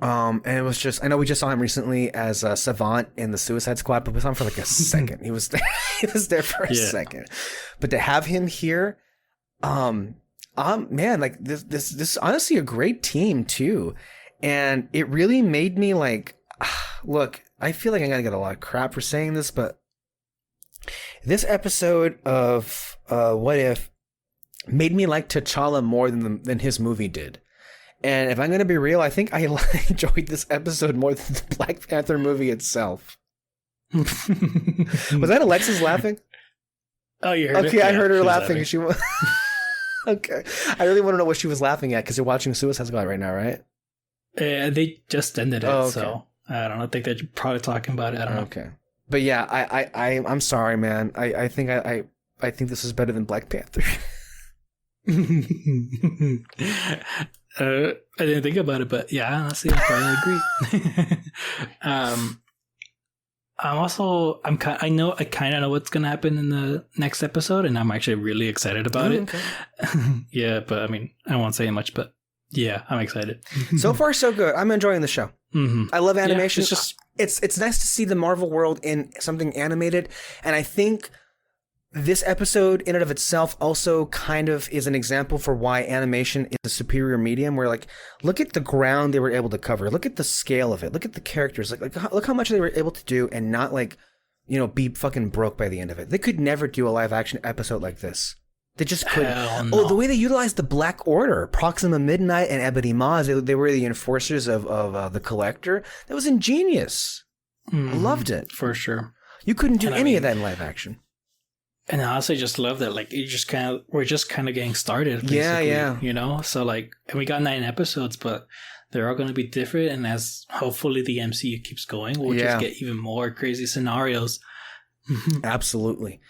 and it was just, I know we just saw him recently as Savant in the Suicide Squad, but we saw him for like a second. He was there for a second, but to have him here, man, like this is honestly a great team too, and it really made me like, look, I feel like I'm gonna get a lot of crap for saying this, but this episode of What If made me like T'Challa more than his movie did. And if I'm going to be real, I think I enjoyed this episode more than the Black Panther movie itself. Was that Alexis laughing? Oh, you heard it? Okay, I heard her laughing. She was... Okay. I really want to know what she was laughing at because you're watching Suicide Squad right now, right? They just ended it, so I don't know. I think they're probably talking about it. I don't know. Okay. But yeah, I'm sorry, man. I think I think this is better than Black Panther. I didn't think about it, but yeah, honestly, I probably agree. I know I kind of know what's gonna happen in the next episode, and I'm actually really excited about it. Okay. Yeah, but I mean, I won't say much, but yeah, I'm excited. So far, so good. I'm enjoying the show. I love animation. Yeah, it's nice to see the Marvel world in something animated, and I think this episode in and of itself also kind of is an example for why animation is a superior medium, where like, look at the ground they were able to cover, look at the scale of it, look at the characters, look how much they were able to do and not like, you know, be fucking broke by the end of it. They could never do a live action episode like this. They just couldn't. No. Oh, the way they utilized the Black Order, Proxima Midnight and Ebony Maw, they were the enforcers of the Collector. That was ingenious. I loved it. For sure. You couldn't do any of that in live action. And I also just love that, like, we're just kind of getting started. Basically, yeah. You know, so like, and we got 9 episodes, but they're all going to be different. And as hopefully the MCU keeps going, we'll just get even more crazy scenarios. Absolutely.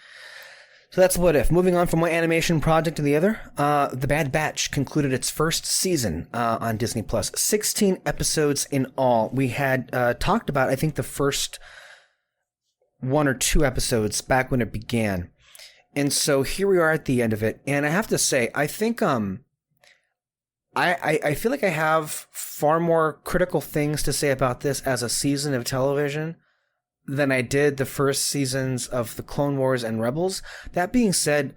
So that's What If. Moving on from one animation project to the other, The Bad Batch concluded its first season on Disney Plus. 16 episodes in all. We had talked about, I think, the first 1 or 2 episodes back when it began. And so here we are at the end of it. And I have to say, I think I feel like I have far more critical things to say about this as a season of television than I did the first seasons of the Clone Wars and Rebels. That being said,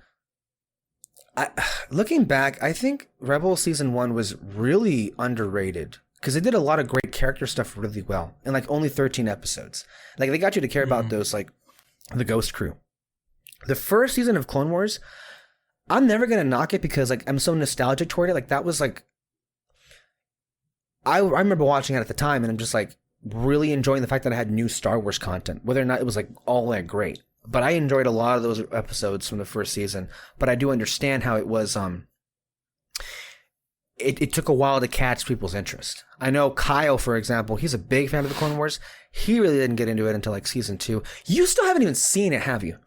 looking back, I think Rebels Season 1 was really underrated because they did a lot of great character stuff really well in like only 13 episodes. Like they got you to care about those, like the Ghost Crew. The first season of Clone Wars, I'm never going to knock it because like I'm so nostalgic toward it. Like that was like, I remember watching it at the time and I'm just like, really enjoying the fact that I had new Star Wars content, whether or not it was like all that great. But I enjoyed a lot of those episodes from the first season. But I do understand how it was. It took a while to catch people's interest. I know Kyle, for example, he's a big fan of the Clone Wars. He really didn't get into it until like season 2. You still haven't even seen it, have you?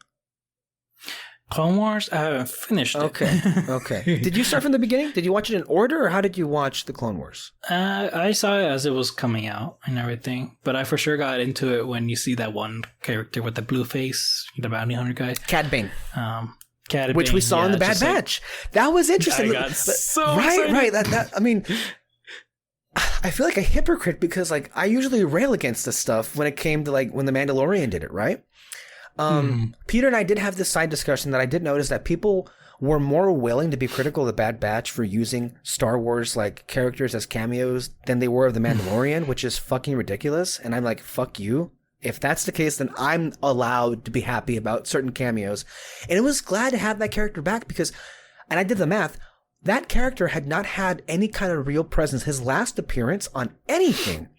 Clone Wars? I haven't finished it. Okay. Did you start from the beginning? Did you watch it in order, or how did you watch the Clone Wars? I saw it as it was coming out and everything, but I for sure got into it when you see that one character with the blue face, the bounty hunter guy. Cad Bane. Cad Which Bane, we saw in the Bad Batch. That was interesting. I got so excited. Right. That I mean, I feel like a hypocrite because like I usually rail against this stuff when it came to like when the Mandalorian did it, right? Peter and I did have this side discussion that I did notice that people were more willing to be critical of the Bad Batch for using Star Wars like characters as cameos than they were of the Mandalorian, which is fucking ridiculous. And I'm like, fuck you. If that's the case, then I'm allowed to be happy about certain cameos. And it was glad to have that character back because, and I did the math, that character had not had any kind of real presence. His last appearance on anything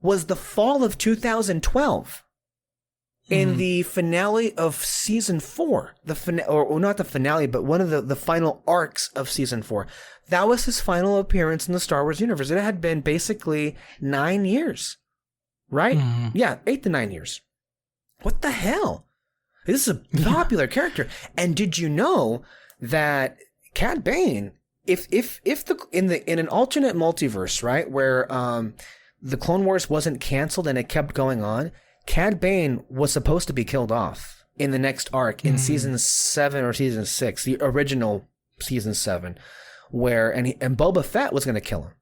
was the fall of 2012. in the finale of season 4, or not the finale, but one of the final arcs of season 4. That was his final appearance in the Star Wars universe. It had been basically 9 years, right? Yeah, 8 to 9 years. What the hell? This is a popular character. And did you know that Cad Bane, if in an alternate multiverse, right, where the Clone Wars wasn't canceled and it kept going on, Cad Bane was supposed to be killed off in the next arc in season 7 or season 6, the original season 7, where and Boba Fett was going to kill him.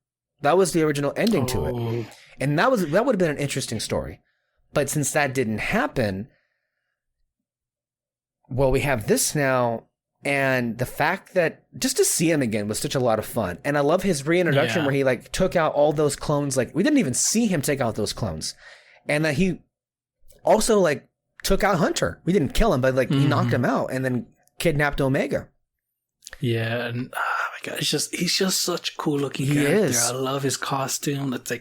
That was the original ending to it, and that would have been an interesting story. But since that didn't happen, well, we have this now, and the fact that just to see him again was such a lot of fun. And I love his reintroduction where he like took out all those clones. Like we didn't even see him take out those clones, and that he also like took out Hunter. We didn't kill him, but like he knocked him out and then kidnapped Omega. Yeah, and oh my god, he's just such a cool looking character. Is. I love his costume. It's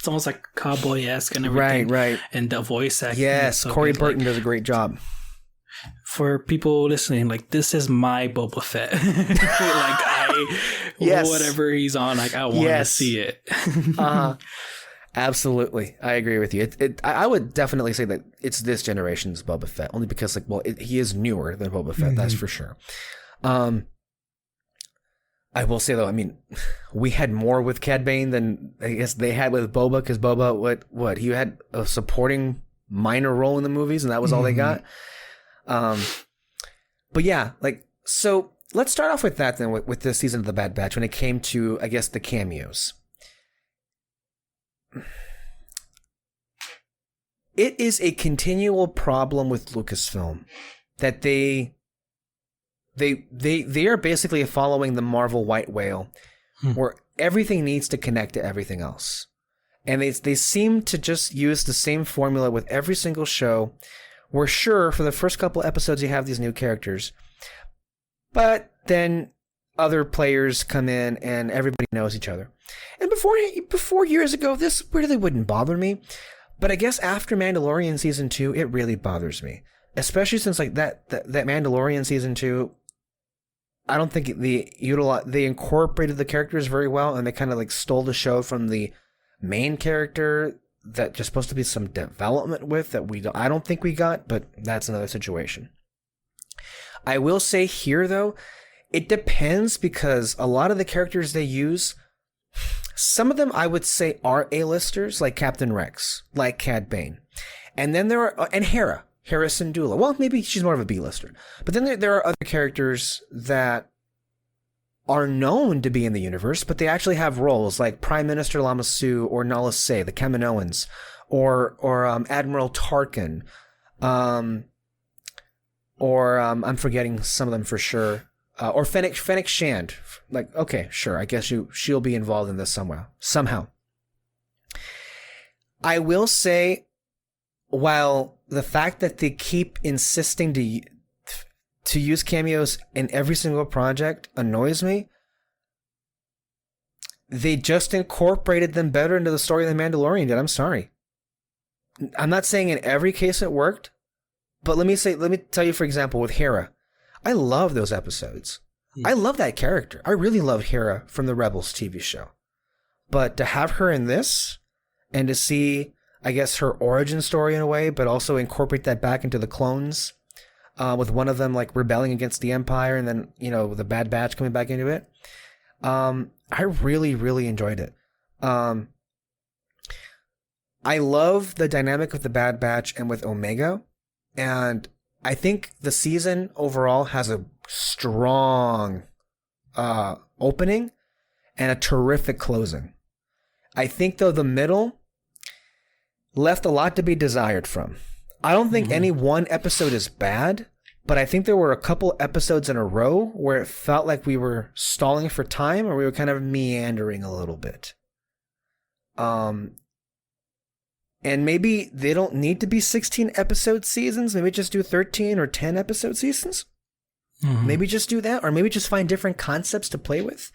almost like cowboy-esque and everything. Right. And the voice acting. Yes, so Corey good. Burton does a great job. For people listening, like this is my Boba Fett. Whatever he's on, like I want to see it. Absolutely, I agree with you. I would definitely say that it's this generation's Boba Fett, only because he is newer than Boba Fett. That's for sure. I will say though, I mean, we had more with Cad Bane than I guess they had with Boba, because Boba, what he had a supporting minor role in the movies, and that was all they got. But yeah, like, so let's start off with that then, with this season of The Bad Batch, when it came to, I guess, the cameos. It is a continual problem with Lucasfilm that they are basically following the Marvel white whale, where everything needs to connect to everything else. And they seem to just use the same formula with every single show. We're sure for the first couple episodes you have these new characters, but then other players come in and everybody knows each other. And before years ago, this really wouldn't bother me, but I guess after Mandalorian season 2, it really bothers me, especially since like that Mandalorian season 2, I don't think they incorporated the characters very well, and they kind of like stole the show from the main character that there's supposed to be some development with that I don't think we got, but that's another situation. I will say here though, it depends, because a lot of the characters they use, some of them I would say are A-listers, like Captain Rex, like Cad Bane. And then there are, and Hera Syndulla. Well, maybe she's more of a B-lister. But then there are other characters that are known to be in the universe, but they actually have roles, like Prime Minister Lama Su or Nala Se, the Kaminoans, or Admiral Tarkin, or I'm forgetting some of them for sure, or Fennec Shand. Like, okay, sure, I guess she'll be involved in this somehow. I will say, while the fact that they keep insisting to use cameos in every single project annoys me, they just incorporated them better into the story than Mandalorian did. I'm sorry. I'm not saying in every case it worked, but let me tell you, for example, with Hera, I love those episodes. I love that character. I really love Hera from the Rebels TV show. But to have her in this, and to see, I guess, her origin story in a way, but also incorporate that back into the clones, with one of them like rebelling against the Empire, and then, the Bad Batch coming back into it. I really, really enjoyed it. I love the dynamic with the Bad Batch and with Omega, and I think the season overall has a strong opening and a terrific closing. I think, though, the middle left a lot to be desired from. I don't think any one episode is bad, but I think there were a couple episodes in a row where it felt like we were stalling for time, or we were kind of meandering a little bit. And maybe they don't need to be 16 episode seasons. Maybe just do 13 or 10 episode seasons. Maybe just do that, or maybe just find different concepts to play with.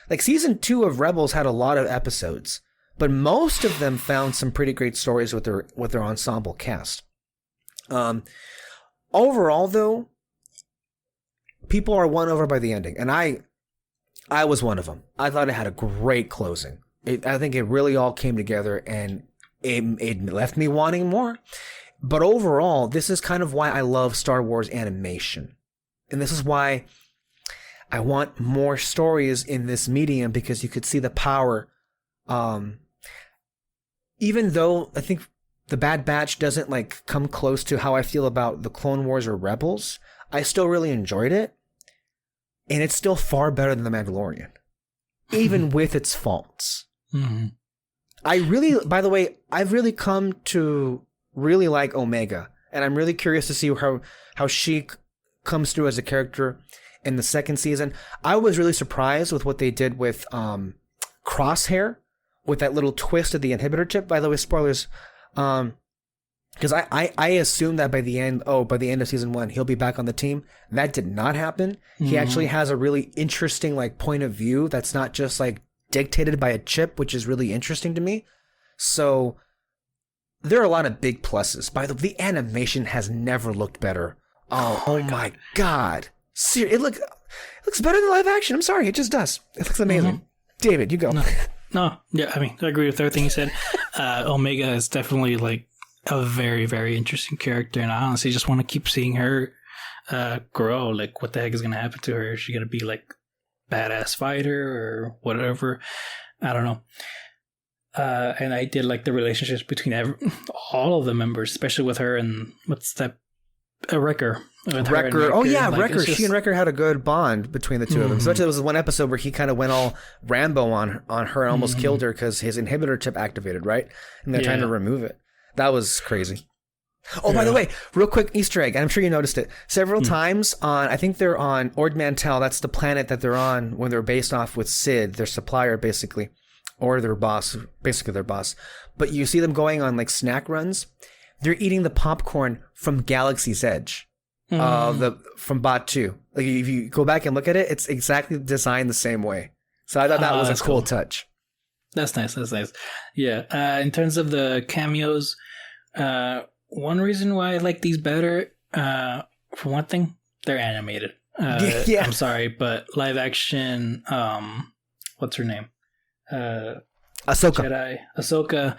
Like season 2 of Rebels had a lot of episodes, but most of them found some pretty great stories with their ensemble cast. Overall, though, people are won over by the ending, and I was one of them. I thought it had a great closing. I think it really all came together, and it left me wanting more. But overall, this is kind of why I love Star Wars animation, and this is why I want more stories in this medium, because you could see the power. Even though I think the Bad Batch doesn't like come close to how I feel about the Clone Wars or Rebels, I still really enjoyed it. And it's still far better than The Mandalorian, even with its faults. Mm-hmm. By the way, I've really come to really like Omega, and I'm really curious to see how she comes through as a character in the second season. I was really surprised with what they did with Crosshair, with that little twist of the inhibitor chip. By the way, spoilers. Because I assumed that by the end of season 1, he'll be back on the team. That did not happen. Mm-hmm. He actually has a really interesting like point of view that's not just like dictated by a chip, which is really interesting to me. So there are a lot of big pluses. By the animation has never looked better. Oh my god. Seriously, it looks better than live action. I'm sorry, it just does. It looks amazing. Mm-hmm. David, you go. No, yeah, I mean, I agree with everything you said. Omega is definitely like a very, very interesting character, and I honestly just want to keep seeing her grow. Like, what the heck is going to happen to her? Is she going to be like badass fighter or whatever? I don't know. And I did like the relationships between all of the members, especially with her and what's that? Wrecker. Wrecker. Oh yeah, like, Wrecker. She and Wrecker had a good bond between the two of them. Especially there was one episode where he kind of went all Rambo on her and almost killed her because his inhibitor chip activated, right? And they're trying to remove it. That was crazy. Oh, by the way, real quick Easter egg, and I'm sure you noticed it. Several times I think they're on Ord Mantell, that's the planet that they're on when they're based off with Sid, their supplier basically, or their boss, basically their boss. But you see them going on like snack runs. They're eating the popcorn from Galaxy's Edge, from Bot 2. Like if you go back and look at it, it's exactly designed the same way. So I thought that was a cool touch. That's nice. Yeah. In terms of the cameos, one reason why I like these better, for one thing, they're animated. Yeah. I'm sorry, but live action, what's her name? Ahsoka. Ahsoka,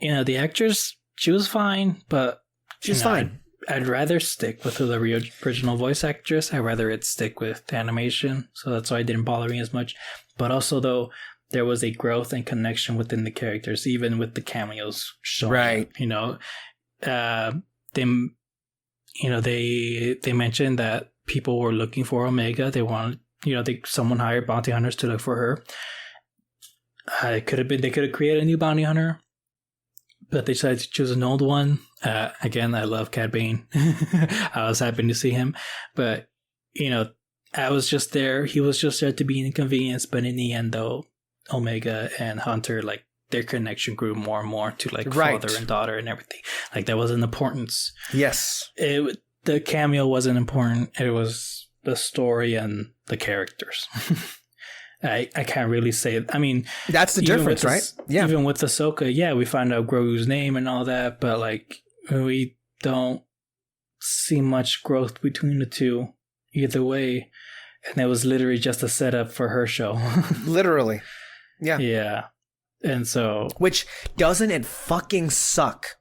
the actress, she was fine, but she's fine. I'd rather stick with the original voice actress. I'd rather it stick with the animation, so that's why it didn't bother me as much. But also, though, there was a growth and connection within the characters, even with the cameos showing. Right. They mentioned that people were looking for Omega. They wanted, someone hired bounty hunters to look for her. They could have created a new bounty hunter, but they decided to choose an old one. Again, I love Cad Bane. I was happy to see him, but I was just there. He was just there to be an inconvenience. But in the end, though, Omega and Hunter, like, their connection grew more and more to like father and daughter and everything. Like, there was an importance. Yes. The cameo wasn't important. It was the story and the characters. I can't really say it. I mean, that's the difference, right? Yeah. Even with Ahsoka, we find out Grogu's name and all that, but like, we don't see much growth between the two either way. And it was literally just a setup for her show. Literally. Yeah. Yeah. And so, which doesn't it fucking suck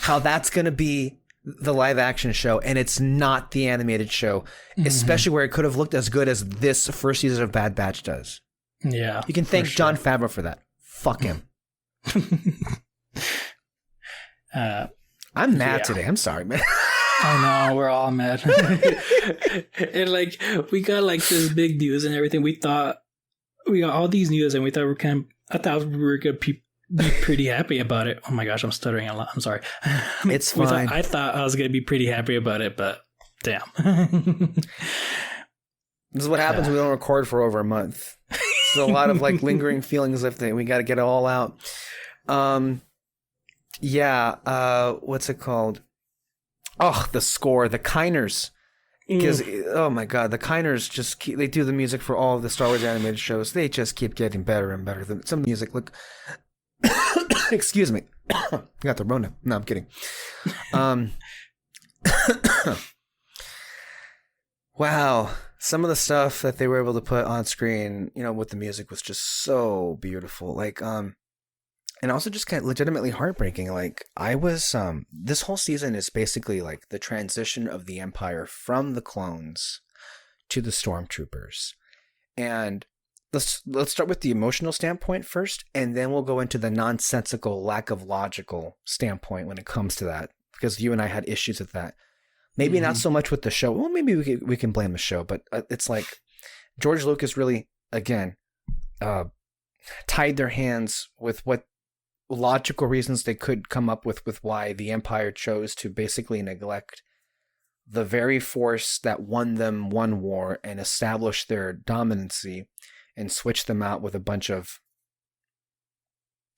how that's going to be the live action show and it's not the animated show, especially where it could have looked as good as this first season of Bad Batch does. Yeah. You can thank Jon Favreau for that. Fuck him. I'm mad today. I'm sorry, man. I know, we're all mad. And like, we got like this big news and everything. We got all these news and we thought I thought we were going to be pretty happy about it. Oh my gosh, I'm stuttering a lot. I'm sorry. It's fine. I thought I was going to be pretty happy about it, but damn. This is what happens when we don't record for over a month. There's a lot of like lingering feelings of things. We got to get it all out. What's it called? Oh, the score, the Kiners. Because, oh my god, the Kiners they do the music for all of the Star Wars animated shows. They just keep getting better and better. Some music, look... Excuse me. Got the Rona. No, I'm kidding. Wow. Some of the stuff that they were able to put on screen, with the music was just so beautiful. And also just kind of legitimately heartbreaking. Like I was this whole season is basically like the transition of the Empire from the clones to the stormtroopers. And let's start with the emotional standpoint first, and then we'll go into the nonsensical, lack of logical standpoint when it comes to that, because you and I had issues with that. Maybe not so much with the show. Well, maybe we can blame the show, but it's like George Lucas really, again, tied their hands with what logical reasons they could come up with why the Empire chose to basically neglect the very force that won them one war and established their dominancy, and switch them out with a bunch of,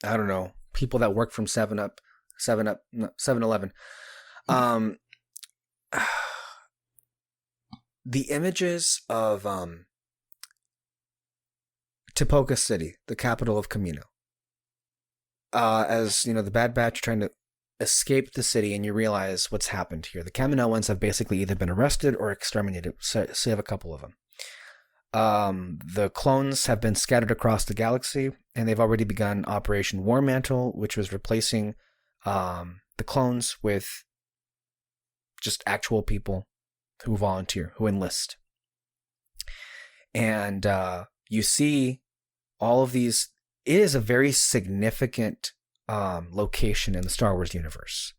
I don't know, people that work from 7-Eleven. The images of Tipoca City, the capital of Camino, as the Bad Batch trying to escape the city, and you realize what's happened here. The Kaminoans have basically either been arrested or exterminated. So you have a couple of them. The clones have been scattered across the galaxy, and they've already begun Operation War Mantle, which was replacing the clones with just actual people who volunteer, who enlist. And you see all of these. It is a very significant location in the Star Wars universe.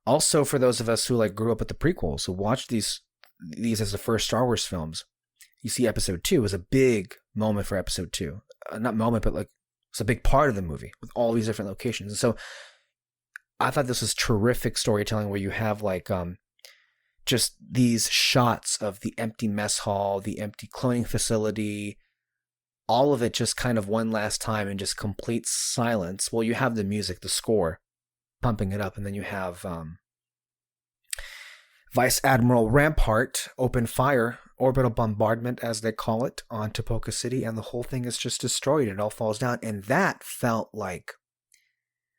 Also, for those of us who grew up with the prequels, who watched these as the first Star Wars films, you see Episode 2 was a big moment for Episode 2. Not moment, but it's a big part of the movie with all these different locations. And so I thought this was terrific storytelling, where you have just these shots of the empty mess hall, the empty cloning facility, all of it just kind of one last time in just complete silence. Well, you have the music, the score, pumping it up, and then you have Vice Admiral Rampart open fire, orbital bombardment as they call it, on Tipoca City, and the whole thing is just destroyed. It all falls down, and that felt like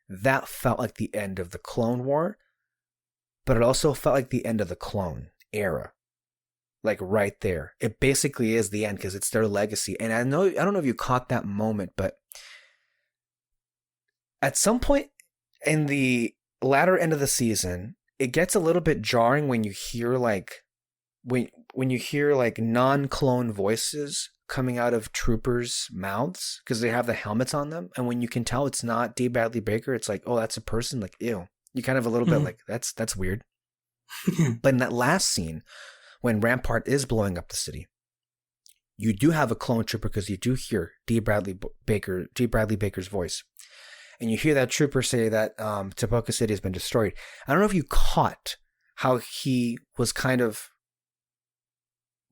the end of the Clone War, but it also felt like the end of the clone era. Right there. It basically is the end, because it's their legacy. And I don't know if you caught that moment, but at some point in the latter end of the season, it gets a little bit jarring when you hear when you hear non-clone voices coming out of troopers' mouths, because they have the helmets on them, and when you can tell it's not D. Bradley Baker, it's oh, that's a person. Ew. You kind of a little bit that's weird. But in that last scene, when Rampart is blowing up the city, you do have a clone trooper, because you do hear D. Bradley Baker's voice. And you hear that trooper say that Tipoca City has been destroyed. I don't know if you caught how he was kind of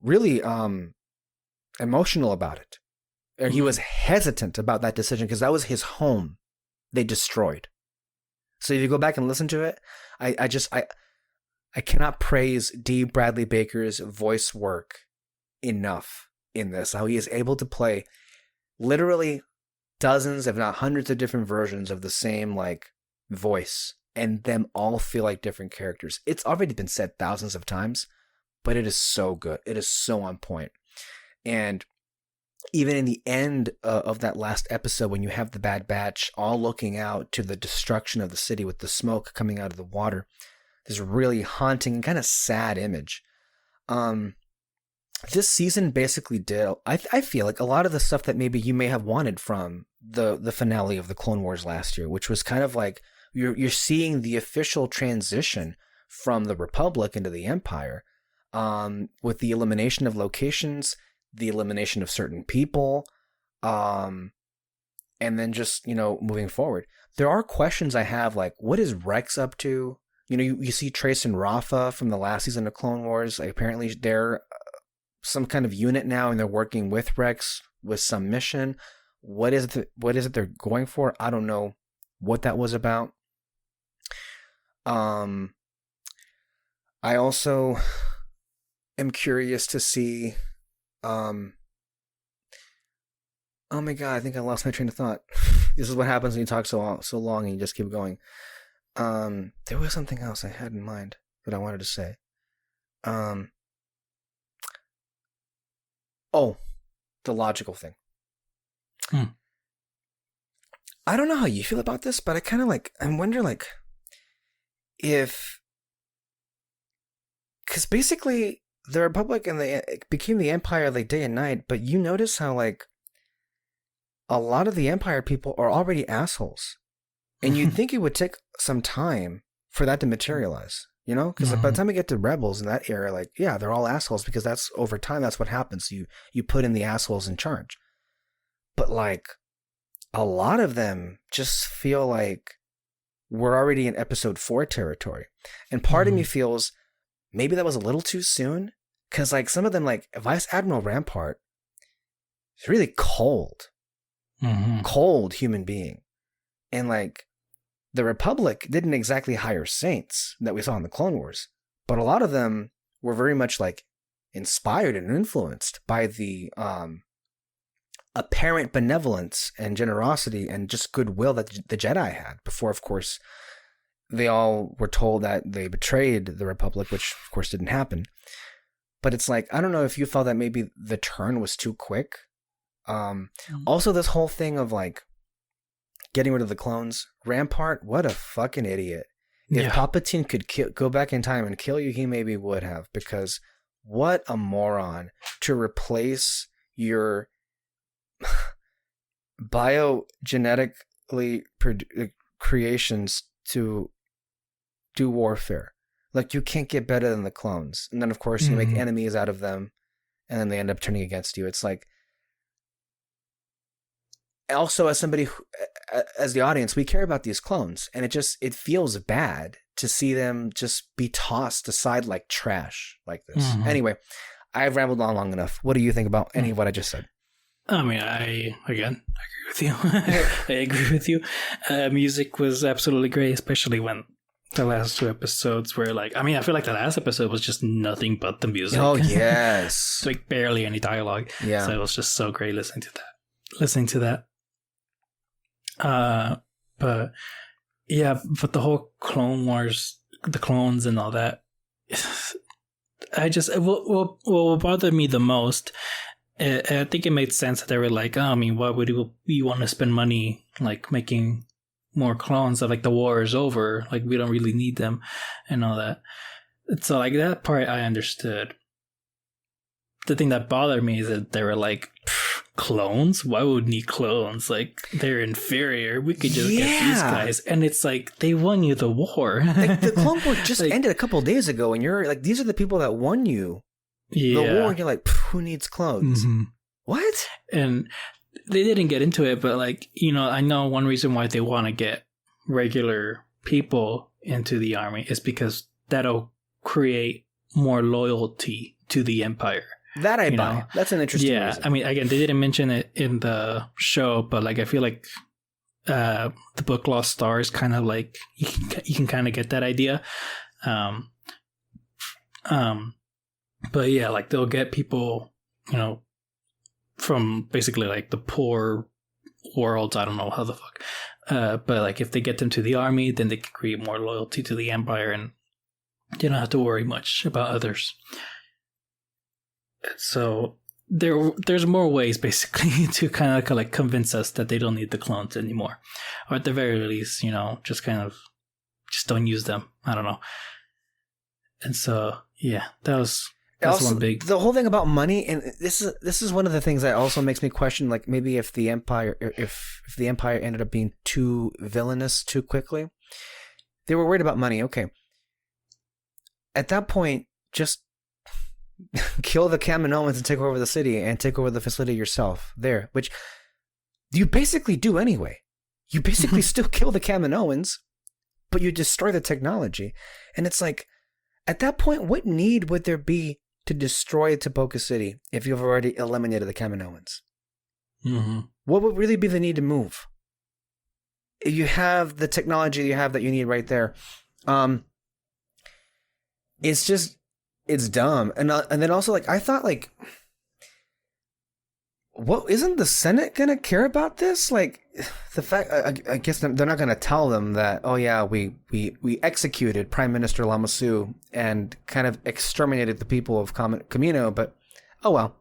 really emotional about it. Or he was hesitant about that decision, because that was his home they destroyed. So if you go back and listen to it, I cannot praise D. Bradley Baker's voice work enough in this. How he is able to play literally dozens, if not hundreds of different versions of the same voice, and them all feel like different characters. It's already been said thousands of times, but it is so good. It is so on point. And even in the end of that last episode, when you have the Bad Batch all looking out to the destruction of the city with the smoke coming out of the water, this really haunting and kind of sad image. This season basically did, I feel like, a lot of the stuff that maybe you may have wanted from the finale of the Clone Wars last year, which was kind of you're seeing the official transition from the Republic into the Empire, with the elimination of locations, the elimination of certain people, and then just, moving forward. There are questions I have, what is Rex up to? You see Trace and Rafa from the last season of Clone Wars. Apparently they're some kind of unit now, and they're working with Rex with some mission. What is it they're going for? I don't know what that was about. I also am curious to see. Oh my god! I think I lost my train of thought. This is what happens when you talk so long and you just keep going. There was something else I had in mind that I wanted to say. Um. Oh, the logical thing. I don't know how you feel about this, but I kind of I wonder if, because basically the Republic it became the Empire day and night, but you notice how a lot of the Empire people are already assholes, and you'd think it would take some time for that to materialize, because by the time we get to Rebels in that era, yeah, they're all assholes because that's over time. That's what happens. You put in the assholes in charge, but a lot of them just feel like we're already in episode 4 territory. And part of me feels maybe that was a little too soon. Because some of them, Vice Admiral Rampart, is really cold. Cold human being. And the Republic didn't exactly hire saints that we saw in the Clone Wars. But a lot of them were very much inspired and influenced by the apparent benevolence and generosity and just goodwill that the Jedi had before, of course, they all were told that they betrayed the Republic, which of course didn't happen. But it's I don't know if you felt that maybe the turn was too quick. Also this whole thing of getting rid of the clones. Rampart, what a fucking idiot. If Palpatine could go back in time and kill you, he maybe would have, because what a moron to replace your biogenetically creations to do warfare. You can't get better than the clones. And then, of course, you make enemies out of them, and then they end up turning against you. It's also, as somebody as the audience, we care about these clones, and it feels bad to see them just be tossed aside like trash like this. Anyway, I've rambled on long enough. What do you think about any of what I just said? I mean, I agree with you. I agree with you. Music was absolutely great, especially when the last 2 episodes were I feel like the last episode was just nothing but the music. Oh, yes. Barely any dialogue. Yeah. So it was just so great listening to that. But the whole Clone Wars, the clones and all that, what bothered me the most, I think it made sense that they were why would we want to spend money making more clones? That the war is over, we don't really need them and all that. So that part I understood. The thing that bothered me is that they were clones? Why would we need clones? They're inferior. We could just get these guys. And it's they won you the war. The Clone War just ended a couple of days ago, and you're these are the people that won you the war, and you're who needs clones? What? And they didn't get into it, but I know one reason why they want to get regular people into the army is because that'll create more loyalty to the Empire. That I buy. That's an interesting reason. I mean, again, they didn't mention it in the show, but I feel the book Lost Stars kind of you can kind of get that idea. But yeah, they'll get people, from basically the poor worlds. I don't know how the fuck. But if they get them to the army, then they can create more loyalty to the Empire, and you don't have to worry much about others. So there's more ways basically to kind of convince us that they don't need the clones anymore, or at the very least, just don't use them. I don't know. And so that's also, one big. The whole thing about money, and this is one of the things that also makes me question maybe if the Empire ended up being too villainous too quickly. They were worried about money. Okay, at that point, just kill the Kaminoans and take over the city and take over the facility yourself there, which you basically do anyway. You basically still kill the Kaminoans, but you destroy the technology. And it's at that point, what need would there be to destroy Tipoca City if you've already eliminated the Kaminoans? What would really be the need to move? If you have the technology you have that you need right there. It's dumb. And then also I thought what isn't the Senate gonna care about this? Like, the fact I guess they're not gonna tell them that. Oh yeah, we executed Prime Minister Lamassu and kind of exterminated the people of Camino. But oh well,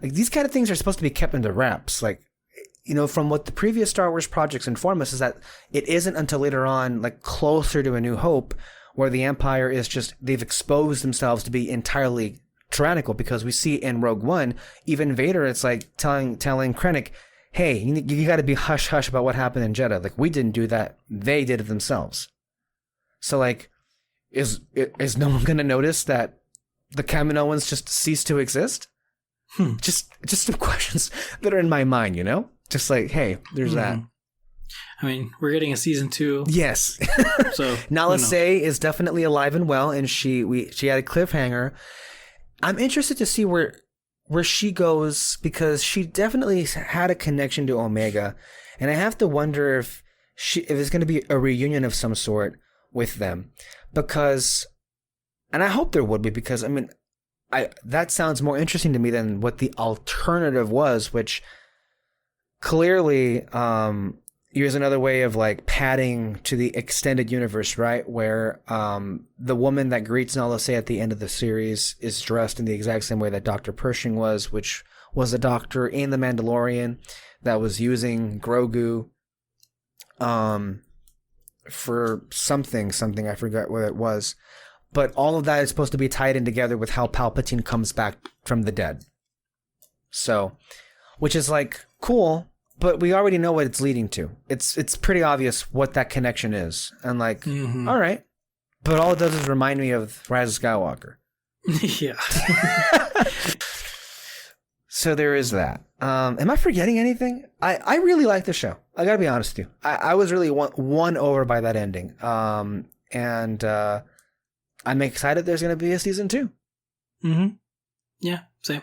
like these kind of things are supposed to be kept under wraps. Like, from what the previous Star Wars projects inform us is that it isn't until later on, like closer to A New Hope, where the Empire is just they've exposed themselves to be entirely tyrannical, because we see in Rogue One, even Vader, it's like telling Krennic, hey, you got to be hush hush about what happened in Jeddah. Like, we didn't do that; they did it themselves. So, like, is no one going to notice that the Kaminoans just cease to exist? Just some questions that are in my mind, Just like, hey, there's that. I mean, we're getting a season 2. Yes. So Nala Se is definitely alive and well, and she had a cliffhanger. I'm interested to see where she goes, because she definitely had a connection to Omega, and I have to wonder if it's going to be a reunion of some sort with them, and I hope there would be, because I mean, that sounds more interesting to me than what the alternative was, which clearly here's another way of like padding to the extended universe, right? Where the woman that greets Nala Se at the end of the series is dressed in the exact same way that Dr. Pershing was, which was a doctor in The Mandalorian that was using Grogu for something. I forgot what it was. But all of that is supposed to be tied in together with how Palpatine comes back from the dead. So, which is like cool. But we already know what it's leading to. It's pretty obvious what that connection is. And like, all right. But all it does is remind me of Rise of Skywalker. Yeah. So there is that. Am I forgetting anything? I really like the show. I gotta be honest with you. I was really won over by that ending. And I'm excited there's gonna be a season 2. Mm-hmm. Yeah, same.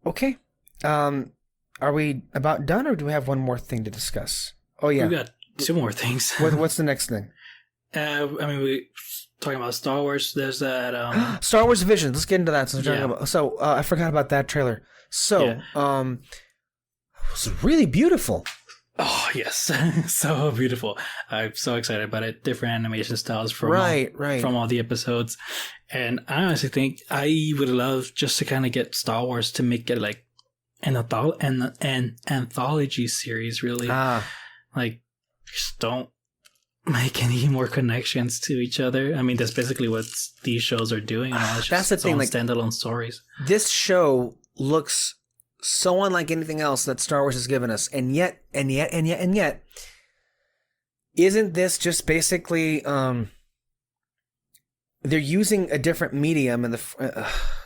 Okay. Are we about done, or do we have one more thing to discuss? Oh, yeah. We got 2 more things. What's the next thing? We talking about Star Wars. There's that Star Wars Visions. Let's get into that. I forgot about that trailer. So, it was really beautiful. Oh yes, so beautiful. I'm so excited about it. Different animation styles from from all the episodes, and I honestly think I would love just to kind of get Star Wars to make it like an anthology series, really. Like, just don't make any more connections to each other. I mean, that's basically what these shows are doing. That's the thing, like standalone stories. This show looks so unlike anything else that Star Wars has given us, and yet, isn't this just basically they're using a different medium and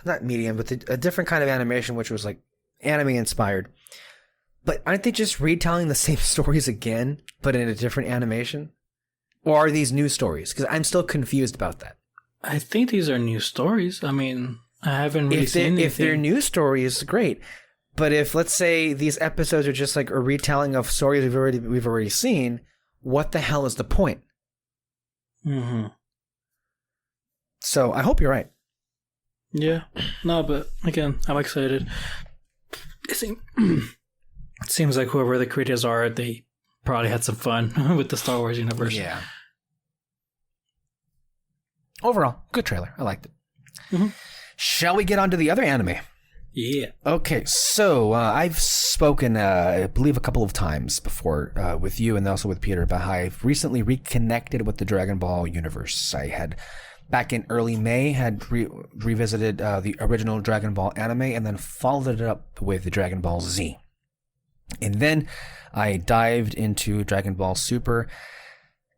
not medium, but a different kind of animation, which was like anime inspired. But aren't they just retelling the same stories again, but in a different animation? Or are these new stories? Because I'm still confused about that. I think these are new stories. I mean, I haven't really seen anything. If they're new stories, great. But if, let's say, these episodes are just like a retelling of stories we've already seen, what the hell is the point? Mm-hmm. So I hope you're right. Yeah. No, but again, I'm excited. It seems like whoever the creators are, they probably had some fun with the Star Wars universe. Yeah. Overall, good trailer. I liked it. Mm-hmm. Shall we get on to the other anime? Yeah. Okay, so I've spoken, I believe, a couple of times before with you and also with Peter about how I've recently reconnected with the Dragon Ball universe. I had, back in early May, had revisited the original Dragon Ball anime and then followed it up with the Dragon Ball Z. And then I dived into Dragon Ball Super,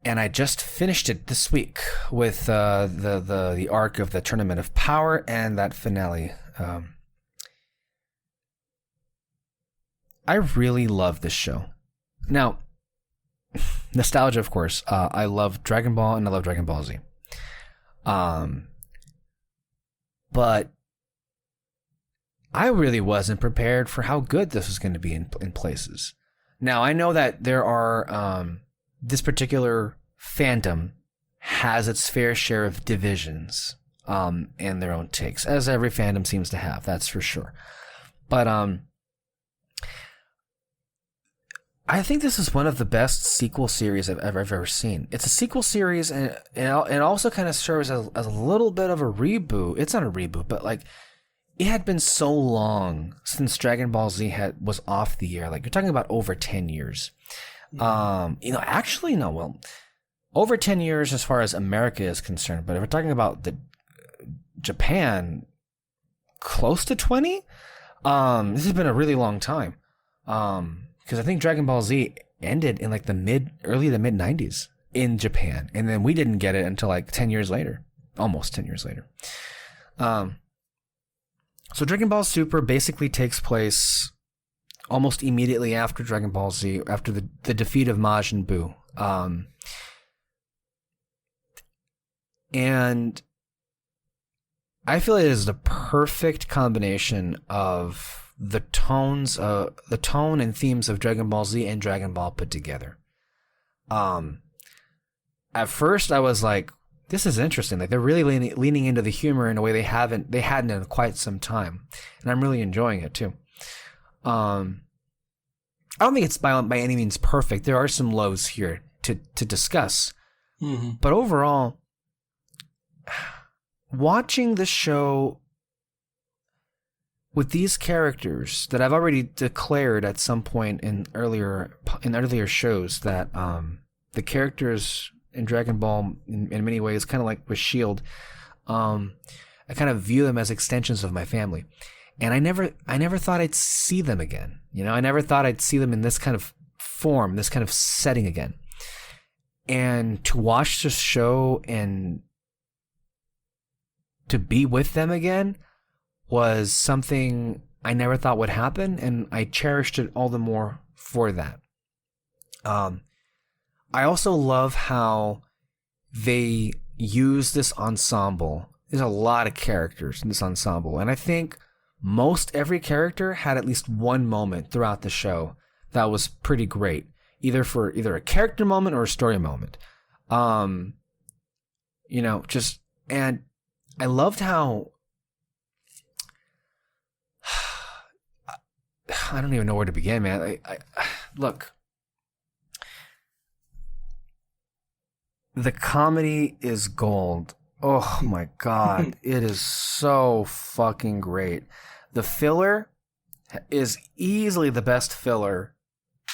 and I just finished it this week with the arc of the Tournament of Power and that finale. I really love this show. Now, nostalgia, of course. I love Dragon Ball and I love Dragon Ball Z. But I really wasn't prepared for how good this was going to be in places. Now, I know that there are, this particular fandom has its fair share of divisions and their own takes, as every fandom seems to have, that's for sure. But I think this is one of the best sequel series I've ever seen. It's a sequel series, and it also kind of serves as a little bit of a reboot. It's not a reboot, but like it had been so long since Dragon Ball Z was off the air. Like you're talking about over 10 years. Actually, no. Well, over 10 years as far as America is concerned. But if we're talking about Japan, close to 20. This has been a really long time. Because I think Dragon Ball Z ended in like early to mid 90s in Japan, and then we didn't get it until like 10 years later, almost 10 years later. So Dragon Ball Super basically takes place almost immediately after Dragon Ball Z, after the defeat of Majin Buu. And I feel it is the perfect combination of the tone and themes of Dragon Ball Z and Dragon Ball put together. At first I was like, this is interesting. Like they're really leaning into the humor in a way they hadn't in quite some time, and I'm really enjoying it too. I don't think it's by any means perfect. There are some lows here to discuss, but overall, watching the show with these characters that I've already declared at some point in earlier shows that the characters in Dragon Ball in many ways, kind of like with Shield, I kind of view them as extensions of my family, and I never thought I'd see them again. I never thought I'd see them in this kind of form, this kind of setting again. And to watch this show and to be with them again was something I never thought would happen, and I cherished it all the more for that. I also love how they use this ensemble. There's a lot of characters in this ensemble, and I think most every character had at least one moment throughout the show that was pretty great, either a character moment or a story moment. And I loved how I don't even know where to begin, man. I look, the comedy is gold. Oh my god, it is so fucking great. The filler is easily the best filler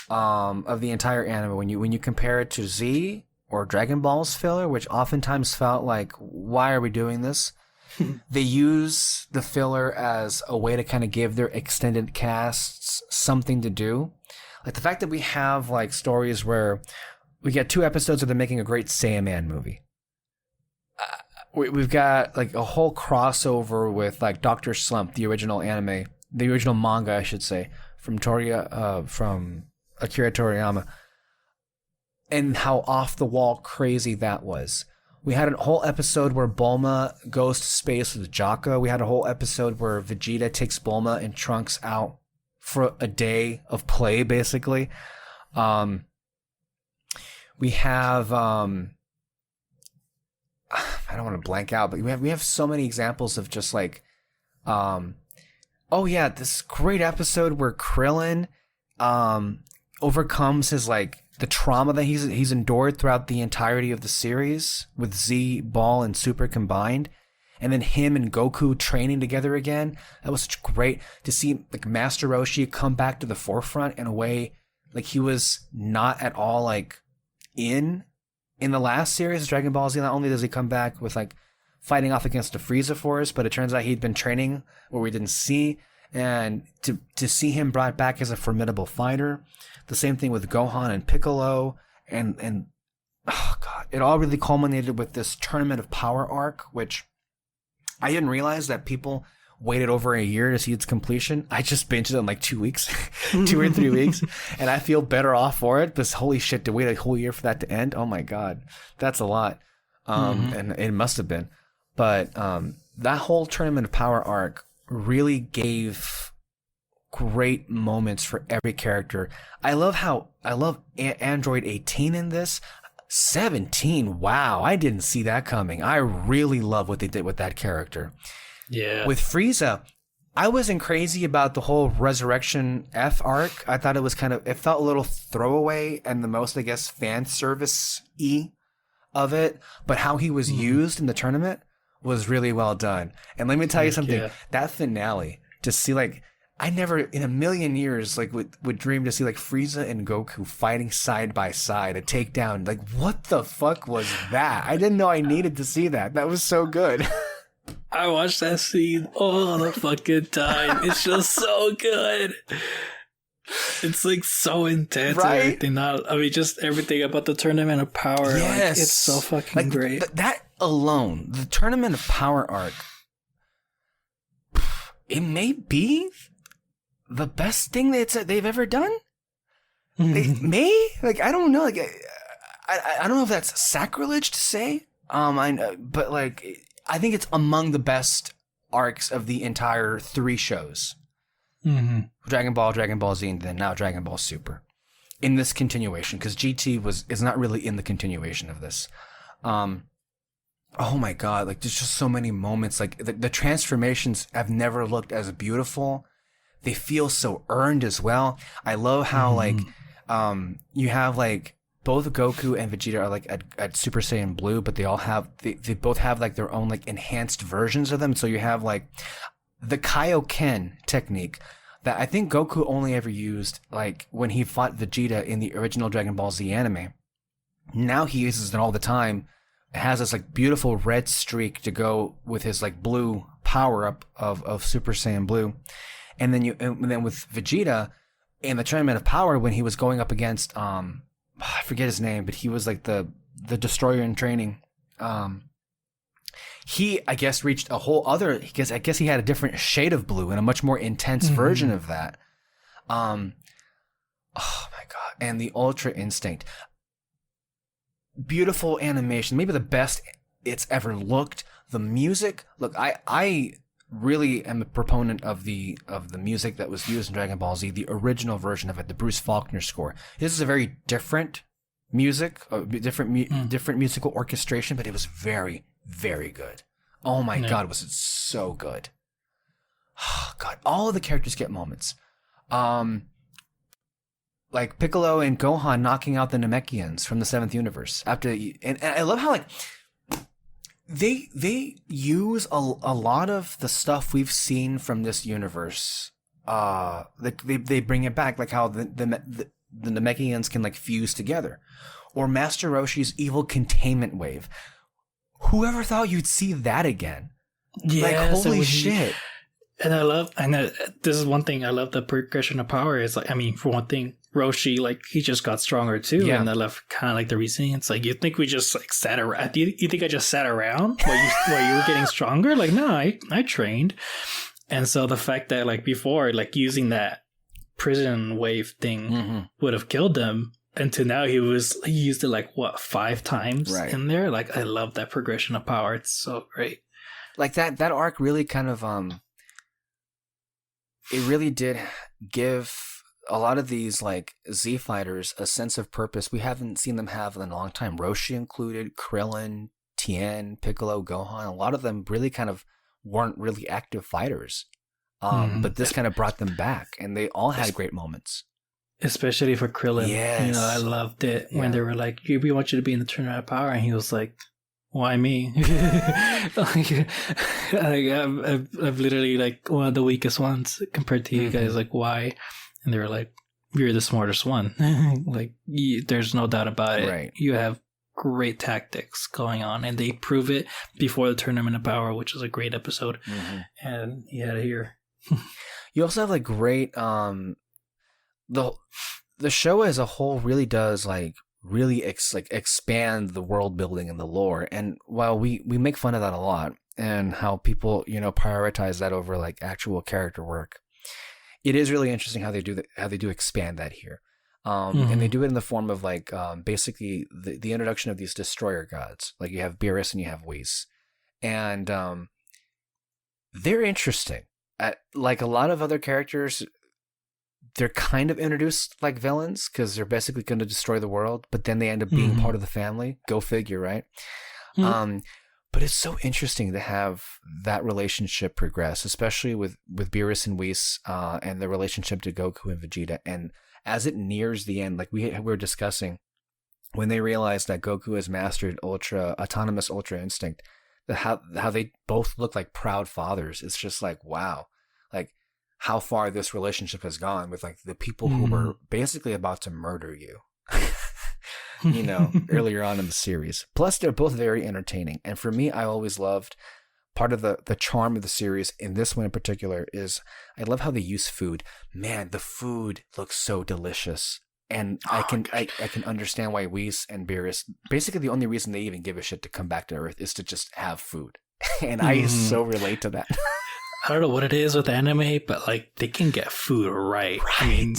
of the entire anime when you compare it to Z or Dragon Ball's filler, which oftentimes felt like, why are we doing this? They use the filler as a way to kind of give their extended casts something to do. Like the fact that we have like stories where we get 2 episodes where they're making a great Saiyaman movie. We've got like a whole crossover with like Dr. Slump, the original manga, I should say, from Akira Toriyama, and how off the wall crazy that was. We had a whole episode where Bulma goes to space with Jocko. We had a whole episode where Vegeta takes Bulma and Trunks out for a day of play, basically. We have I don't want to blank out, but we have so many examples of just like this great episode where Krillin overcomes his like the trauma that he's endured throughout the entirety of the series with Z, Ball, and Super combined, and then him and Goku training together again. That was great to see, like Master Roshi come back to the forefront in a way like he was not at all like in the last series, Dragon Ball Z. Not only does he come back with like fighting off against the Frieza Force, but it turns out he'd been training where we didn't see, and to see him brought back as a formidable fighter. The same thing with Gohan and Piccolo, and oh god, it all really culminated with this Tournament of Power arc, which I didn't realize that people waited over a year to see its completion. I just binged it in like 2 weeks, 2 or 3 weeks, and I feel better off for it. Because holy shit, to wait a whole year for that to end, oh my god, that's a lot. And it must have been, but that whole Tournament of Power arc really gave great moments for every character. I love Android 18 in this. 17, wow, I didn't see that coming. I really love what they did with that character. Yeah. With Frieza, I wasn't crazy about the whole Resurrection F arc. I thought it felt a little throwaway and the most, I guess, fan service-y of it. But how he was used in the tournament was really well done. And let me tell you something. Yeah. That finale, to see, like, I never in a million years, like, would dream to see, like, Frieza and Goku fighting side by side, a takedown. Like, what the fuck was that? I didn't know I needed to see that. That was so good. I watched that scene all the fucking time. It's just so good. It's like so intense. Right? Everything. Just everything about the Tournament of Power. Yes. Like, it's so fucking great. That alone, the Tournament of Power arc, it may be the best thing they've ever done. They may, like, I don't know, like, I don't know if that's sacrilege to say. But like, I think it's among the best arcs of the entire 3 shows. Mm-hmm. Dragon Ball Z, and then now Dragon Ball Super. In this continuation, because GT is not really in the continuation of this. Oh my god, like, there's just so many moments. Like, the transformations have never looked as beautiful. They feel so earned as well. I love how, like, you have, like, both Goku and Vegeta are, like, at Super Saiyan Blue, but they both have, like, their own, like, enhanced versions of them. So you have, like, the Kaioken technique that I think Goku only ever used, like, when he fought Vegeta in the original Dragon Ball Z anime. Now he uses it all the time. It has this, like, beautiful red streak to go with his, like, blue power-up of Super Saiyan Blue. And then with Vegeta in the Tournament of Power, when he was going up against I forget his name, but he was like the destroyer in training. He, I guess, reached a whole other. I guess he had a different shade of blue and a much more intense version of that. Oh my god! And the Ultra Instinct, beautiful animation, maybe the best it's ever looked. The music, look, I really am a proponent of the music that was used in Dragon Ball Z, the original version of it, the Bruce Faulkner score. This is a very different music, different musical orchestration, but it was very, very good. Oh my god, was it so good? Oh god, all of the characters get moments. Like Piccolo and Gohan knocking out the Namekians from the 7th universe and I love how, like, They use a lot of the stuff we've seen from this universe. They bring it back, like how the Namekians can, like, fuse together, or Master Roshi's evil containment wave. Whoever thought you'd see that again? Yeah, like, holy shit! And this is one thing I love. The progression of power is, like, I mean, for one thing, Roshi, like, he just got stronger too, and I left kind of like the reasoning. It's like, you think we just, like, sat around? You think I just sat around while you were getting stronger? Like, no, I trained. And so the fact that, like, before, like, using that prison wave thing would have killed them, until now he used it, like, what, 5 times in there. Like, I love that progression of power. It's so great. Like, that arc really kind of it really did give a lot of these, like, Z fighters a sense of purpose we haven't seen them have in a long time. Roshi included, Krillin, Tien, Piccolo, Gohan. A lot of them really kind of weren't really active fighters. But this kind of brought them back, and they all had great moments. Especially for Krillin. Yes. You know, I loved it when they were like, we want you to be in the Tournament of Power. And he was like, why me? I've literally, like, one of the weakest ones compared to you guys. Like, why? And they were like, you're the smartest one. Like, there's no doubt about it. Right. You have great tactics going on, and they prove it before the Tournament of Power, which is a great episode. And you had it here. You also have, like, great the show as a whole really does, like, really expand the world building and the lore. And while we make fun of that a lot, and how people, you know, prioritize that over, like, actual character work, it is really interesting how they do expand that here. And they do it in the form of, like, basically the introduction of these destroyer gods. Like, you have Beerus and you have Whis, and they're interesting. Like a lot of other characters, they're kind of introduced like villains because they're basically going to destroy the world, but then they end up being part of the family. Go figure, right? But it's so interesting to have that relationship progress, especially with Beerus and Whis, and the relationship to Goku and Vegeta. And as it nears the end, like we were discussing, when they realize that Goku has mastered autonomous Ultra Instinct, how they both look like proud fathers. It's just like, wow, like how far this relationship has gone with like the people who were basically about to murder you. You know, earlier on in the series. Plus, they're both very entertaining. And for me, I always loved part of the charm of the series. In this one in particular, is I love how they use food. Man, the food looks so delicious. And I can understand why Whis and Beerus, basically the only reason they even give a shit to come back to Earth is to just have food. And I so relate to that. I don't know what it is with anime, but like they can get food right. I mean,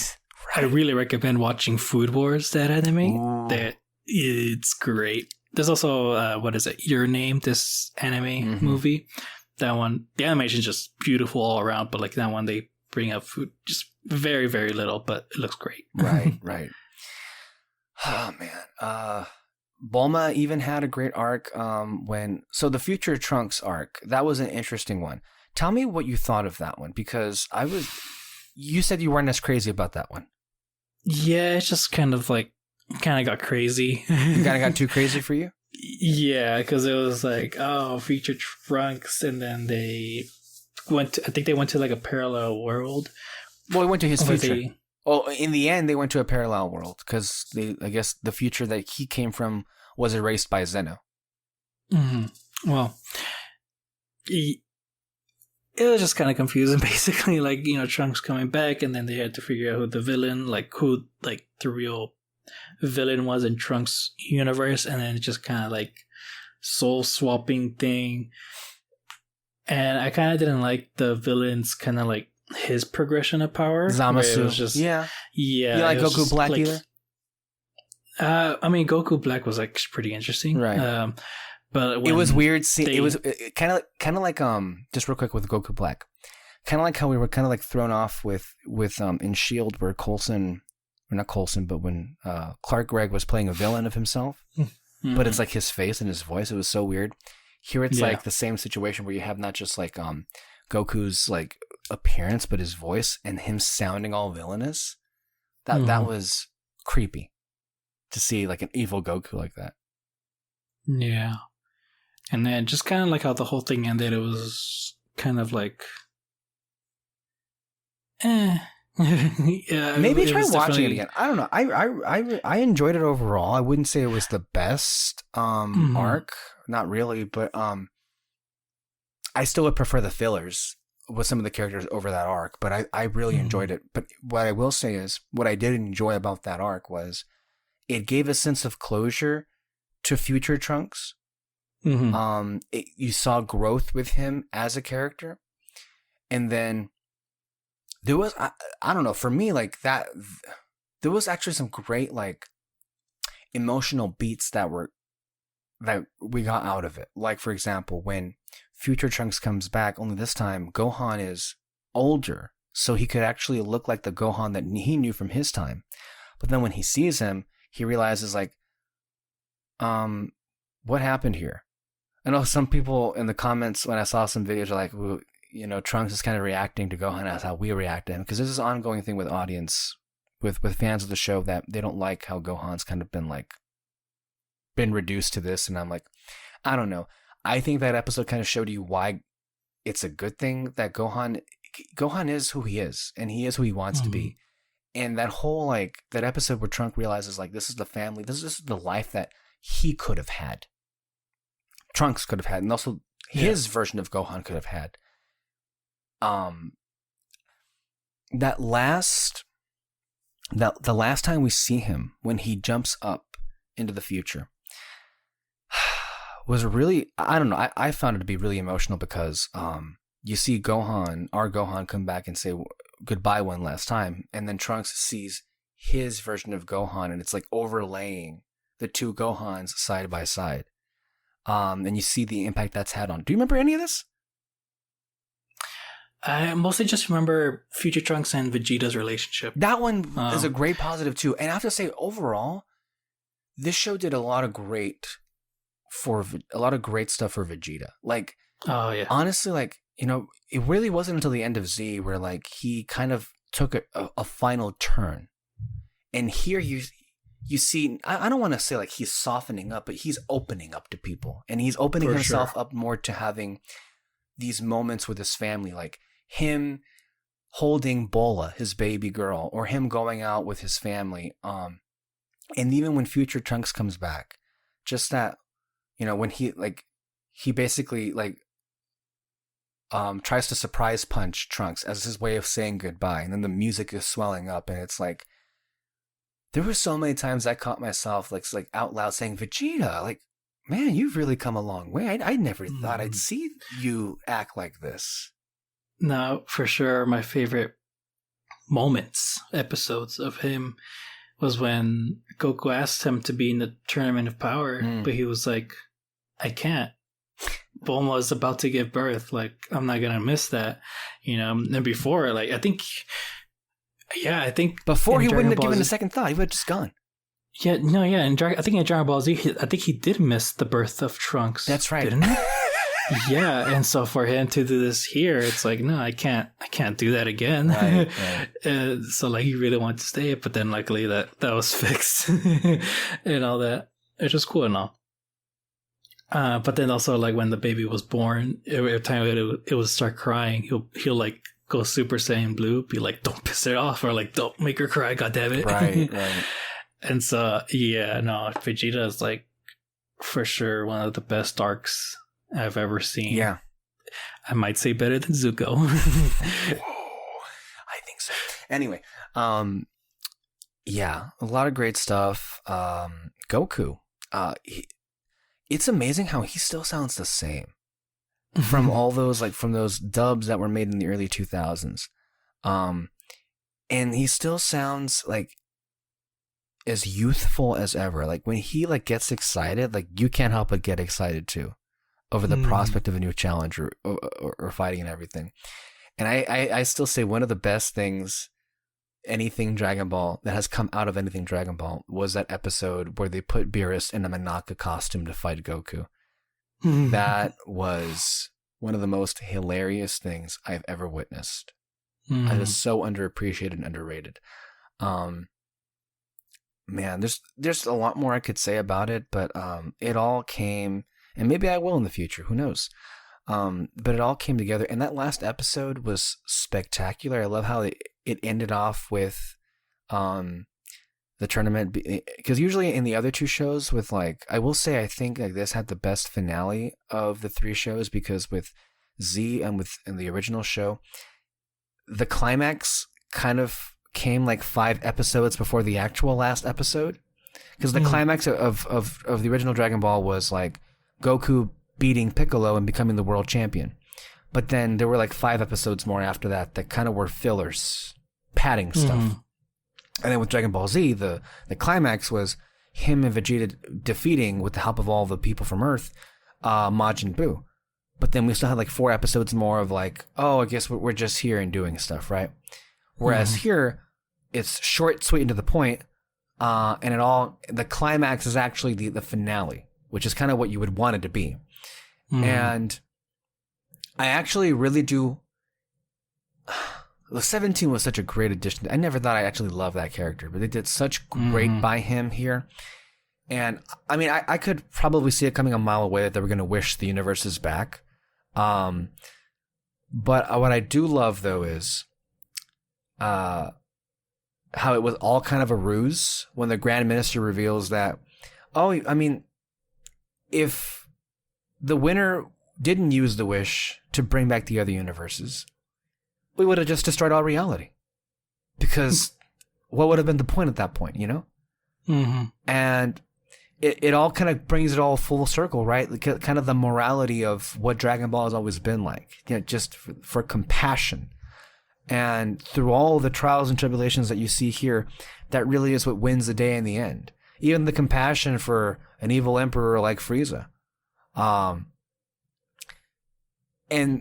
I really recommend watching Food Wars, that anime. Ooh. That it's great. There's also what is it? Your Name, this anime movie. That one, the animation is just beautiful all around. But like that one, they bring up food just very, very little, but it looks great. Right. Oh man, Bulma even had a great arc. The Future Trunks arc, that was an interesting one. Tell me what you thought of that one, because you said you weren't as crazy about that one. Yeah, it's just kind of got crazy. You kind of got too crazy for you? Yeah, because it was like, oh, Future Trunks, and then they went to like a parallel world. Well, he went to his future. In the end, they went to a parallel world because I guess the future that he came from was erased by Zeno. Mm-hmm. Well, it was just kind of confusing, basically. Like, you know, Trunks coming back, and then they had to figure out who the real villain was in Trunks' universe, and then it just kind of like soul swapping thing. And I kind of didn't like the villain's kind of like his progression of power. Zamasu. Was just, yeah. You like Goku Black either? I mean, Goku Black was like pretty interesting, right? But it was weird. It was kind of like just real quick with Goku Black, kind of like how we were kind of like thrown off with in Shield, where when Clark Gregg was playing a villain of himself, but it's like his face and his voice. It was so weird. Here it's like the same situation where you have not just like Goku's like appearance, but his voice and him sounding all villainous. That was creepy to see like an evil Goku like that. Yeah. And then just kind of like how the whole thing ended, it was kind of like, yeah, maybe try watching it again. I don't know. I enjoyed it overall. I wouldn't say it was the best arc, not really, but I still would prefer the fillers with some of the characters over that arc. But I really enjoyed it. But what I will say is, what I did enjoy about that arc was it gave a sense of closure to Future Trunks. You saw growth with him as a character, and then there was I don't know, for me, like that there was actually some great like emotional beats that we got out of it. Like, for example, when Future Trunks comes back, only this time Gohan is older, so he could actually look like the Gohan that he knew from his time. But then when he sees him, he realizes like, what happened here? I know some people in the comments when I saw some videos are like, well, you know, Trunks is kind of reacting to Gohan as how we react to him, because there's this ongoing thing with audience, with fans of the show, that they don't like how Gohan's kind of been reduced to this. And I'm like, I don't know. I think that episode kind of showed you why it's a good thing that Gohan is who he is, and he is who he wants to be. And that whole like that episode where Trunks realizes like, this is the family, this is the life that he could have had. Trunks could have had, and also his version of Gohan could have had. The last time we see him, when he jumps up into the future, was really, I don't know, I found it to be really emotional, because you see our Gohan come back and say goodbye one last time, and then Trunks sees his version of Gohan, and it's like overlaying the two Gohans side by side. And you see the impact that's had on. Do you remember any of this? I mostly just remember Future Trunks and Vegeta's relationship. That one is a great positive too. And I have to say, overall, this show did a lot of great a lot of great stuff for Vegeta. Like, Oh yeah. honestly, like, it really wasn't until the end of Z where like he kind of took a final turn. And here you see, I don't want to say like he's softening up, but he's opening up to people, and he's opening For himself sure. up more to having these moments with his family, like him holding Bola, his baby girl, or him going out with his family. And even when Future Trunks comes back, just that, when he basically like tries to surprise punch Trunks as his way of saying goodbye, and then the music is swelling up, and it's like there were so many times I caught myself like out loud saying, Vegeta, like, man, you've really come a long way. I never thought I'd see you act like this. Now, for sure, my favorite episodes of him was when Goku asked him to be in the Tournament of Power, but he was like, I can't. Bulma is about to give birth. Like, I'm not going to miss that. And before, like, I think Before he in wouldn't have Dragon Ball given Z- a second thought. He would have just gone. Yeah, no, yeah. I think in Dragon Ball Z, I think he did miss the birth of Trunks. That's right. Didn't he? Yeah, and so for him to do this here, it's like, no, I can't do that again. Right. So like he really wanted to stay, but then luckily that was fixed and all that. It's just cool and all. But then also like when the baby was born, every time it would start crying, he'll like go Super Saiyan Blue, be like, don't piss it off, or like, don't make her cry, goddammit. Right. And so yeah, no, Vegeta is like for sure one of the best arcs I've ever seen. Yeah. I might say better than Zuko. I think so. Anyway, yeah, a lot of great stuff. Goku, it's amazing how he still sounds the same from all those, like from those dubs that were made in the early 2000s. And he still sounds like as youthful as ever. Like when he like gets excited, like you can't help but get excited too over the prospect of a new challenge or fighting and everything. And I still say one of the best things anything Dragon Ball that has come out of anything Dragon Ball was that episode where they put Beerus in a Manaka costume to fight Goku. That was one of the most hilarious things I've ever witnessed. It is so underappreciated and underrated. Man, there's a lot more I could say about it, but it all came, and maybe I will in the future, who knows? But it all came together, and that last episode was spectacular. I love how it ended off with the tournament, because usually in the other two shows with like, I will say I think like this had the best finale of the three shows, because with Z and in the original show, the climax kind of came like 5 episodes before the actual last episode, because the climax of the original Dragon Ball was like Goku beating Piccolo and becoming the world champion. But then there were like 5 episodes more after that kind of were fillers, padding stuff. And then with Dragon Ball Z, the climax was him and Vegeta defeating, with the help of all the people from Earth, Majin Buu. But then we still had like 4 episodes more of like, oh, I guess we're just here and doing stuff, right? Whereas here, it's short, sweet, and to the point, and the climax is actually the finale, which is kind of what you would want it to be. And I actually really do. The 17 was such a great addition. I never thought I actually loved that character, but they did such great by him here. And I mean, I could probably see it coming a mile away that they were going to wish the universes back. But what I do love though is how it was all kind of a ruse when the Grand Minister reveals that, oh, I mean, if the winner didn't use the wish to bring back the other universes, we would have just destroyed all reality. Because what would have been the point at that point, you know? And it all kind of brings it all full circle, right? Like, kind of the morality of what Dragon Ball has always been like, you know, just for compassion. And through all the trials and tribulations that you see here, that really is what wins the day in the end. Even the compassion for an evil emperor like Frieza. And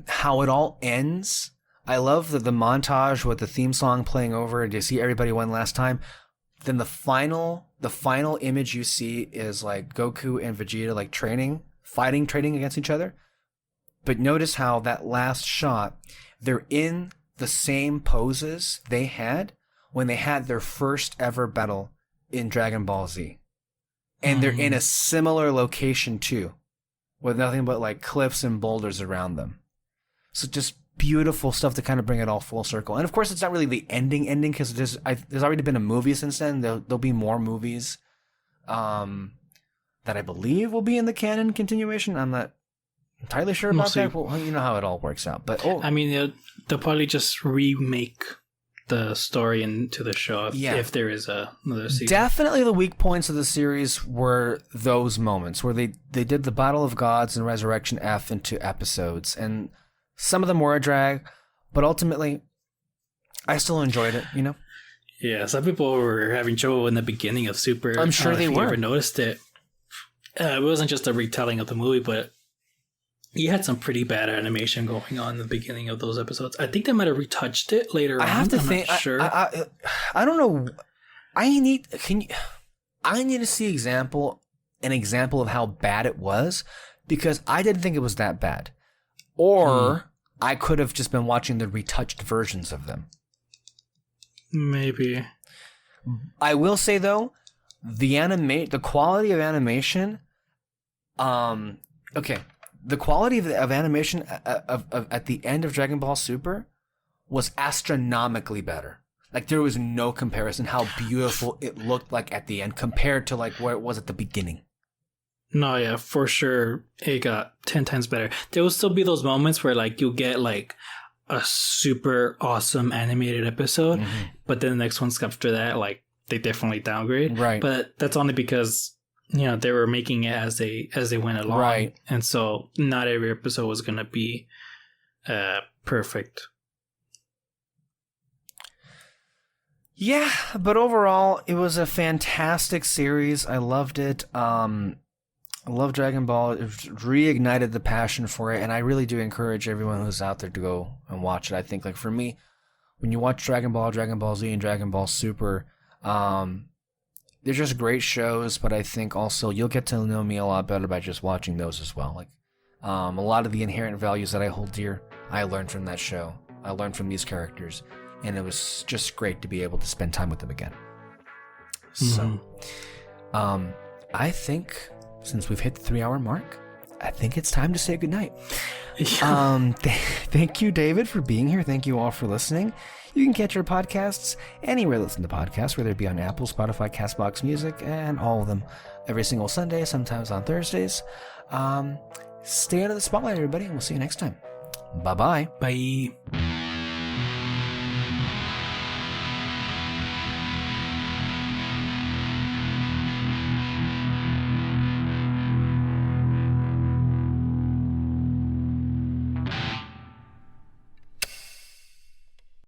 how it all ends. I love the montage with the theme song playing over, and you see everybody one last time. then the final image you see is like Goku and Vegeta like training against each other. But notice how that last shot, they're in the same poses they had when they had their first ever battle in Dragon Ball Z. And they're in a similar location too, with nothing but like cliffs and boulders around them. So just beautiful stuff to kind of bring it all full circle. And of course, it's not really the ending because there's already been a movie since then. There'll be more movies that I believe will be in the canon continuation. I'm not entirely sure about that. Well, you know how it all works out. But I mean, they'll probably just remake the story into the show if there is another season. Definitely the weak points of the series were those moments where they did the Battle of Gods and Resurrection F into episodes, and some of them were a drag, but ultimately I still enjoyed it, you know? Yeah, some people were having trouble in the beginning of Super. I'm sure they were. You ever noticed it? It wasn't just a retelling of the movie, but you had some pretty bad animation going on in the beginning of those episodes. I think they might have retouched it later on. I have to think. Not sure. I don't know. I need to see an example of how bad it was, because I didn't think it was that bad. Or I could have just been watching the retouched versions of them. Maybe. I will say though, the quality of animation, the quality of animation at the end of Dragon Ball Super was astronomically better. Like there was no comparison how beautiful it looked like at the end compared to like where it was at the beginning. No, yeah, for sure it got 10 times better. There will still be those moments where like you'll get like a super awesome animated episode, but then the next one's after that, like they definitely downgrade. Right. But that's only because they were making it as they went along. Right. And so not every episode was going to be perfect. Yeah, but overall, it was a fantastic series. I loved it. I love Dragon Ball. It reignited the passion for it, and I really do encourage everyone who's out there to go and watch it. I think, like, for me, when you watch Dragon Ball Z, and Dragon Ball Super, they're just great shows, but I think also you'll get to know me a lot better by just watching those as well. Like, a lot of the inherent values that I hold dear, I learned from that show. I learned from these characters, and it was just great to be able to spend time with them again. So, I think since we've hit the 3-hour mark, I think it's time to say goodnight. Yeah. Thank you, David, for being here. Thank you all for listening. You can catch our podcasts anywhere you listen to podcasts, whether it be on Apple, Spotify, CastBox Music, and all of them every single Sunday, sometimes on Thursdays. Stay out of the spotlight, everybody, and we'll see you next time. Bye-bye. Bye.